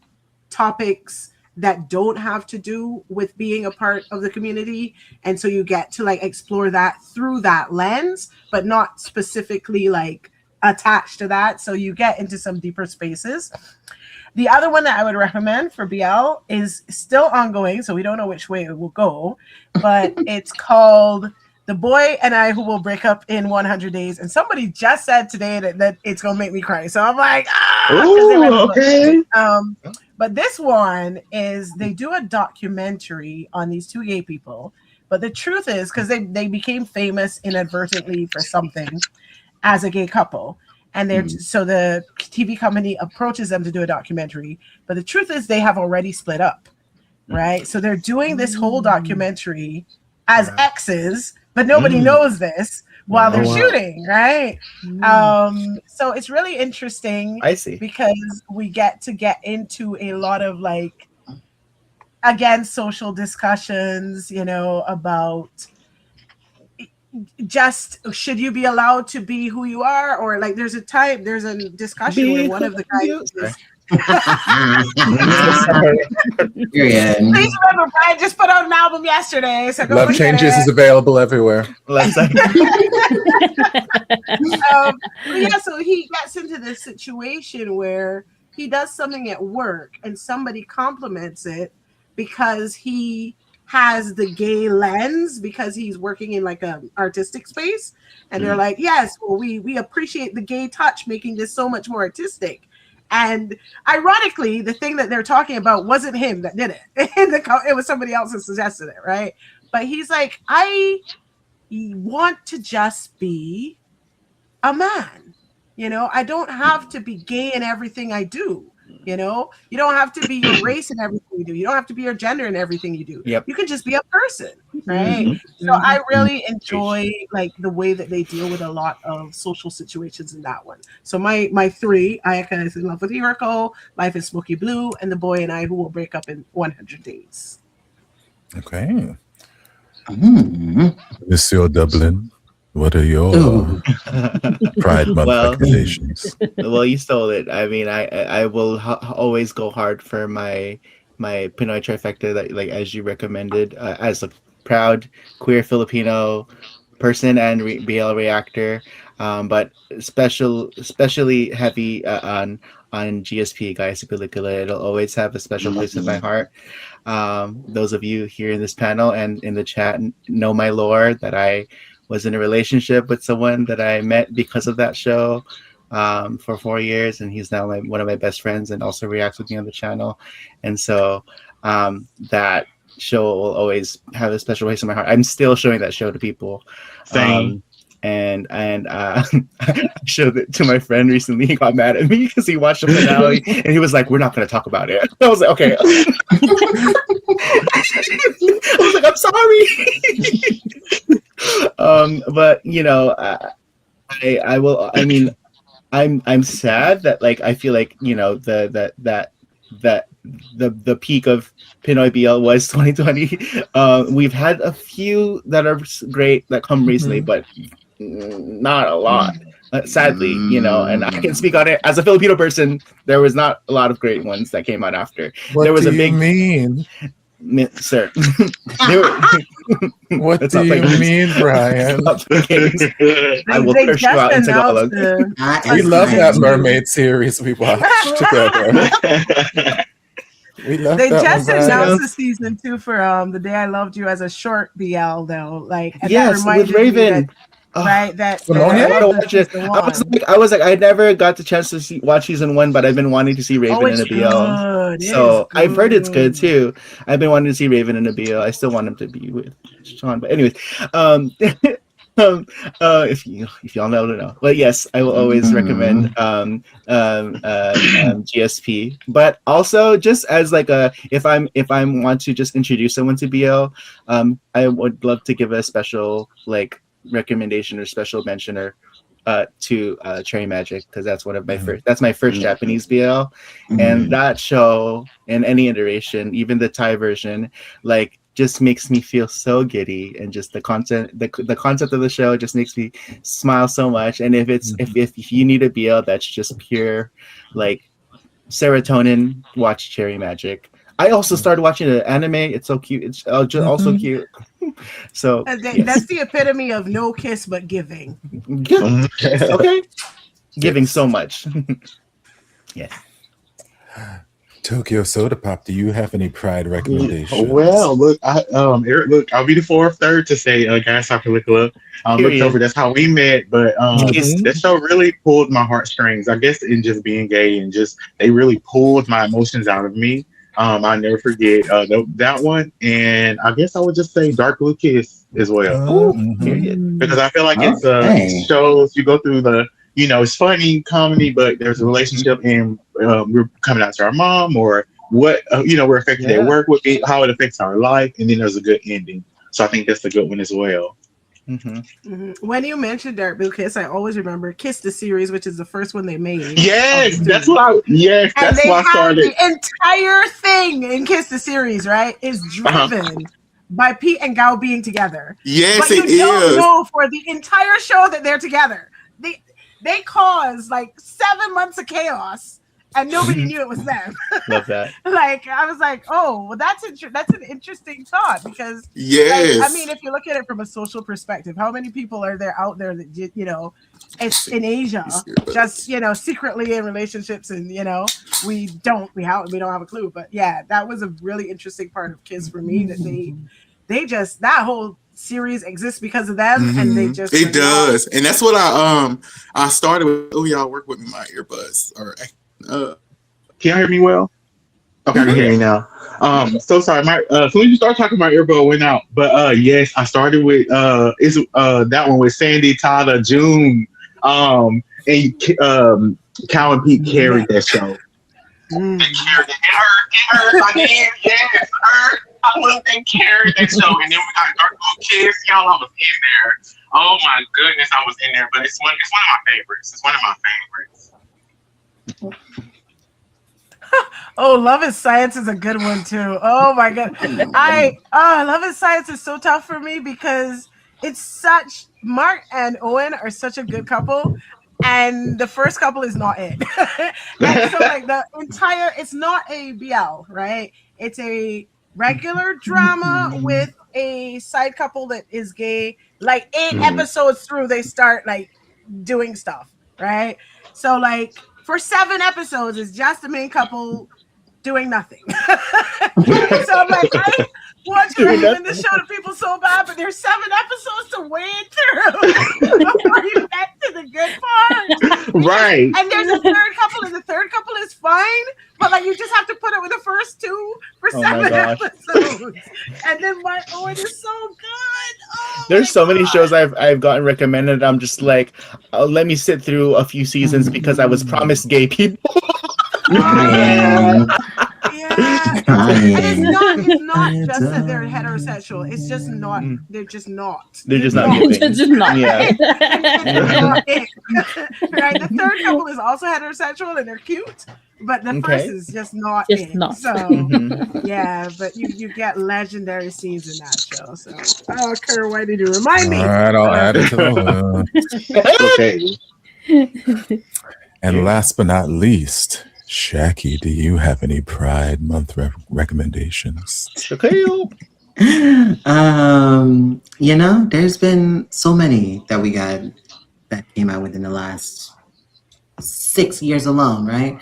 topics that don't have to do with being a part of the community. And so you get to like explore that through that lens, but not specifically like attached to that. So you get into some deeper spaces. The other one that I would recommend for BL is still ongoing, so we don't know which way it will go, but it's called The Boy and I Who Will Break Up in 100 Days. And somebody just said today that it's going to make me cry. So I'm like, okay. But this one is, they do a documentary on these two gay people. But the truth is, because they became famous inadvertently for something as a gay couple. And they're so the TV company approaches them to do a documentary. But the truth is they have already split up, right? So they're doing this whole documentary as exes, but nobody knows this while they're shooting, right? So it's really interesting. I see. Because we get into a lot of like, again, social discussions, you know, about just should you be allowed to be who you are, or like there's a discussion where one of the guys please remember Brian just put out an album yesterday, so go Love Changes is available everywhere. Yeah, so he gets into this situation where he does something at work and somebody compliments it because he has the gay lens, because he's working in like a artistic space, and they're like, yes, well, we appreciate the gay touch making this so much more artistic. And ironically, the thing that they're talking about wasn't him that did it. It was somebody else that suggested it, right? But he's like, I want to just be a man. You know, I don't have to be gay in everything I do. You know, you don't have to be your race in everything you do. You don't have to be your gender in everything you do. Yep. You can just be a person, right? So I really enjoy like the way that they deal with a lot of social situations in that one. So my three, Ayaka is in love with Hiroko, Life is Smoky Blue, and The Boy and I Who Will Break Up in 100 Days. Okay. Monsieur Dublin, what are your Pride Month recommendations? Well, you stole it. I mean, I will always go hard for my Pinoy trifecta, that, like as you recommended, as a proud queer Filipino person and BL reactor, but especially heavy on GSP, Guys Pelikula. It'll always have a special place in my heart. Those of you here in this panel and in the chat know my lore, that I was in a relationship with someone that I met because of that show for 4 years, and he's now one of my best friends and also reacts with me on the channel. And so that show will always have a special place in my heart. I'm still showing that show to people. Same. And I showed it to my friend recently. He got mad at me because he watched the finale and he was like, "We're not going to talk about it." I was like, "Okay." I was like, "I'm sorry." But you know, I will. I mean, I'm sad that, like, I feel like, you know, that the peak of Pinoy BL was 2020. We've had a few that are great that come recently, but not a lot. Sadly, and I can speak on it as a Filipino person. There was not a lot of great ones that came out after. What there was do a big you mean? Sir. What do you mean, Brian? I will They curse you out in Tagalog. We love that mermaid series we watched together. We love They that just one, Brian. announced the season 2 for The Day I Loved You as a short BL though. Like, and that Yes, reminded with Raven. me that, right? That Simone? I gotta watch it. season I was like, I never got the chance to watch season 1, but I've been wanting to see Raven in it's a BL. good. It So is I've heard it's good good. too. I've been wanting to see Raven in a BL. I still want him to be with Sean, but anyways, if y'all know. But yes, I will always recommend GSP. But also, just as like if I want to just introduce someone to BL, I would love to give a special like recommendation or special mention or to Cherry Magic, because that's one of my first. That's my first Japanese BL, and that show in any iteration, even the Thai version, like just makes me feel so giddy, and just the concept of the show just makes me smile so much. And if it's if you need a BL that's just pure like serotonin, watch Cherry Magic. I also started watching the anime. It's so cute. It's also cute. So that's the epitome of no kiss but giving. Okay, giving so much. Yes. Tokyo Soda Pop, do you have any Pride recommendations? Well, look, Eric, look, I'll be the third to say, guys, Caligula. Look, Topher, that's how we met, but that show really pulled my heartstrings. I guess in just being gay and just they really pulled my emotions out of me. I'll never forget that one, and I guess I would just say Dark Blue Kiss as well. Because I feel like it's shows you go through the. It's funny comedy, but there's a relationship, and we're coming out to our mom, or what we're affected at work, how it affects our life, and then there's a good ending. So I think that's a good one as well. When you mentioned Dark Blue Kiss, I always remember Kiss the series, which is the first one they made. Yes, that's why I started. The entire thing in Kiss the series, right, is driven by Pete and Gao being together. Yes, but you don't know for the entire show that they're together. They caused like 7 months of chaos, and nobody knew it was them. Love that. Like, I was like, oh, well, that's an interesting thought, because I mean, if you look at it from a social perspective, how many people are there out there that it's in Asia, just secretly in relationships, and we don't have a clue. But yeah, that was a really interesting part of Kiss for me, that they just, that whole series exists because of them, and they just does, and that's what I started with. Oh, y'all work with my earbuds. All right. Can you hear me well? Okay, I can hear you now. So sorry, as soon as you start talking, my earbud went out. But yes, I started with that one with Sandy, Tyler, June, and Cal and Pete carried that show. They carried it. It hurt. I did. Yes, it hurt. I looked and carried that show, and then we got Dark Blue Kiss. Y'all, I was in there. Oh my goodness, I was in there. But it's one of my favorites. It's one of my favorites. Oh, Love is Science is a good one too. Oh my god, Love is Science is so tough for me, because it's such, Mark and Owen are such a good couple, and the first couple is not it. And so like the entire, it's not a BL, right? It's a regular drama with a side couple that is gay. Like 8 episodes through, they start like doing stuff, right? So like for 7 episodes, it's just the main couple doing nothing. So I'm like, I want to recommend this show to people so bad, but there's 7 episodes to wade through before you get to the good part. Right. And there's a third couple, and the third couple is fine, but like you just have to put it with the first 2 for 7 episodes. And then my Owen is so good. Oh, there's so many shows I've gotten recommended. I'm just like, let me sit through a few seasons because I was promised gay people. Yeah. Yeah, it's not just that they're heterosexual. It's just not. They're just not. They're just not giving. Just not. Yeah. It's not it. Right. The third couple is also heterosexual and they're cute, but the first is just not Just it. not. So yeah, but you get legendary scenes in that show. So Kerr, why did you remind me? All right, I'll add it to the list. Okay. And last but not least, Shaki, do you have any Pride Month recommendations? Okay. There's been so many that we got that came out within the last 6 years alone, right?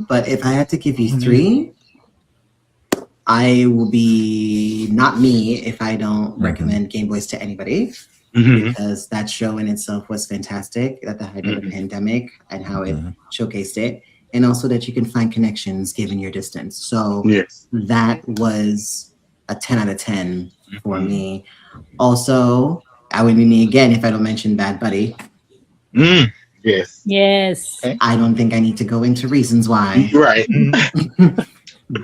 But if I had to give you three, I will be not me if I don't recommend Game Boys to anybody, because that show in itself was fantastic at the height of the pandemic and how it showcased it, and also that you can find connections given your distance. So that was a 10 out of 10 for me. Also, I would be me again if I don't mention Bad Buddy. Yes. Yes. I don't think I need to go into reasons why. Right.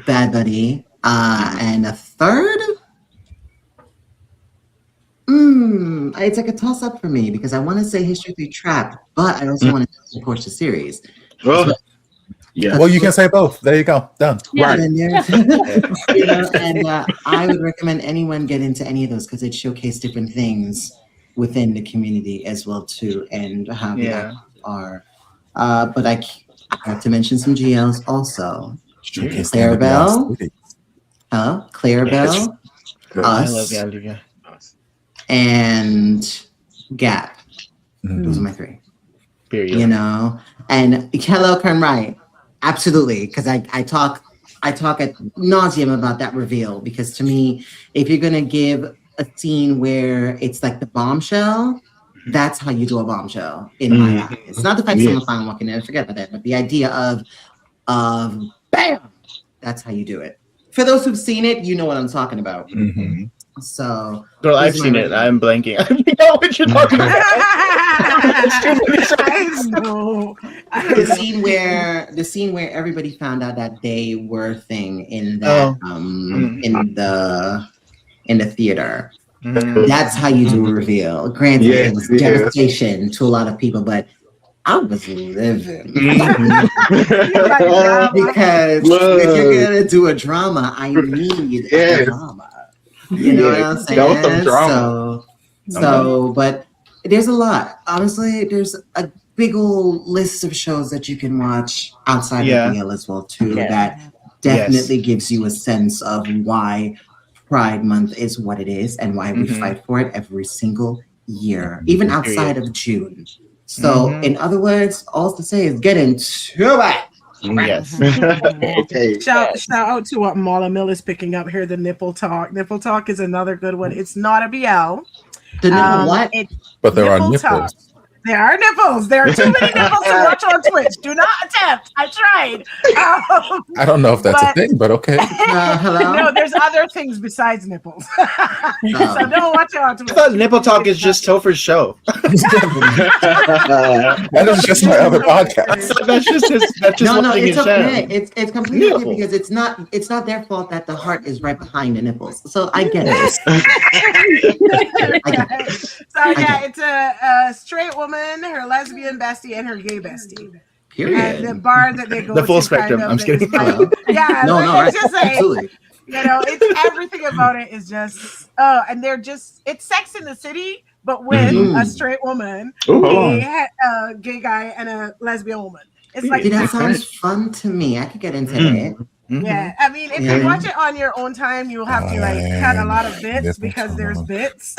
Bad Buddy. And a third? It's like a toss-up for me because I want to say History Trapped, but I also want to support the series. Well, yeah. Well, you can say both. There you go. Done. Yeah. Right. And I would recommend anyone get into any of those because it showcased different things within the community as well too, and how the actors are. But I have to mention some GLs also. Clarabelle. Hello, Clarabelle. I love Us. yeah. And Gap. Those are my three. Period. And hello, Kern Wright. Absolutely, because I talk at nauseum about that reveal, because to me, if you're gonna give a scene where it's like the bombshell, that's how you do a bombshell in my eyes. It's not the fact someone found walking in, forget about that, but the idea of bam, that's how you do it. For those who've seen it, you know what I'm talking about. So, girl, I've seen it. I'm blanking. I don't know what you're talking about. The scene where everybody found out that they were a thing in that in the theater. That's how you do a reveal. Granted, it was devastation to a lot of people, but I was living. Because if you're gonna do a drama, I need a drama. You know what I'm saying? So, but there's a lot. Honestly, there's a big old list of shows that you can watch outside of BL as well too. That definitely gives you a sense of why Pride Month is what it is and why we fight for it every single year, even outside of June. So, in other words, all to say is get into it. Yes. Okay. Shout out to what Mala Mill is picking up here. The nipple talk. Nipple talk is another good one. It's not a BL. The nipple what? But there are nipples. Talk. There are nipples. There are too many nipples to watch on Twitch. Do not attempt. I tried. I don't know if that's a thing, but okay. Hello? No, there's other things besides nipples. So don't watch it on Twitch. I thought Nipple Talk is just Topher's show. That is just my other podcast. That's just it's okay. It's completely okay because it's not their fault that the heart is right behind the nipples. So I get it. So yeah, it's a straight woman, her lesbian bestie, and her gay bestie. Period. And the bar that they go the full to spectrum. kind of I'm just kidding. Yeah, no, it's just like, absolutely. It's everything about it is just and it's Sex in the City, but with a straight woman, a gay guy, and a lesbian woman. It's like that sounds fun to me. I could get into it. Yeah, I mean, if you watch it on your own time, you'll have to cut a lot of bits because there's bits.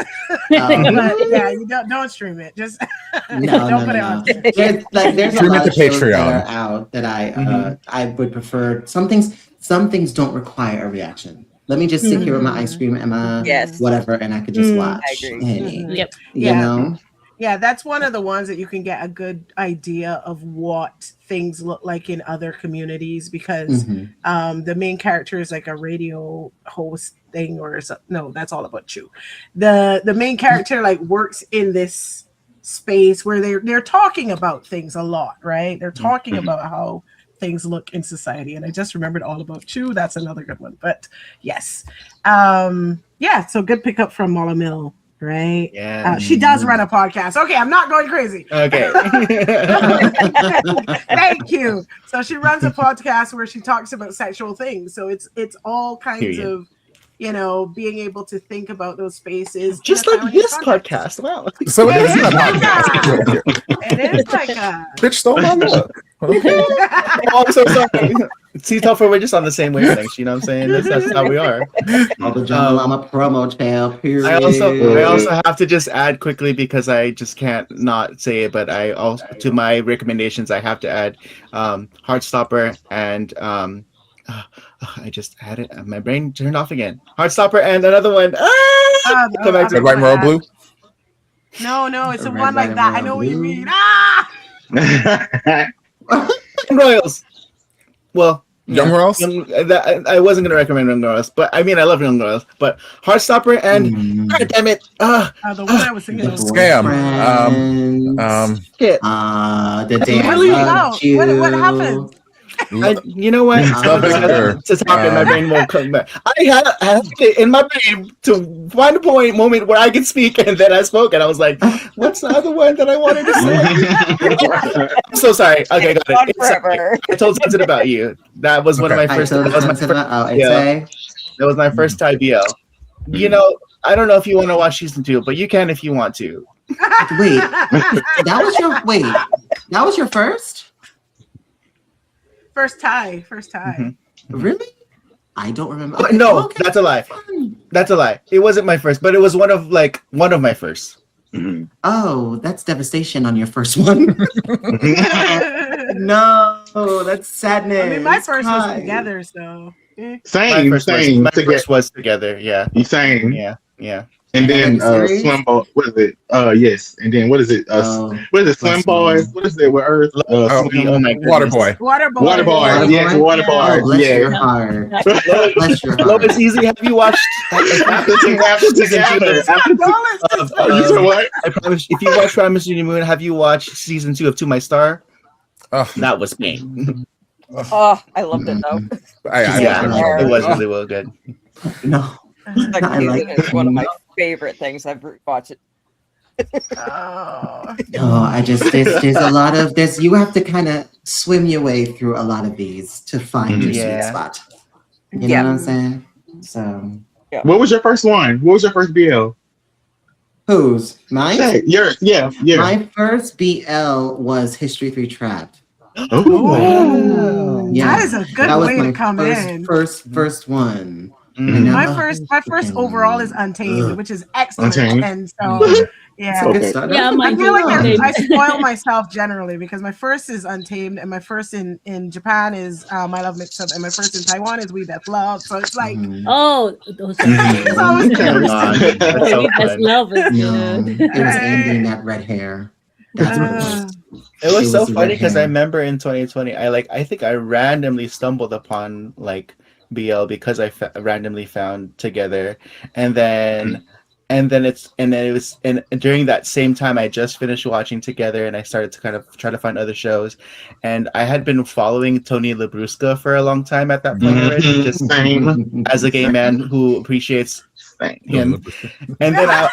But yeah, you don't stream it. Just don't put it on. There's a lot of shows that are out that I would prefer. Some things don't require a reaction. Let me just sit here with my ice cream and my whatever, and I could just watch. I agree. Yep. You know. Yeah, that's one of the ones that you can get a good idea of what things look like in other communities because the main character is like a radio host thing no, that's all about you. The main character like works in this space where they're talking about things a lot, right? They're talking about how things look in society. And I just remembered All About Chu. That's another good one. But yes. Yeah, so good pickup from Mala Mill, right? Yeah. She does run a podcast. Okay, I'm not going crazy. Okay. Thank you. So she runs a podcast where she talks about sexual things. So it's all kinds of, you know, being able to think about those spaces. Just like this podcast. Wow. So it is a podcast. It is like a Bitch stole my look. Oh, I'm so sorry. See, Topher, we're just on the same wavelength. You know what I'm saying? That's how we are. All the DramaLlama promo tail. Period. I also have to just add quickly because I just can't not say it. But I also, to my recommendations, I have to add Heartstopper and I just had it. My brain turned off again. Heartstopper and another one. Come back to Red, White, and Royal Blue. No, it's a Red, one White, like and that. I Royal know what you Blue. mean. Ah! Royals. Well, Young Royals? I wasn't gonna recommend Young Royals, but I mean I love Young Royals, but Heartstopper and God damn it, The one I was thinking of. Scam. shit. The day I Really? loved you. What happened? You know what? Love is Her. To talk in my brain won't come back. I had in my brain to find a moment where I could speak, and then I spoke, and I was like, "What's the other one that I wanted to say?" I'm so sorry. Okay, got On it. forever. I told something about you. That was one of my first. That was my first Thai BL. You know, I don't know if you want to watch season 2, but you can if you want to. Wait, that was your first? First tie. Mm-hmm. Really? I don't remember. Oh, no, that's a lie. That's a lie. It wasn't my first, but it was one of my first. Mhm. Oh, that's devastation on your first one. No, that's sadness. I mean, my first was Hi. together, so. Same. My first was together. Yeah. You same. Yeah. And then Series? Slim Boy, what is it? Yes. And then what is it? What is it? Slim Boys? What is it with Earth? Oh my goodness. Waterboy. Waterboy. Yes, Oh, Waterboy. bless Yeah. your heart. Bless your Hello, heart. it's easy. Have you watched? After together. You said what? I promise. If you watch Promise You the Moon, have you watched season 2 of To My Star? Oh, That was me. Oh, I loved it though. It was really well good. No. Like, I like it's one of my favorite things I've watched. Oh. No, there's a lot of this. You have to kind of swim your way through a lot of these to find your sweet spot. You know what I'm saying? So. What was your first one? What was your first BL? Whose? Mine? Yeah. My first BL was History 3 Trapped. Oh. Yeah. That is a good That was way my to come in. first one. Mhm. My first overall is Untamed, which is excellent. Untamed. And so, yeah. Good start. Yeah, I mine feel like too. I spoil myself generally because my first is Untamed, and my first in Japan is My Love Mix Up, and my first in Taiwan is We Death Love. So it's like, Oh, those are it's always Come on. That's so We Best fun. Love is No, good. it was Andy in that red hair. That's what it was. It was It so was the funny red because I hair. remember in 2020, I think I randomly stumbled upon like BL because I randomly found Together, and then it was and during that same time I just finished watching Together, and I started to kind of try to find other shows, and I had been following Tony Labrusca for a long time at that point already, just Same. as a gay man who appreciates him. And then I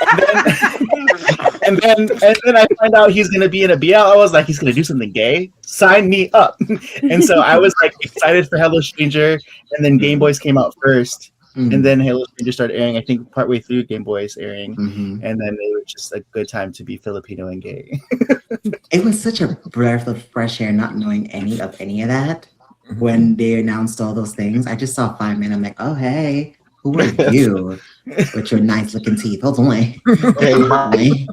find out he's gonna be in a BL. I was like, he's gonna do something gay. Sign me up. And so I was like excited for Hello Stranger, and then Game Boys came out first, and then Hello Stranger started airing. I think partway through Game Boys airing, and then it was just a good time to be Filipino and gay. It was such a breath of fresh air, not knowing any of that. When they announced all those things, I just saw 5 men. I'm like, oh hey, who are you with your nice looking teeth? Hold on. Hey.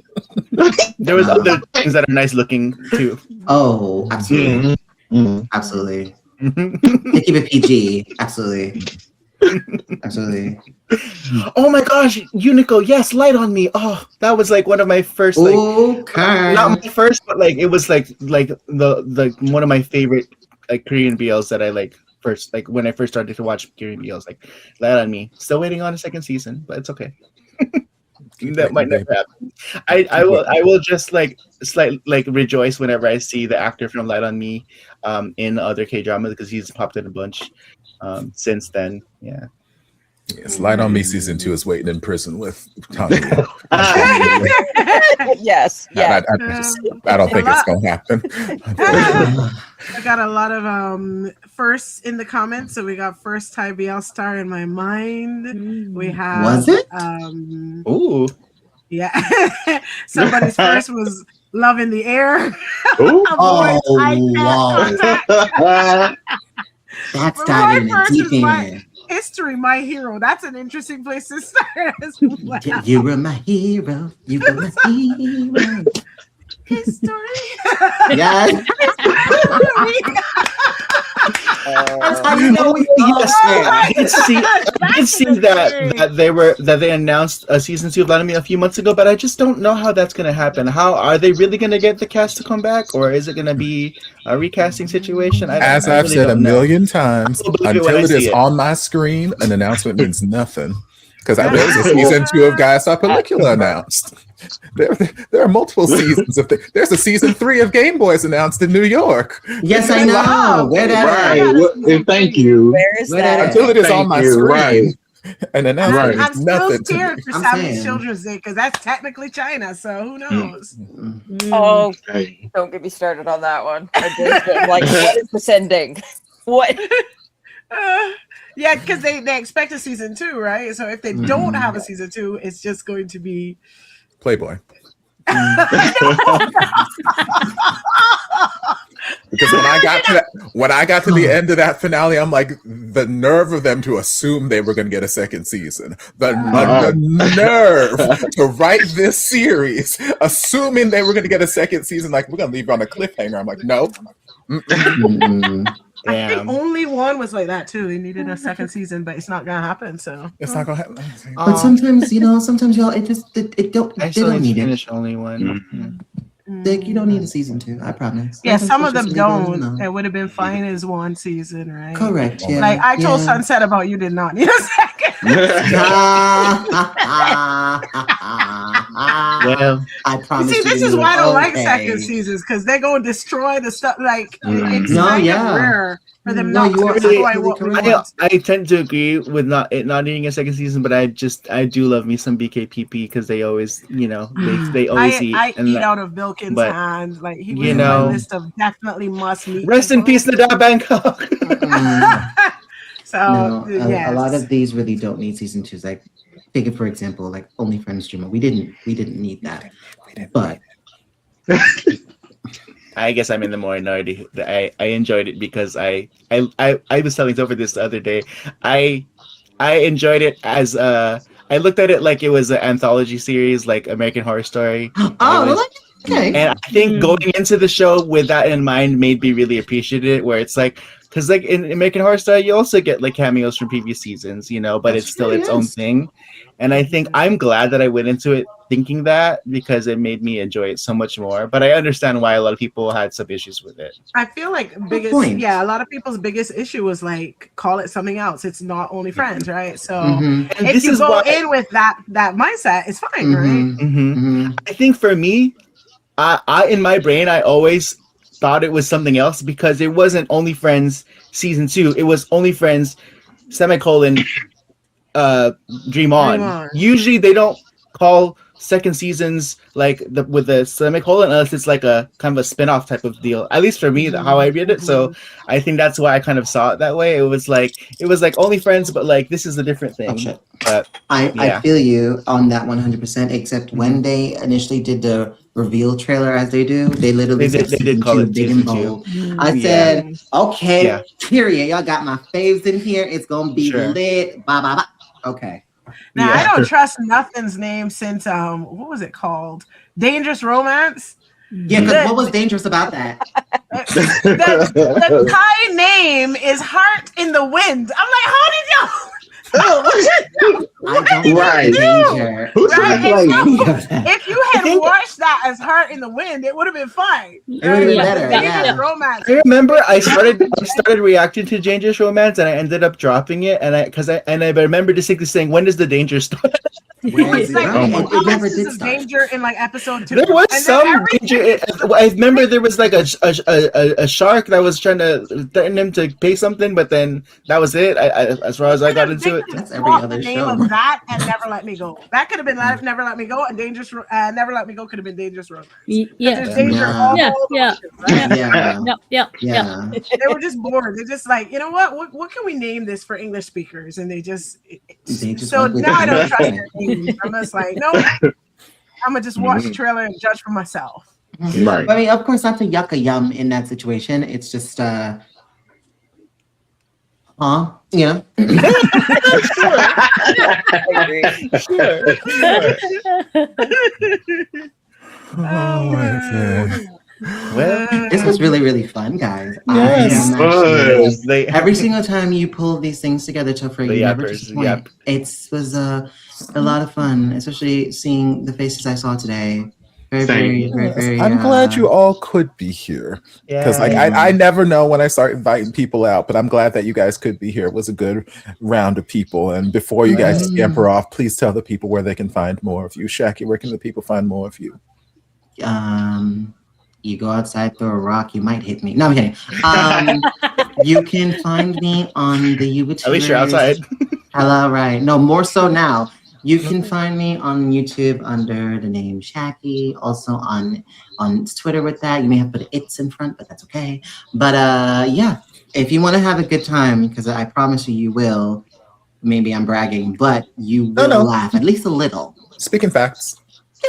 There was other things that are nice looking too. Oh, absolutely. Absolutely. They keep it PG. Absolutely. Absolutely. Oh my gosh, Unico, yes, Light on Me. Oh, that was like one of my first, like, not my first, but like it was like the one of my favorite like Korean BLs that I like first, like when I first started to watch Korean BLs, like Light on Me. Still waiting on a second season, but it's okay. That might never happen. I will just rejoice whenever I see the actor from Light on Me in other K dramas because he's popped in a bunch since then. Yeah. Yes, Light on Me season 2 is waiting in prison with Tommy. Yes. Yeah. I don't think it's gonna happen. I got a lot of firsts in the comments. So we got first Thai BL star in my mind. We have Was it? Ooh. Yeah. Somebody's first was Love in the Air. Oh, wow. That's But diving my first deep is in. History, My Hero. That's an interesting place to start as well. You were my hero. You were my hero. History. Yes. That's how you know we I did see that they announced a season 2 of Light on Me a few months ago, but I just don't know how that's gonna happen. How are they really gonna get the cast to come back, or is it gonna be a recasting situation? As I've said a million times, until it is on my screen, an announcement means nothing. Because there's a season 2 of Gaia Star Pellicula announced. There are multiple seasons of there's a season 3 of Game Boys announced in New York. Yes, I know. Where that right. And thank you. Where is that? Until it is on my screen. Right. An announcement I'm means still nothing to me. scared for Sammy's Children's Day because that's technically China, so who knows? Oh, don't get me started on that one. I'm like, what is this ending? What? Yeah, because they expect a season 2, right? So if they don't have a season 2, it's just going to be Playboy. Because when I got to the end of that finale, I'm like, the nerve of them to assume they were going to get a second season. The nerve to write this series, assuming they were going to get a second season. Like, we're going to leave you on a cliffhanger. I'm like, no. I think only one was like that too. They needed a second season, but it's not gonna happen. So it's not gonna happen. But sometimes, sometimes y'all, they don't need it. Only one. Like, you don't need a season 2. I promise. Yeah, some of them don't. It would have been fine as one season, right? Correct. Yeah. Like I told Sunset about you did not need a second. Well, I promise. See, this is why I don't like second seasons because they're going to destroy the stuff. Like it's rare for them not to destroy what we want. I tend to agree with not needing a second season, but I do love me some BKPP because they always, they always eat. I eat out of Bilkin's hand. Like he was in my list of definitely must meet. Rest in peace, Nada Bangkok. So a lot of these really don't need season 2s. Like, take it for example, like Only Friends Dreamer. We didn't need that. But I guess I'm in the minority. I enjoyed it because I was telling Topher this the other day. I enjoyed it as I looked at it like it was an anthology series, like American Horror Story. Okay. And I think going into the show with that in mind made me really appreciate it. Where it's like, because like in American Horror Story, you also get like cameos from previous seasons, but it's still its own thing. And I think I'm glad that I went into it thinking that because it made me enjoy it so much more. But I understand why a lot of people had some issues with it. I feel like a lot of people's biggest issue was like, call it something else. It's not Only Friends, right? So if you go in with that mindset, it's fine, right? I think for me, I in my brain, I always thought it was something else because it wasn't Only Friends season 2. It was Only Friends semicolon Dream On. Usually they don't call second seasons like with the semicolon unless it's like a kind of a spin-off type of deal, at least for me, how I read it. So I think that's why I kind of saw it that way. It was like Only Friends, but like this is a different thing. But I feel you on that 100%, except when they initially did the reveal trailer as they do, they literally they did call it big and bold. I said, okay, period. Y'all got my faves in here. It's gonna be lit. Blah blah blah. Okay. Now I don't trust nothing's name since what was it called? Dangerous Romance. Yeah, because what was dangerous about that? the Thai name is Heart in the Wind. I'm like, how did y'all? Right. If you had watched that as Heart in the Wind, it would have been fine. It would have been better. Yeah. Romance. I remember I started reacting to Dangerous Romance and I ended up dropping it, and I remember distinctly saying, "When does the danger start?" Where is It's it? like Right. Oh It never Ounces did of start. danger in like episode 2. There was And then some everything- danger. I remember there was like a shark that was trying to threaten him to pay something, but then that was it. As far as I got into it. That's every Swap other the name show. of that and Never Let Me Go. That could have been Never Let Me Go, and Never Let Me Go could have been Dangerous Romance. Yeah. There's danger Yeah. all Yeah, the yeah. way, right? Yeah. Yeah. Yeah. They were just bored. They're just like, you know what can we name this for English speakers? And they just so went with now I don't it. trust their names. I'm just like, no, I'm gonna just watch the trailer and judge for myself. Right. I mean, of course, not to yuck a yum in that situation. It's just, you know. Oh my god. Well, This was really, really fun, guys. Yes. I am actually, they, every single time you pull these things together, Topher, The you never yappers, disappoint. yep. It was a lot of fun, especially seeing the faces I saw today. Very, very, Same. very, very. I'm glad you all could be here because like Yeah. I never know when I start inviting people out, but I'm glad that you guys could be here. It was a good round of people. And before you guys scamper off, please tell the people where they can find more of you. Shaki, where can the people find more of you? You go outside, throw a rock, you might hit me. No, I'm kidding. You can find me on the YouTubers. At least you're outside. Hello, right? No, more so now. You can find me on YouTube under the name Shaki. Also on Twitter with that. You may have put "it's" in front, but that's okay. But yeah, if you want to have a good time, because I promise you will. Maybe I'm bragging, but you will laugh at least a little. Speaking facts.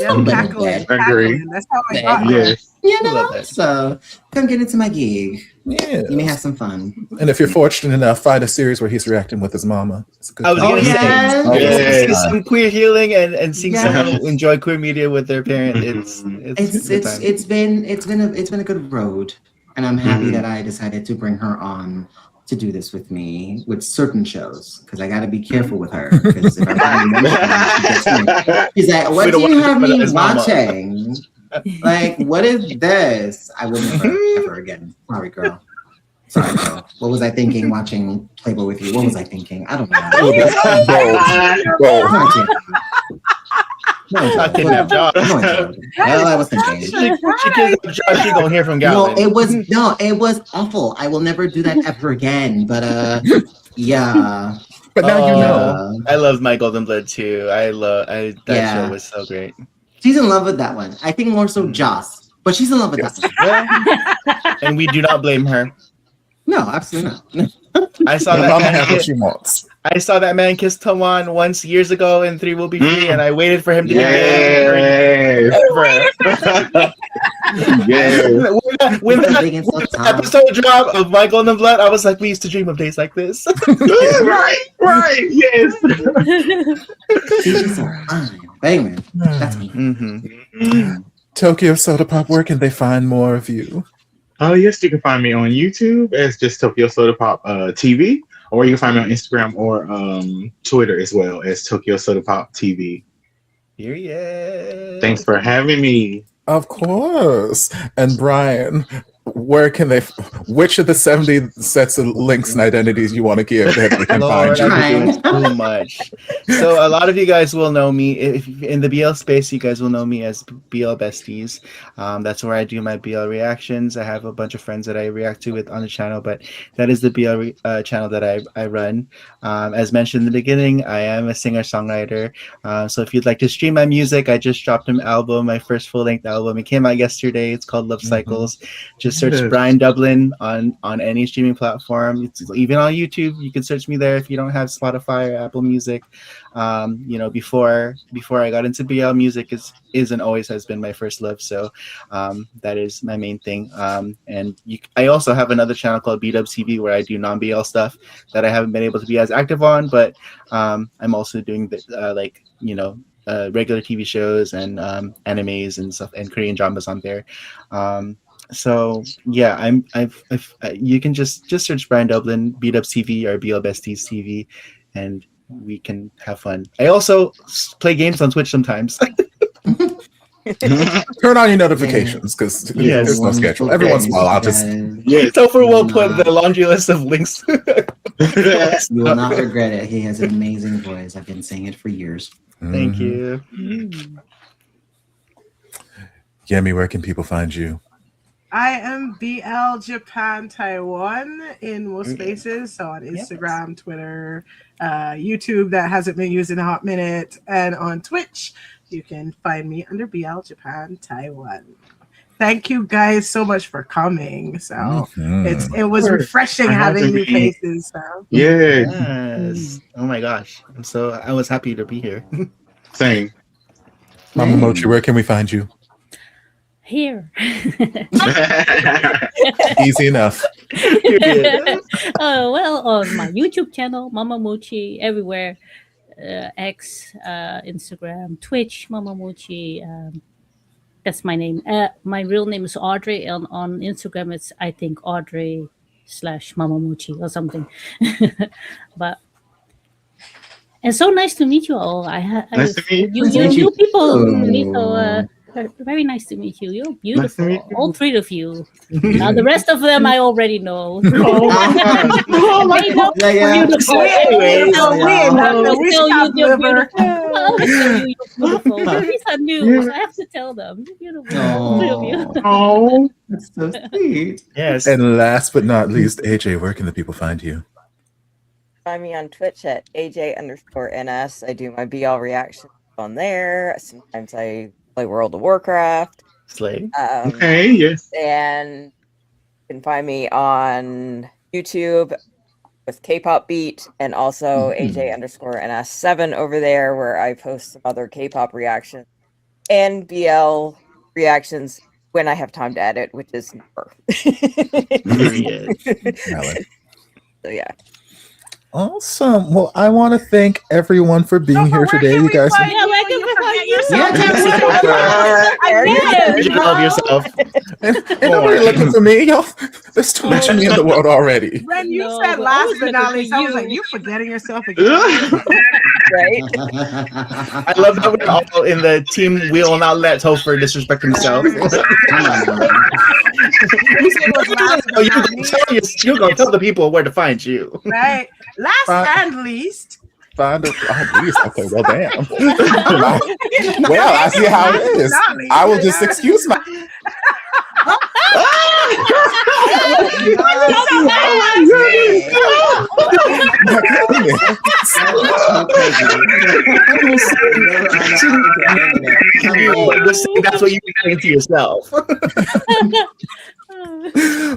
Yeah, cackling. Agree. That's how I got here. Yes. You know, Love that. so come get into my gig. Yeah. You may have some fun. And if you're fortunate enough, find a series where he's reacting with his mama. It's a good I was time. gonna yes. say Yes. some queer healing and seeing Yes. someone enjoy queer media with their parent. It's been a good road, and I'm happy Mhm. that I decided to bring her on to do this with me with certain shows because I got to be careful with her because if I'm having more shows, she gets me. She's like, "What We do don't you want to have put me his mama." watching? Like, what is this? I will never ever again. Sorry, girl. Sorry, girl. What was I thinking watching Playboy with you? What was I thinking? I don't know. Both. Not kidnap Josh. Well, I was thinking. She kidnapped Josh. She gonna hear from No, Gavin. it was awful. I will never do that ever again. But yeah. But now you know. I love My Golden Blood too. That Yeah. show was so great. She's in love with that one. I think more so Joss, but she's in love with Yes. that one. And we do not blame her. No, absolutely not. I saw Your that mama man has what kiss, she wants. I saw that man kiss Tawan once years ago in 3 Will Be Free, and I waited for him to Yes. ever. Yes. When Big that and so tall. episode drop of My Golden Blood, I was like, we used to dream of days like this. Right. Yes. She's just so fine. But anyway, that's me. Mm-hmm. Tokyo Soda Pop, where can they find more of you? Oh, yes, you can find me on YouTube as just Tokyo Soda Pop TV, or you can find me on Instagram or Twitter as well as Tokyo Soda Pop TV. Period. Thanks for having me. Of course. And Brian, where can which of the 70 sets of links and identities you want to give that they can Lord, find you? I'm doing too much. So a lot of you guys will know me if in the BL space. You guys will know me as BL Besties. That's where I do my BL reactions. I have a bunch of friends that I react to on the channel, but that is the BL channel that I run. As mentioned in the beginning, I am a singer-songwriter. So if you'd like to stream my music, I just dropped an album, my first full-length album. It came out yesterday. It's called Love Cycles. Just search Yes. Brian Dublin on any streaming platform. It's even on YouTube. You can search me there if you don't have Spotify or Apple Music. Before I got into BL, music is and always has been my first love. So that is my main thing. I also have another channel called B-Dubs TV where I do non-BL stuff that I haven't been able to be as active on, but I'm also doing regular TV shows and animes and stuff and Korean dramas on there. So yeah, you can just search Brian Dublin, B-Dubs TV or BL Besties TV, and we can have fun. I also play games on Twitch sometimes. Turn on your notifications because there's no schedule. Every once in a while, I'll just. Yes. Topher will put the laundry list of links. You will not regret it. He has an amazing voice. I've been saying it for years. Thank Mhm. you. Mm. Yemi, where can people find you? I am BL Japan Taiwan in most Okay. spaces. So on Instagram, Twitter, YouTube that hasn't been used in a hot minute, and on Twitch, you can find me under BL Japan Taiwan. Thank you guys so much for coming. So Mhm. it was refreshing For having having new me. faces. So Yeah, Yes. Oh my gosh. I was happy to be here. same. Mama Mochi, where can we find you? Here. Easy enough. Well, on my YouTube channel, Mama Mochi, everywhere. X, Instagram, Twitch, Mama Mochi. That's my name. My real name is Audrey, and on Instagram it's I think Audrey / Mama Mochi or something. But it's so nice to meet you all. Nice to meet you. Nice to You meet you new people to me, so too. very nice to meet you. You're Nice to beautiful, meet you. all three of you. Now the rest of them I already know. Oh my God. Oh They know Yeah, you're yeah. beautiful. we know. We Tell you stop you're liver. beautiful. I always tell you you're beautiful. But these are new, so I have to tell them you're beautiful. All three of you. Oh, That's so sweet. Yes. And last but not least, AJ, where can the people find you? Find me on Twitch at AJ_NS. I do my BL reactions on there. Sometimes I play World of Warcraft. Slay. okay, yes. And you can find me on YouTube with K-pop Beat and also AJ_NS7 over there, where I post some other K-pop reactions and BL reactions when I have time to edit, which is never. Period. Valid. So yeah. Awesome. Well, I want to thank everyone for being Topher, here where today. can You we guys. find Yeah, you? where can You we forget find you? yourself. Yeah, I Yeah. did. You love yourself. Ain't nobody looking for me, y'all. There's too much of me in the world already. When you No, said we're last always but not looking least, for I was you. like, you forgetting yourself again. Right? I love that we're all in the team. We will not let Topher disrespect himself. You said it was last but not least. You go tell the people where to find you. Right. Last and least. Find a least. Okay, well, damn. Well, I see how it is. I will just excuse my. That's what you're saying to yourself.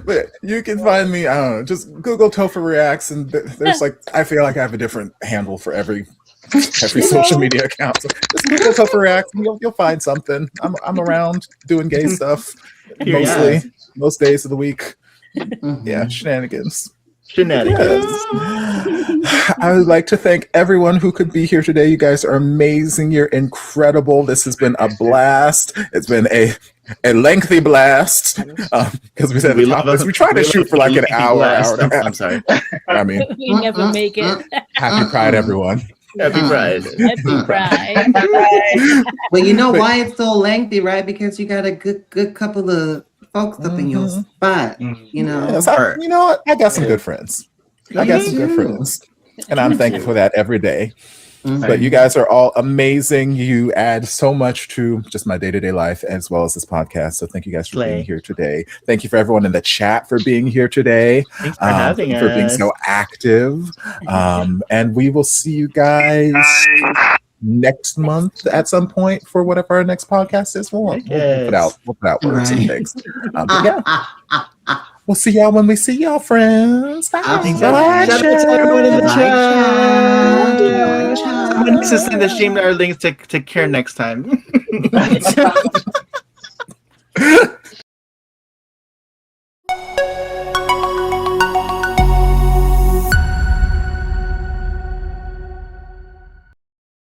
But you can find me. I don't know. Just Google Topher Reacts, and there's like I feel like I have a different handle for every social media account. So just Google Topher Reacts, and you'll find something. I'm around doing gay stuff mostly, Yeah. most days of the week. Yeah, shenanigans. Shenanigans. I would like to thank everyone who could be here today. You guys are amazing. You're incredible. This has been a blast. It's been a lengthy blast because we said We the top of this. We tried to shoot for like an hour, hour and a half. I'm sorry. I mean, We never make it. happy Pride, everyone. Happy Pride. Happy Pride. Well, you know why it's so lengthy, right? Because you got a good couple of folks up in your spot. You know. Yes, you know what? I got some good friends. I got some good friends, and I'm thankful for that every day. But you guys are all amazing. You add so much to just my day-to-day life as well as this podcast. So thank you guys for being here today. Thank you for everyone in the chat for being here today. Thanks for having us. For being so active. And we will see you guys next month at some point for whatever our next podcast is. We'll put out words and things. But yeah. We'll see y'all when we see y'all, friends. Bye. Shout out to everyone in the chat. Someone needs to send the stream our links to Care next time.